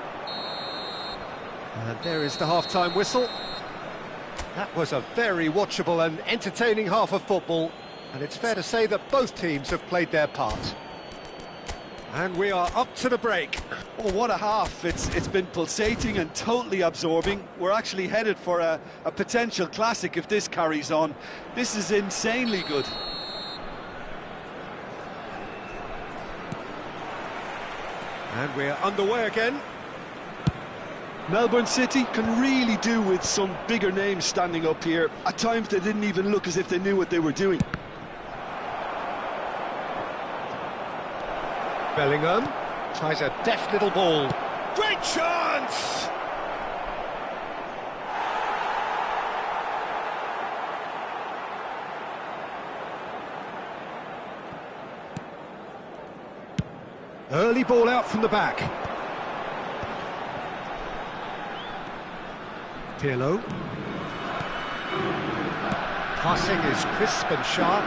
And there is the half-time whistle. That was a very watchable and entertaining half of football. And it's fair to say that both teams have played their part. And we are up to the break. Oh, what a half. It's been pulsating and totally absorbing. We're actually headed for a potential classic if this carries on. This is insanely good. And we're underway again. Melbourne City can really do with some bigger names standing up here. At times they didn't even look as if they knew what they were doing. Bellingham tries a deft little ball. Great chance! Early ball out from the back. Pirlo. Passing is crisp and sharp.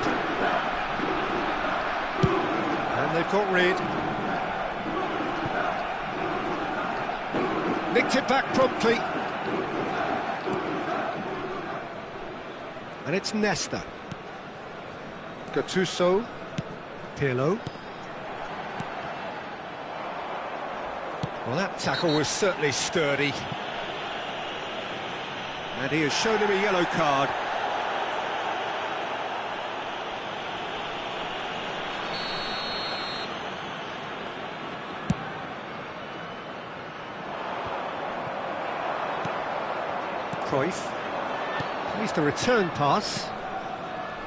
And they've got rid. Nicked it back promptly. And it's Nesta. Gattuso. Pirlo. Well, that tackle was certainly sturdy. And he has shown him a yellow card. Cruyff. Plays the return pass.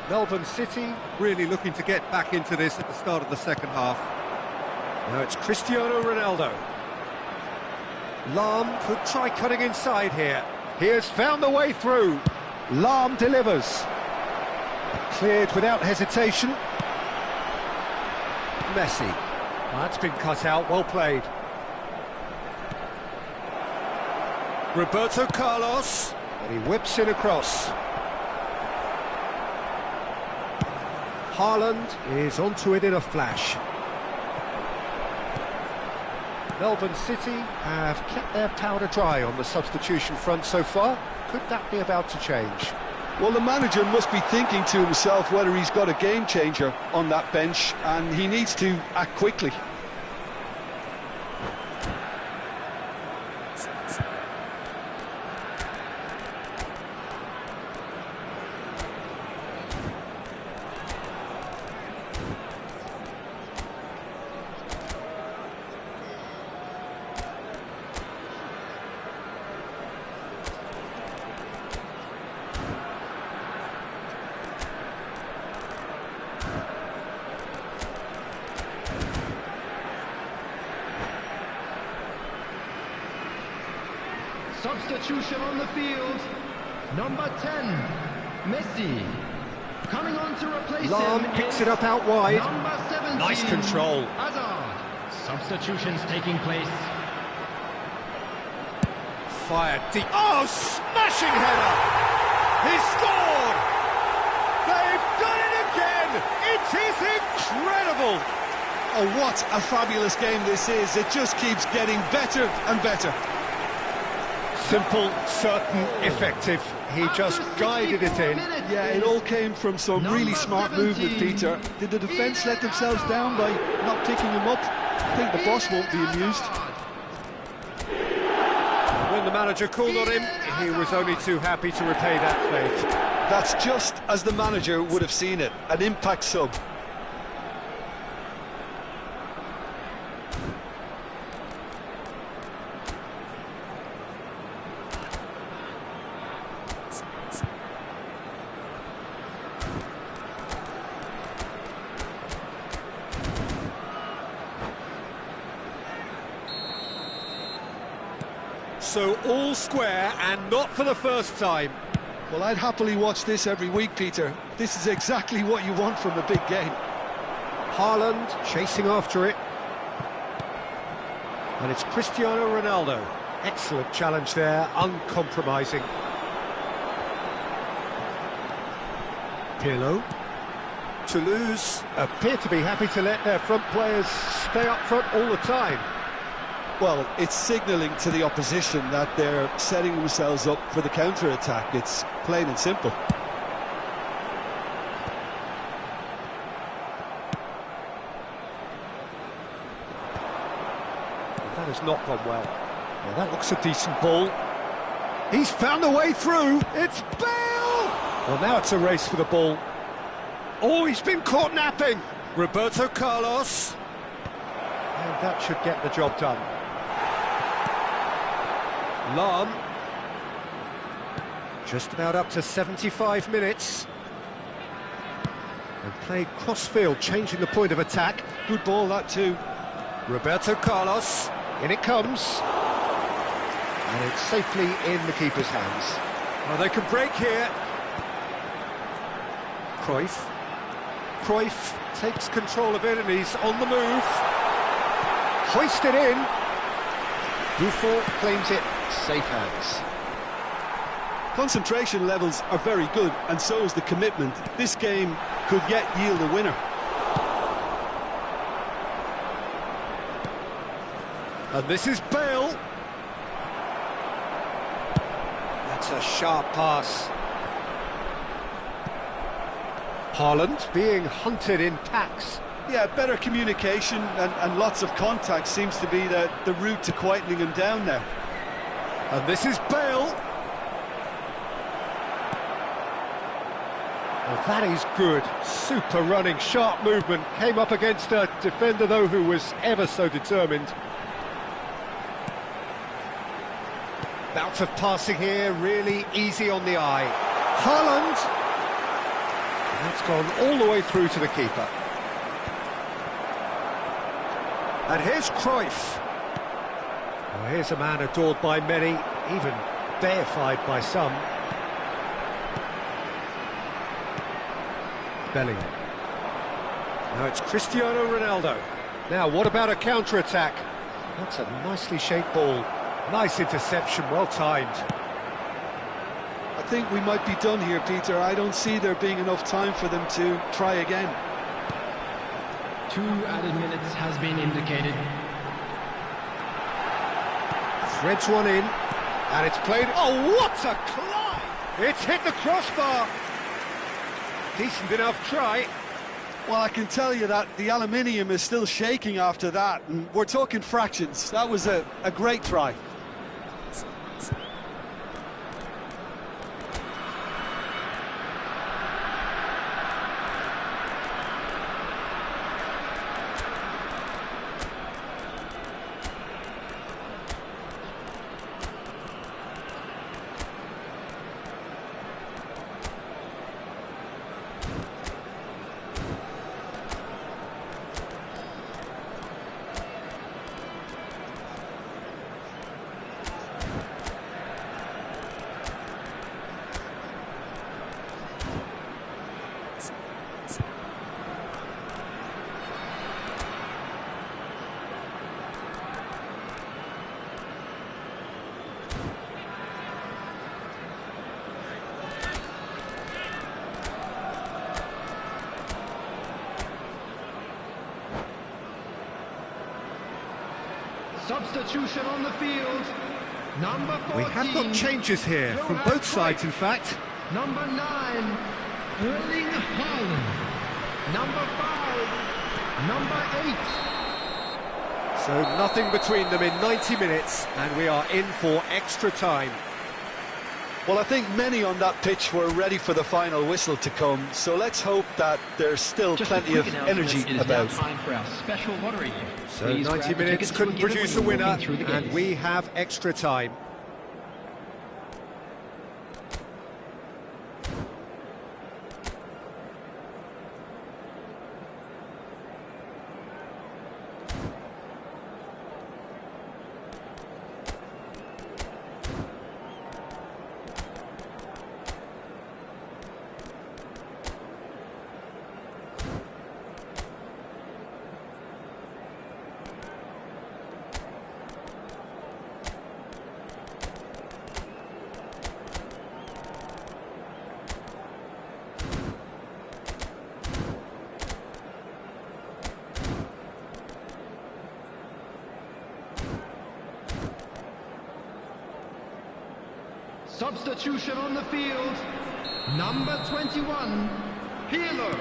Melbourne City really looking to get back into this at the start of the second half. Now it's Cristiano Ronaldo. Lahm could try cutting inside here. He has found the way through. Lahm delivers. Cleared without hesitation. Messi. Well, that's been cut out, well played. Roberto Carlos. And he whips in across. Haaland is onto it in a flash. Melbourne City have kept their powder dry on the substitution front so far. Could that be about to change? Well, the manager must be thinking to himself whether he's got a game changer on that bench, and he needs to act quickly. Substitution on the field. Number 10, Messi. Coming on to replace Lahm him picks is it up out wide. Number 17, Nice control. Hazard. Substitutions taking place. Fired deep. Oh, smashing header! He scored! They've done it again! It is incredible! Oh, what a fabulous game this is. It just keeps getting better and better. Simple, certain, effective. He just guided it in. Yeah, it all came from some really smart movement, Peter. Did the defence let themselves down by not picking him up? I think the boss won't be amused. When the manager called on him, he was only too happy to repay that fate. That's just as the manager would have seen it, an impact sub. So all square, and not for the first time. Well, I'd happily watch this every week, Peter. This is exactly what you want from a big game. Haaland chasing after it. And it's Cristiano Ronaldo. Excellent challenge there, uncompromising. Pirlo. Toulouse appear to be happy to let their front players stay up front all the time. Well, it's signalling to the opposition that they're setting themselves up for the counter-attack. It's plain and simple. That has not gone well. Well, that looks a decent ball. He's found a way through. It's Bale! Well, now it's a race for the ball. Oh, he's been caught napping. Roberto Carlos. And that should get the job done. Lahm. Just about up to 75 minutes. And played cross-field, changing the point of attack. Good ball, that too. Roberto Carlos. In it comes. And it's safely in the keeper's hands. Well, they can break here. Cruyff. Cruyff takes control of it and he's on the move. Hoisted in. Buffon claims it. Safe hands. Concentration levels are very good, and so is the commitment. This game could yet yield a winner. And this is Bale. That's a sharp pass. Haaland being hunted in packs. Yeah, better communication and lots of contact seems to be the route to quietening him down now. And this is Bale. Well, that is good. Super running, sharp movement. Came up against a defender, though, who was ever so determined. Bout of passing here, really easy on the eye. Haaland. That's gone all the way through to the keeper. And here's Cruyff. Well, here's a man adored by many, even deified by some. Bellingham. Now it's Cristiano Ronaldo. Now, what about a counter-attack? That's a nicely shaped ball. Nice interception, well timed. I think we might be done here, Peter. I don't see there being enough time for them to try again. 2 added minutes has been indicated. Threads one in, and it's played. Oh, what a climb! It's hit the crossbar. Decent enough try. Well, I can tell you that the aluminium is still shaking after that, and we're talking fractions. That was a great try. Substitution on the field. Number 14. We have got changes here from both sides, in fact. Number 9, Erling Haaland. Number 5, number 8. So nothing between them in 90 minutes, and we are in for extra time. Well, I think many on that pitch were ready for the final whistle to come, so let's hope that there's still Just plenty a of quick announcement, energy it is about. now time for our special lottery. So Please 90 grab the minutes tickets couldn't you were given produce a when you winner, walked through the and gates. we have extra time. Substitution on the field. Number 21, Pirlo.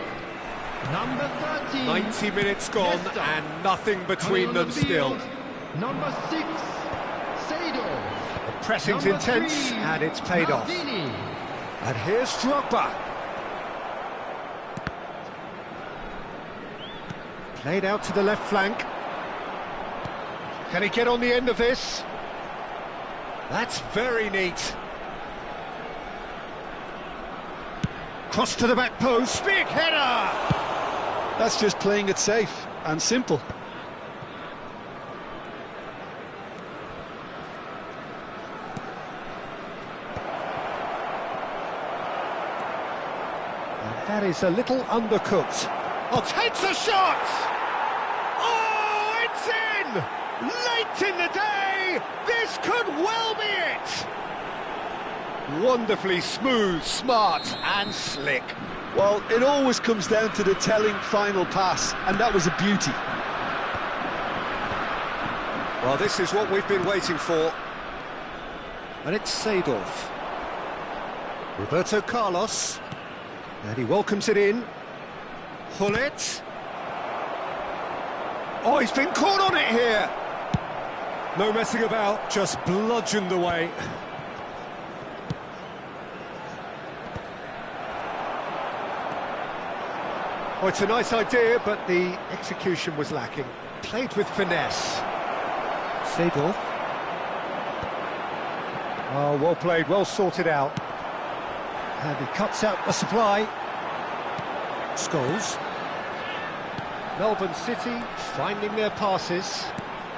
Number 13, 90 minutes gone, Nesta. and nothing Coming between on them the still. field, Number 6, Seydorf. The pressing's Number intense, 3, and it's paid off. Maldini. And here's Drogba. Played out to the left flank. Can he get on the end of this? That's very neat. Cross to the back post, big header! That's just playing it safe and simple. And that is a little undercooked. Oh, takes a shot! Oh, it's in! Late in the day, this could well be it! Wonderfully smooth, smart and slick. Well, it always comes down to the telling final pass, and that was a beauty. Well, this is what we've been waiting for. And it's Seydorf. Roberto Carlos. And he welcomes it in. Hullet. Oh, he's been caught on it here. No messing about, just bludgeoned away. Oh, it's a nice idea, but the execution was lacking. Played with finesse. Seydorf. Oh, well played, well sorted out. And he cuts out the supply. Scholes. Melbourne City finding their passes.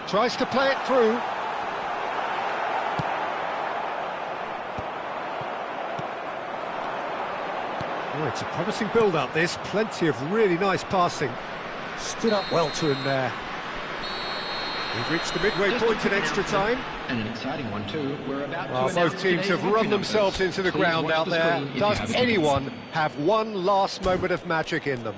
Tries to play it through. Oh, it's a promising build-up, this. Plenty of really nice passing. Stood up well to him there. We've reached the midway Just a point in quick extra announcement, time. and an exciting one too. We're about Well, to both announce teams today's have lottery run themselves numbers. into the Please ground watch out the there. screen if you Does have a anyone ticket. have one last moment of magic in them?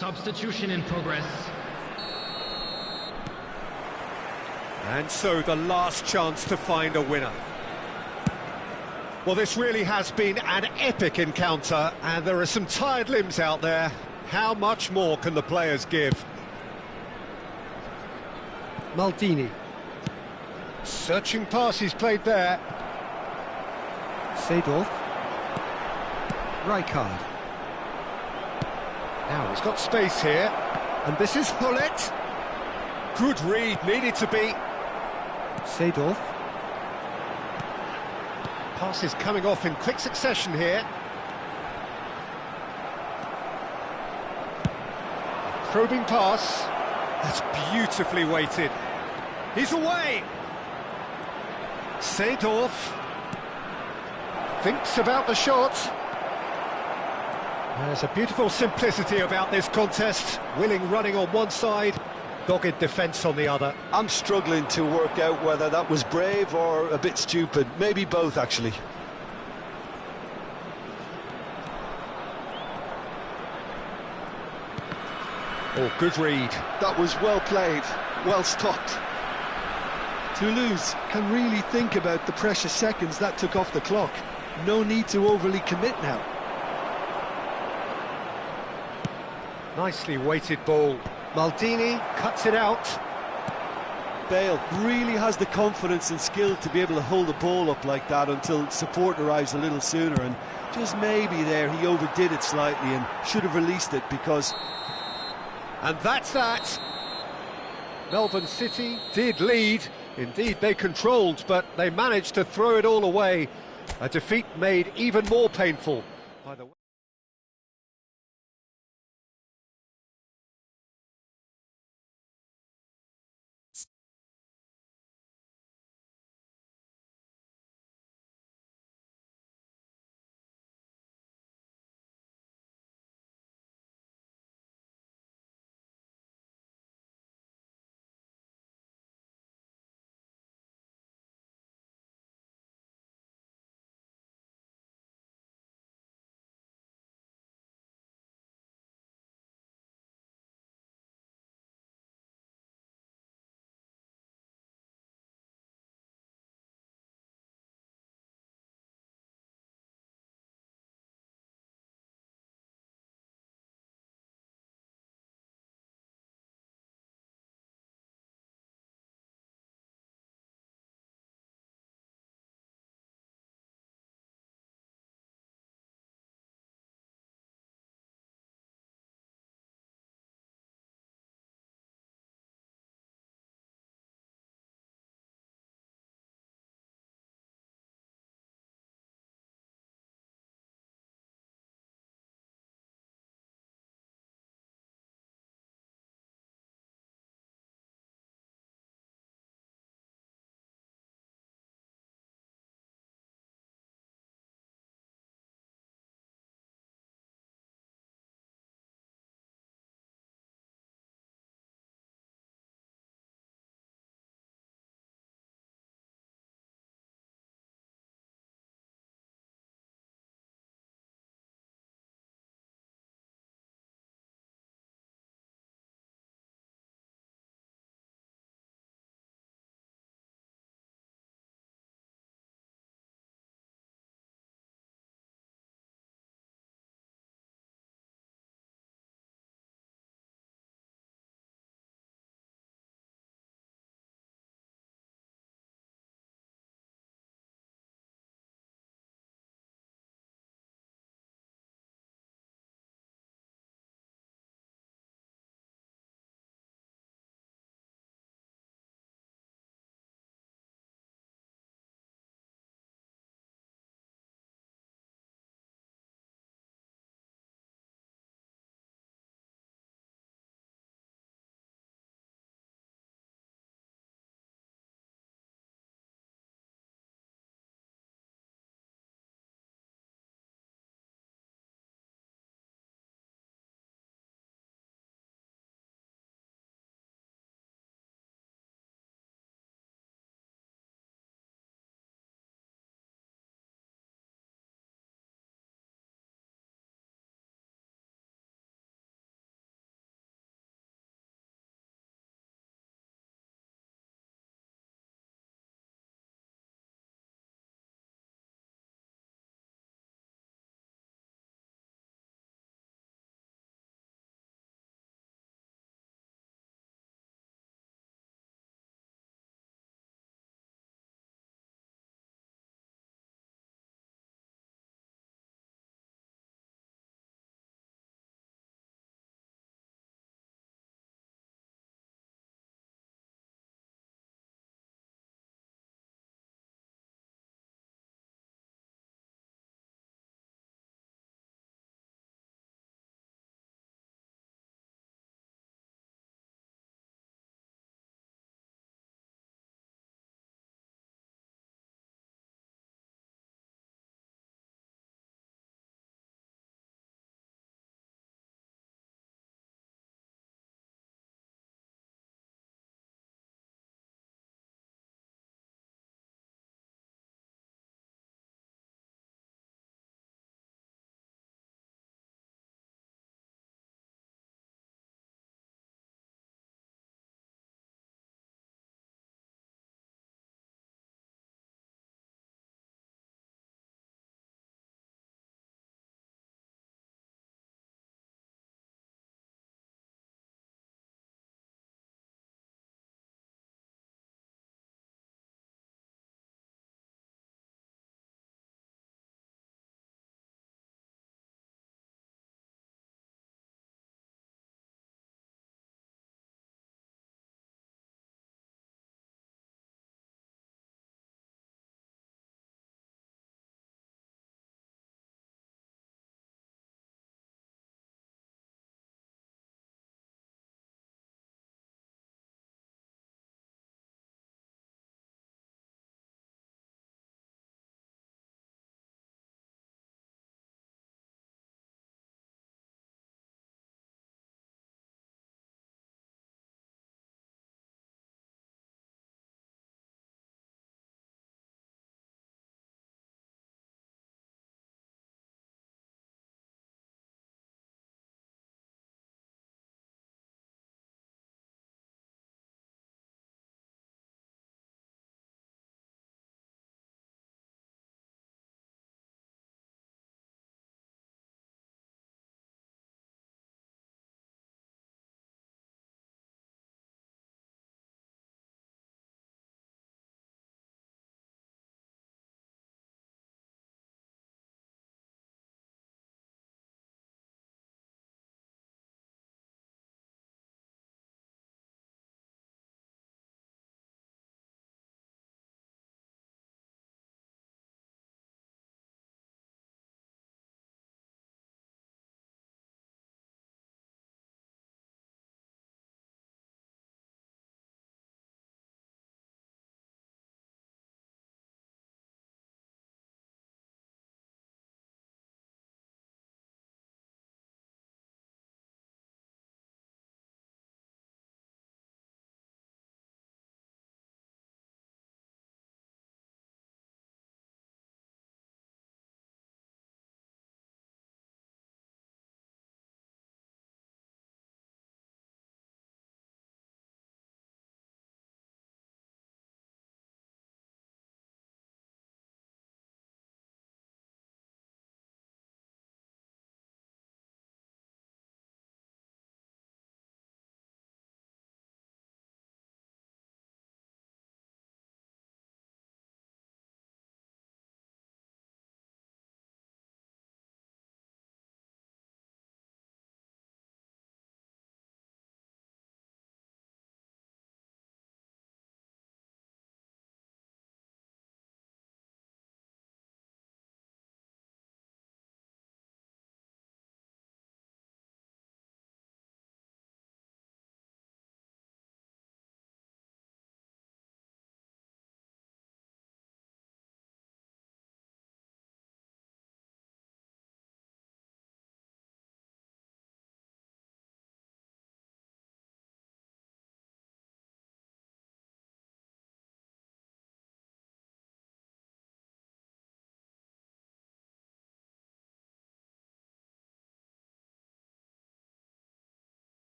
Substitution in progress. And so the last chance to find a winner. Well, this really has been an epic encounter, and there are some tired limbs out there. How much more can the players give? Maldini. Searching pass he's played there. Seedorf. Rijkaard. Now he's got space here, and this is Hullet. Good read, needed to be. Seedorf. Pass is coming off in quick succession here. Probing pass. That's beautifully weighted. He's away. Seedorf thinks about the shot. There's a beautiful simplicity about this contest. Willing running on one side, dogged defence on the other. I'm struggling to work out whether that was brave or a bit stupid. Maybe both, actually. Oh, good read. That was well played, well stopped. Toulouse can really think about the precious seconds that took off the clock. No need to overly commit now. Nicely weighted ball. Maldini cuts it out. Bale really has the confidence and skill to be able to hold the ball up like that until support arrives a little sooner, and just maybe there he overdid it slightly and should have released it, because... And that's that. Melbourne City did lead. Indeed, they controlled, but they managed to throw it all away. A defeat made even more painful by the...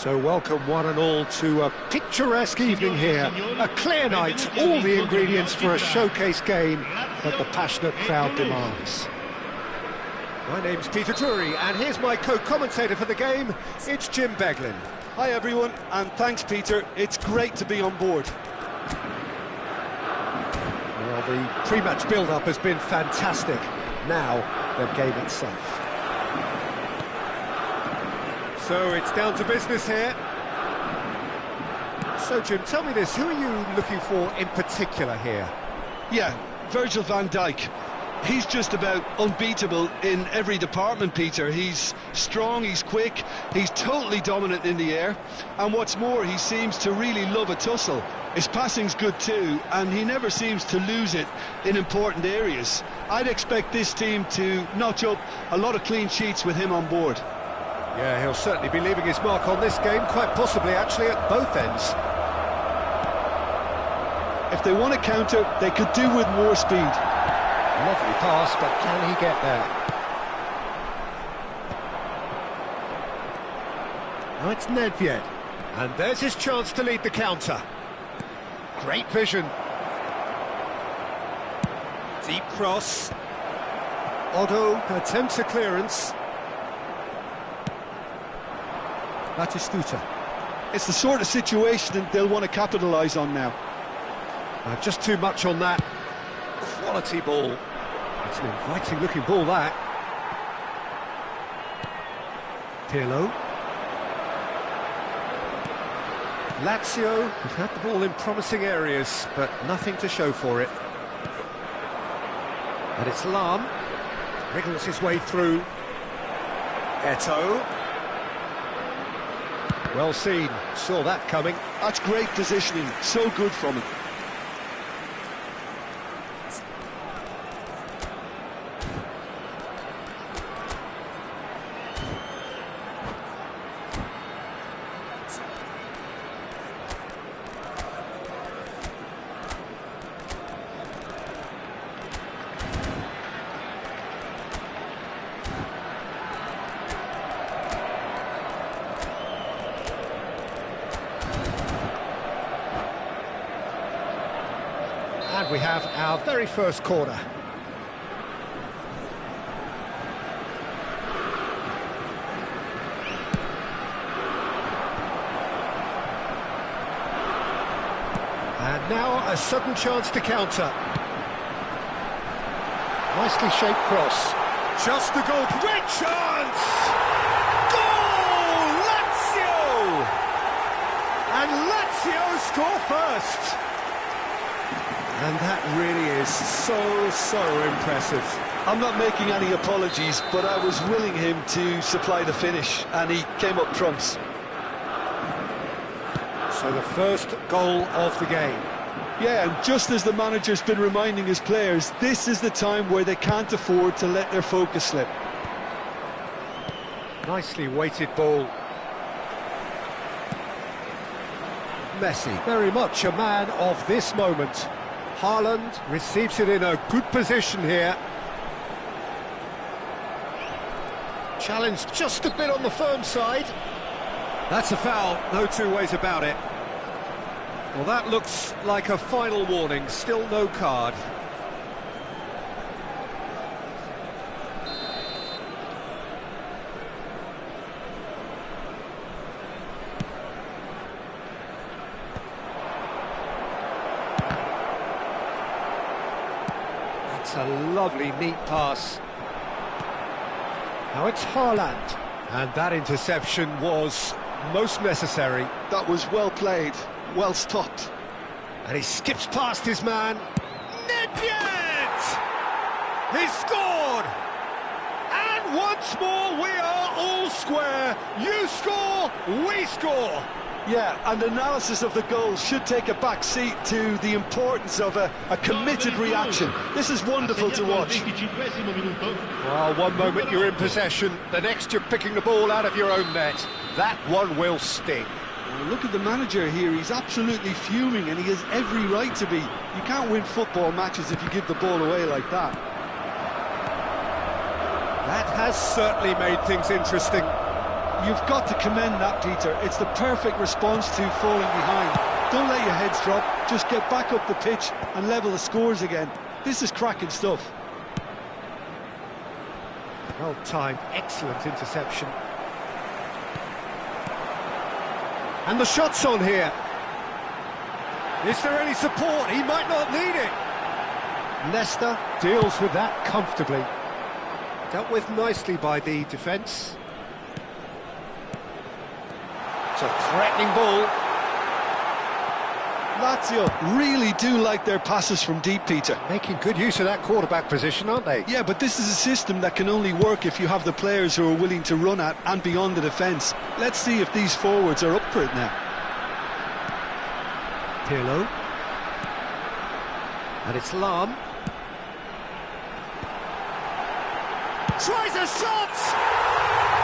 So welcome one and all to a picturesque evening here. A clear night, all the ingredients for a showcase game that the passionate crowd demands. My name's Peter Drury, and here's my co-commentator for the game, it's Jim Beglin. Hi everyone, and thanks Peter, it's great to be on board. Well, the pre-match build-up has been fantastic. Now, the game itself. So it's down to business here. So Jim, tell me this, who are you looking for in particular here? Yeah, Virgil van Dijk. He's just about unbeatable in every department, Peter. He's strong, he's quick, he's totally dominant in the air, and what's more, he seems to really love a tussle. His passing's good too, and he never seems to lose it in important areas. I'd expect this team to notch up a lot of clean sheets with him on board. Yeah, he'll certainly be leaving his mark on this game, quite possibly actually at both ends. If they want to counter, they could do with more speed. Lovely pass, but can he get there? Oh, it's Nedved, and there's his chance to lead the counter. Great vision. Deep cross. Otto attempts a clearance. Batistuta. It's the sort of situation that they'll want to capitalise on now. Just too much on that. Quality ball. It's an inviting looking ball, that. Pirlo. Lazio have had the ball in promising areas, but nothing to show for it. And it's Lahm. Wriggles his way through. Eto'o. Well seen, saw that coming. That's great positioning, so good from him. And we have our very first corner. And now a sudden chance to counter. Nicely shaped cross. Just the goal. Great chance! Goal! Lazio! And Lazio score first. And that really is so impressive. I'm not making any apologies, but I was willing him to supply the finish, and he came up trumps. So the first goal of the game. Yeah, and just as the manager's been reminding his players, this is the time where they can't afford to let their focus slip. Nicely weighted ball. Messi, very much a man of this moment. Haaland receives it in a good position here. Challenge just a bit on the firm side. That's a foul, no two ways about it. Well, that looks like a final warning, still no card. That's a lovely, neat pass. Now it's Haaland. And that interception was most necessary. That was well played, well stopped. And he skips past his man. Nedved! He scored! And once more we are all square. You score, we score. Yeah, and analysis of the goal should take a back seat to the importance of a committed reaction. This is wonderful to watch. Well, one moment you're in possession, the next you're picking the ball out of your own net. That one will sting. Well, look at the manager here, he's absolutely fuming, and he has every right to be. You can't win football matches if you give the ball away like that. That has certainly made things interesting. You've got to commend that, Peter. It's the perfect response to falling behind. Don't let your heads drop, just get back up the pitch and level the scores again. This is cracking stuff. Well timed, excellent interception. And the shot's on here. Is there any support? He might not need it. Leicester deals with that comfortably. Dealt with nicely by the defence. It's a threatening ball. Lazio really do like their passes from deep, Peter. Making good use of that quarterback position, aren't they? Yeah, but this is a system that can only work if you have the players who are willing to run at and beyond the defence. Let's see if these forwards are up for it now. Pirlo. And it's Lahm. Tries a shot!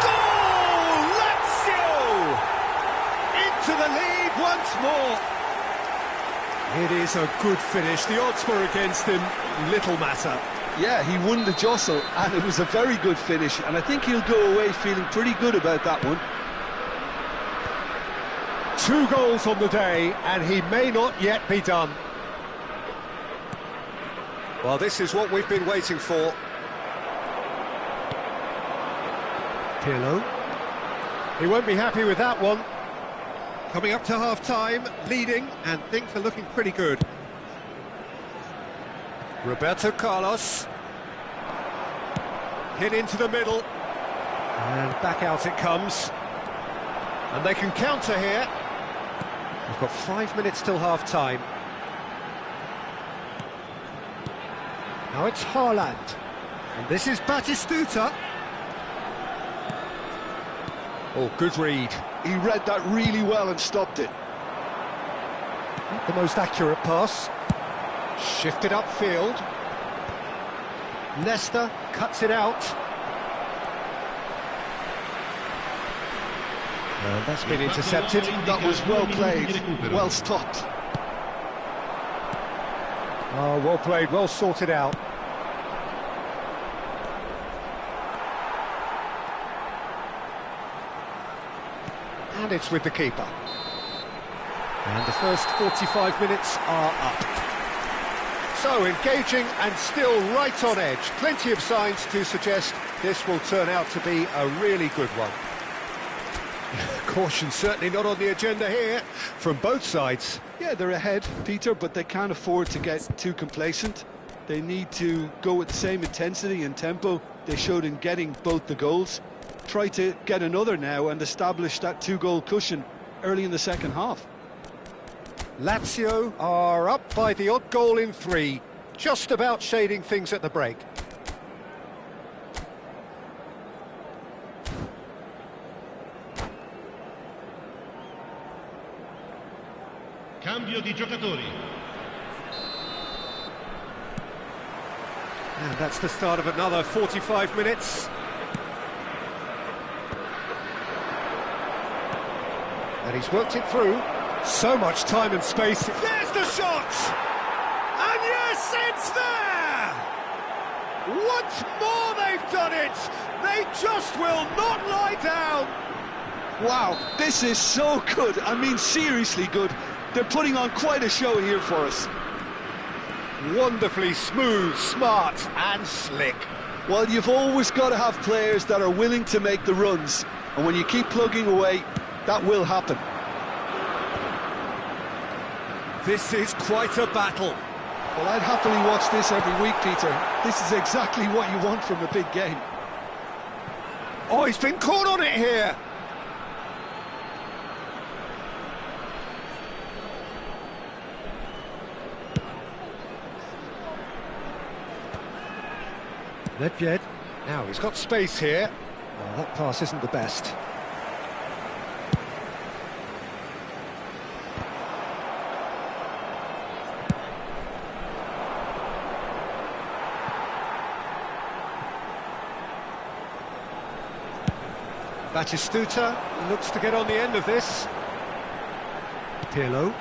Goal! Lazio! Into the lead once more. It is a good finish. The odds were against him. Little matter. Yeah, he won the jostle, and it was a very good finish, and I think he'll go away feeling pretty good about that one. 2 goals on the day, and he may not yet be done. Well, this is what we've been waiting for. Pirlo. He won't be happy with that one. Coming up to half-time, leading, and things are looking pretty good. Roberto Carlos. Hit into the middle. And back out it comes. And they can counter here. We've got 5 minutes till half-time. Now it's Haaland. And this is Batistuta. Oh, good read. He read that really well and stopped it. Not the most accurate pass. Shifted upfield. Leicester cuts it out. And that's been intercepted. That was well played, well stopped. Oh, well played, well sorted out. And it's with the keeper. And the first 45 minutes are up. So, engaging and still right on edge. Plenty of signs to suggest this will turn out to be a really good one. Caution certainly not on the agenda here, from both sides. Yeah, they're ahead, Peter, but they can't afford to get too complacent. They need to go with the same intensity and tempo they showed in getting both the goals. Try to get another now and establish that 2-goal cushion early in the second half. Lazio are up by the odd goal in 3, just about shading things at the break. Cambio di giocatori. And that's the start of another 45 minutes. And he's worked it through. So much time and space. There's the shot! And yes, it's there! Once more they've done it! They just will not lie down! Wow, this is so good. I mean, seriously good. They're putting on quite a show here for us. Wonderfully smooth, smart and slick. Well, you've always got to have players that are willing to make the runs. And when you keep plugging away, that will happen. This is quite a battle. Well, I'd happily watch this every week, Peter. This is exactly what you want from a big game. Oh, he's been caught on it here. Nedved. Now he's got space here. Well, that pass isn't the best. Batistuta looks to get on the end of this. Pirlo.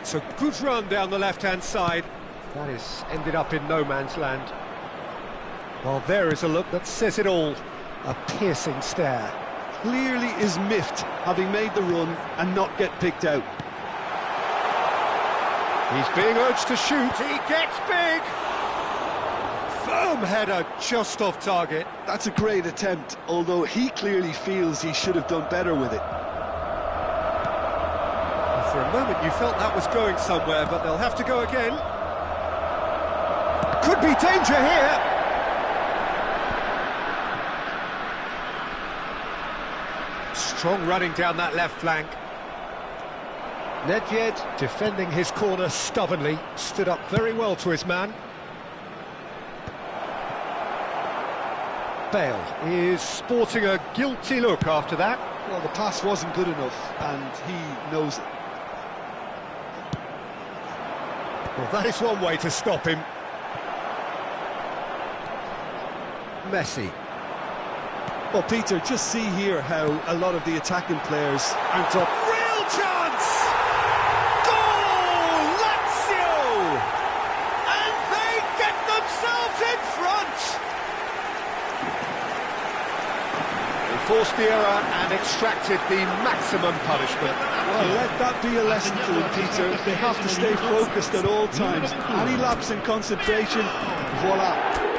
It's a good run down the left-hand side. That is ended up in no man's land. Well, there is a look that says it all. A piercing stare. Clearly is miffed, having made the run and not get picked out. He's being urged to shoot. He gets big. Firm header, just off target. That's a great attempt, although he clearly feels he should have done better with it. For a moment you felt that was going somewhere, but they'll have to go again. Could be danger here. Strong running down that left flank. Nedved, defending his corner stubbornly, stood up very well to his man. Bale is sporting a guilty look after that. Well, the pass wasn't good enough, and he knows it. Well, that is one way to stop him. Messi. Well, Peter, just see here how a lot of the attacking players aren't up. Real chance! Goal! Lazio! And they get themselves in front! They forced the error and extracted the maximum punishment. Well, let that be a lesson to them, Peter. They have to stay focused at all times. Any lapse in concentration, voila.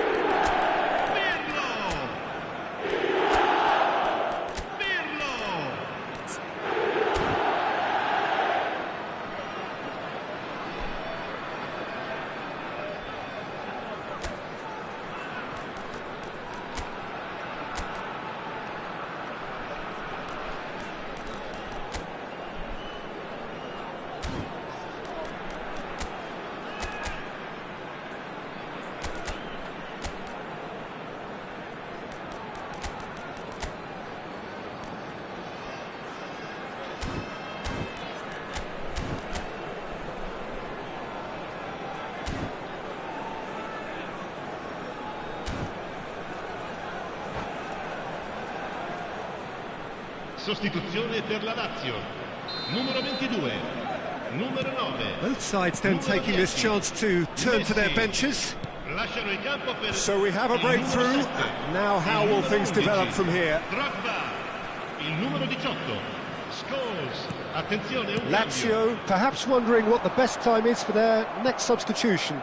Sostituzione per la Lazio. Numero 22. Numero 9. Both sides then taking this chance to turn to their benches. Lasciano il campo per So we have a breakthrough. Now how will things develop from here? Drogba. Il numero 18. Scholes. Attenzione, un Lazio perhaps wondering what the best time is for their next substitution.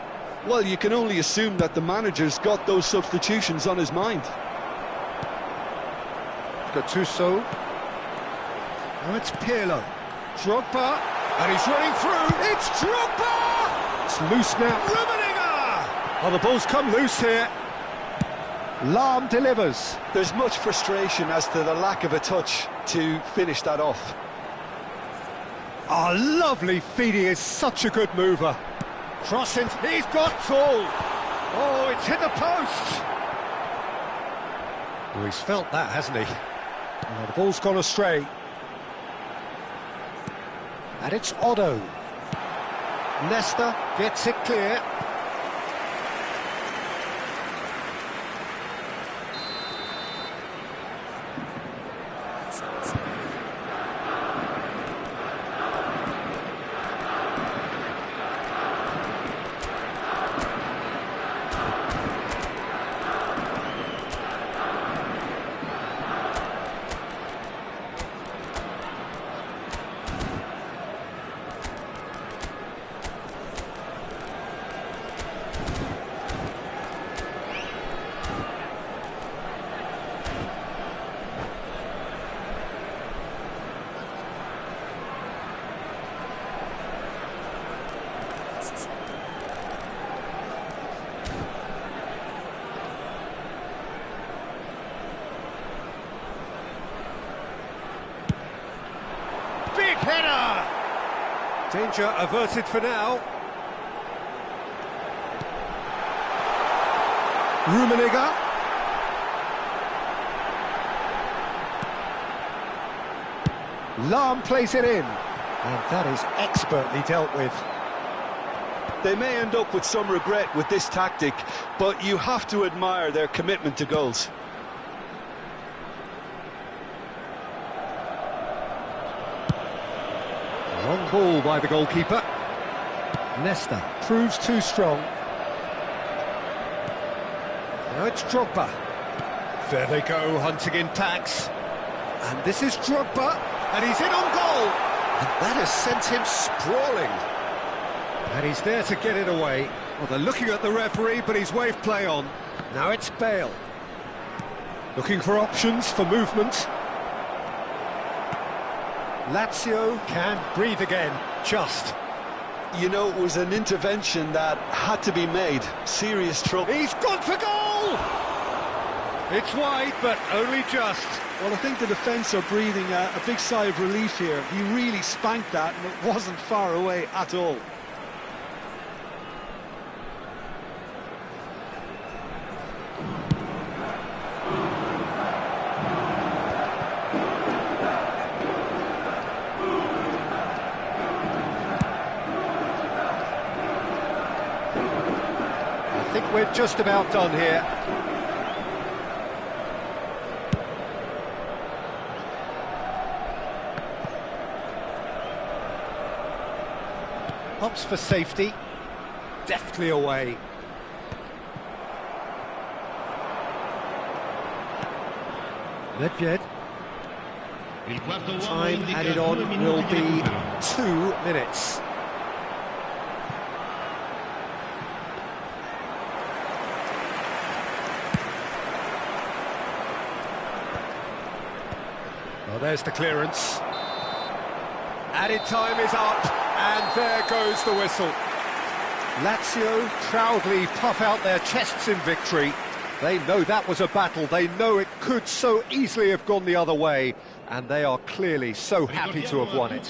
Well, you can only assume that the manager's got those substitutions on his mind. Gattuso. Now it's Pirlo. Drogba. And he's running through. It's Drogba! It's loose now. Rummenigge! Oh, the ball's come loose here. Lahm delivers. There's much frustration as to the lack of a touch to finish that off. Oh, lovely feed. He is such a good mover. Crossing. He's got tall. Oh, it's hit the post. Oh, he's felt that, hasn't he? Oh, the ball's gone astray. And it's Otto. Nesta gets it clear. Big header! Danger averted for now. Rummenigge. Lahm plays it in. And that is expertly dealt with. They may end up with some regret with this tactic, but you have to admire their commitment to goals. Long ball by the goalkeeper. Nesta proves too strong. Now it's Drogba. There they go, hunting in packs. And this is Drogba, and he's in on goal. And that has sent him sprawling. And he's there to get it away. Well, they're looking at the referee, but he's waved play on. Now it's Bale. Looking for options for movement. Lazio can breathe again, just. You know, it was an intervention that had to be made. Serious trouble. He's gone for goal! It's wide, but only just. Well, I think the defence are breathing a big sigh of relief here. He really spanked that, and it wasn't far away at all. I think we're just about done here. Opts for safety. Deftly away. Nedved. Il quarto uomo Time indica added 2 on minuti will di be recupero. 2 minutes. Well, there's the clearance. Added time is up, and there goes the whistle. Lazio proudly puff out their chests in victory. They know that was a battle, they know it could so easily have gone the other way, and they are clearly so happy to have won it.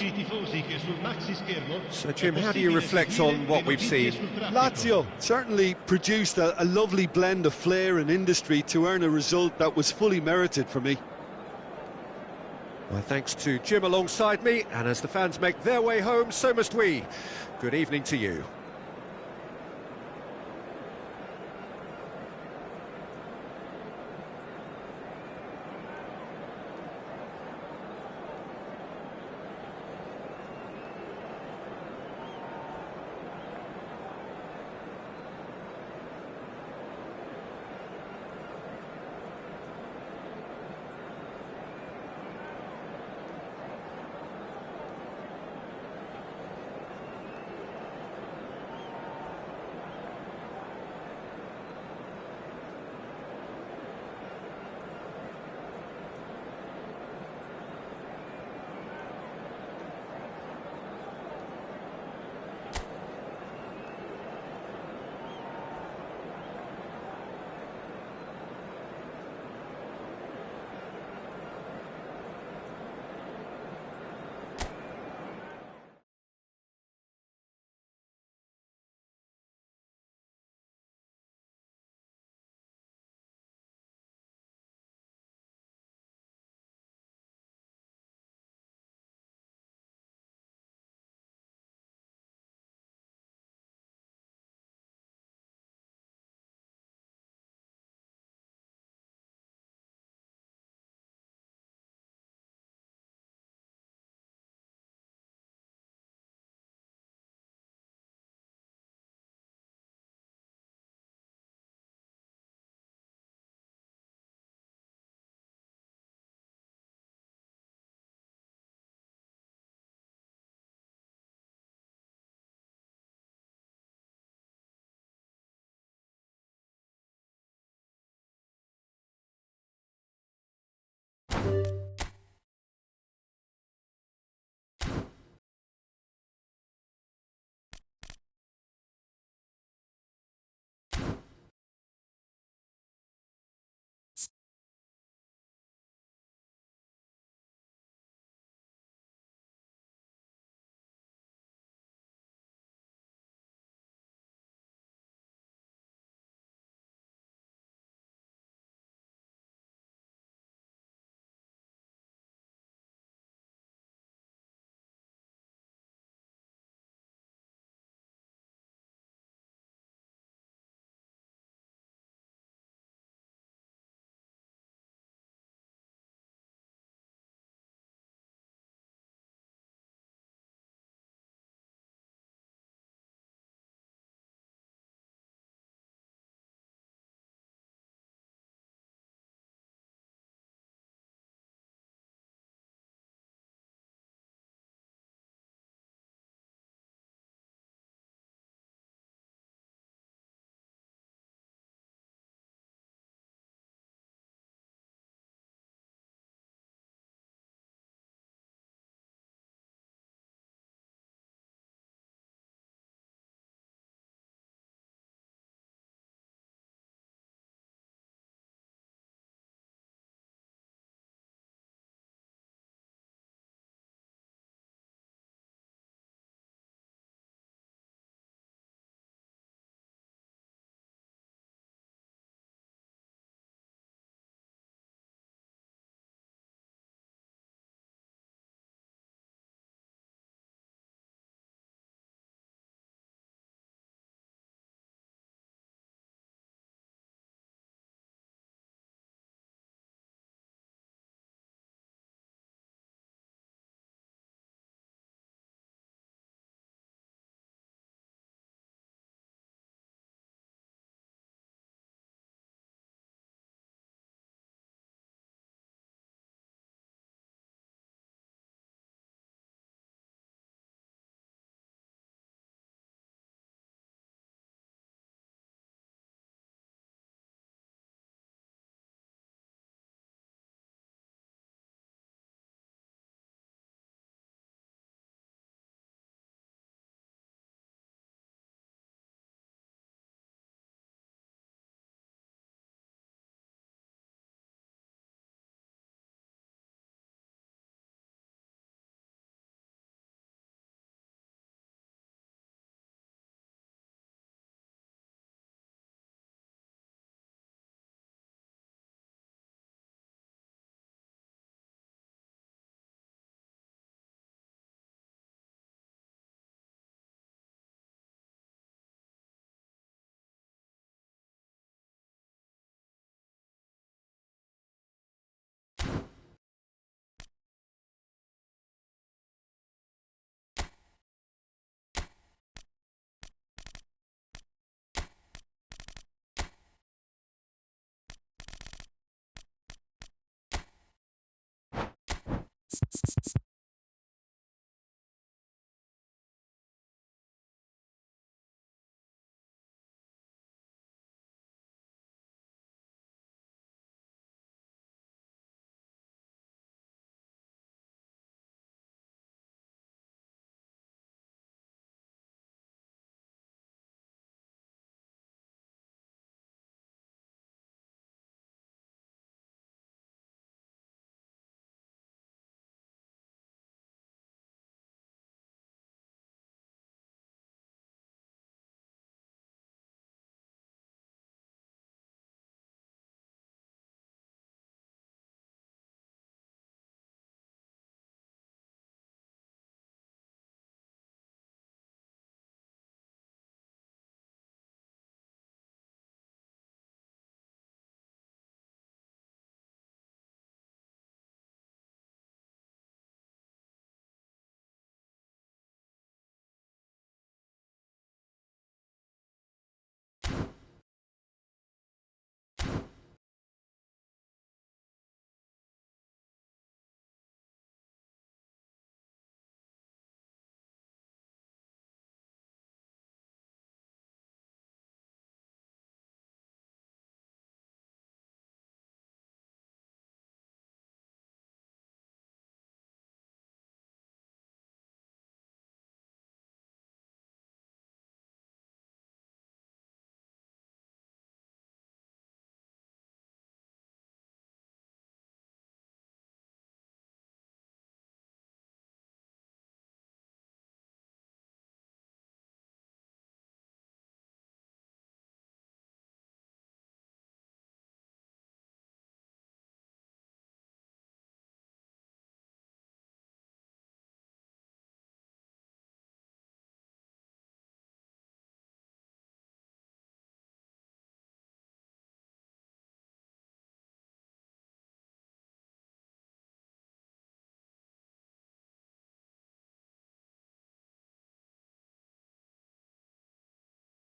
So Jim, how do you reflect on what we've seen? Lazio certainly produced a lovely blend of flair and industry to earn a result that was fully merited for me. Well, thanks to Jim alongside me, and as the fans make their way home, so must we. Good evening to you.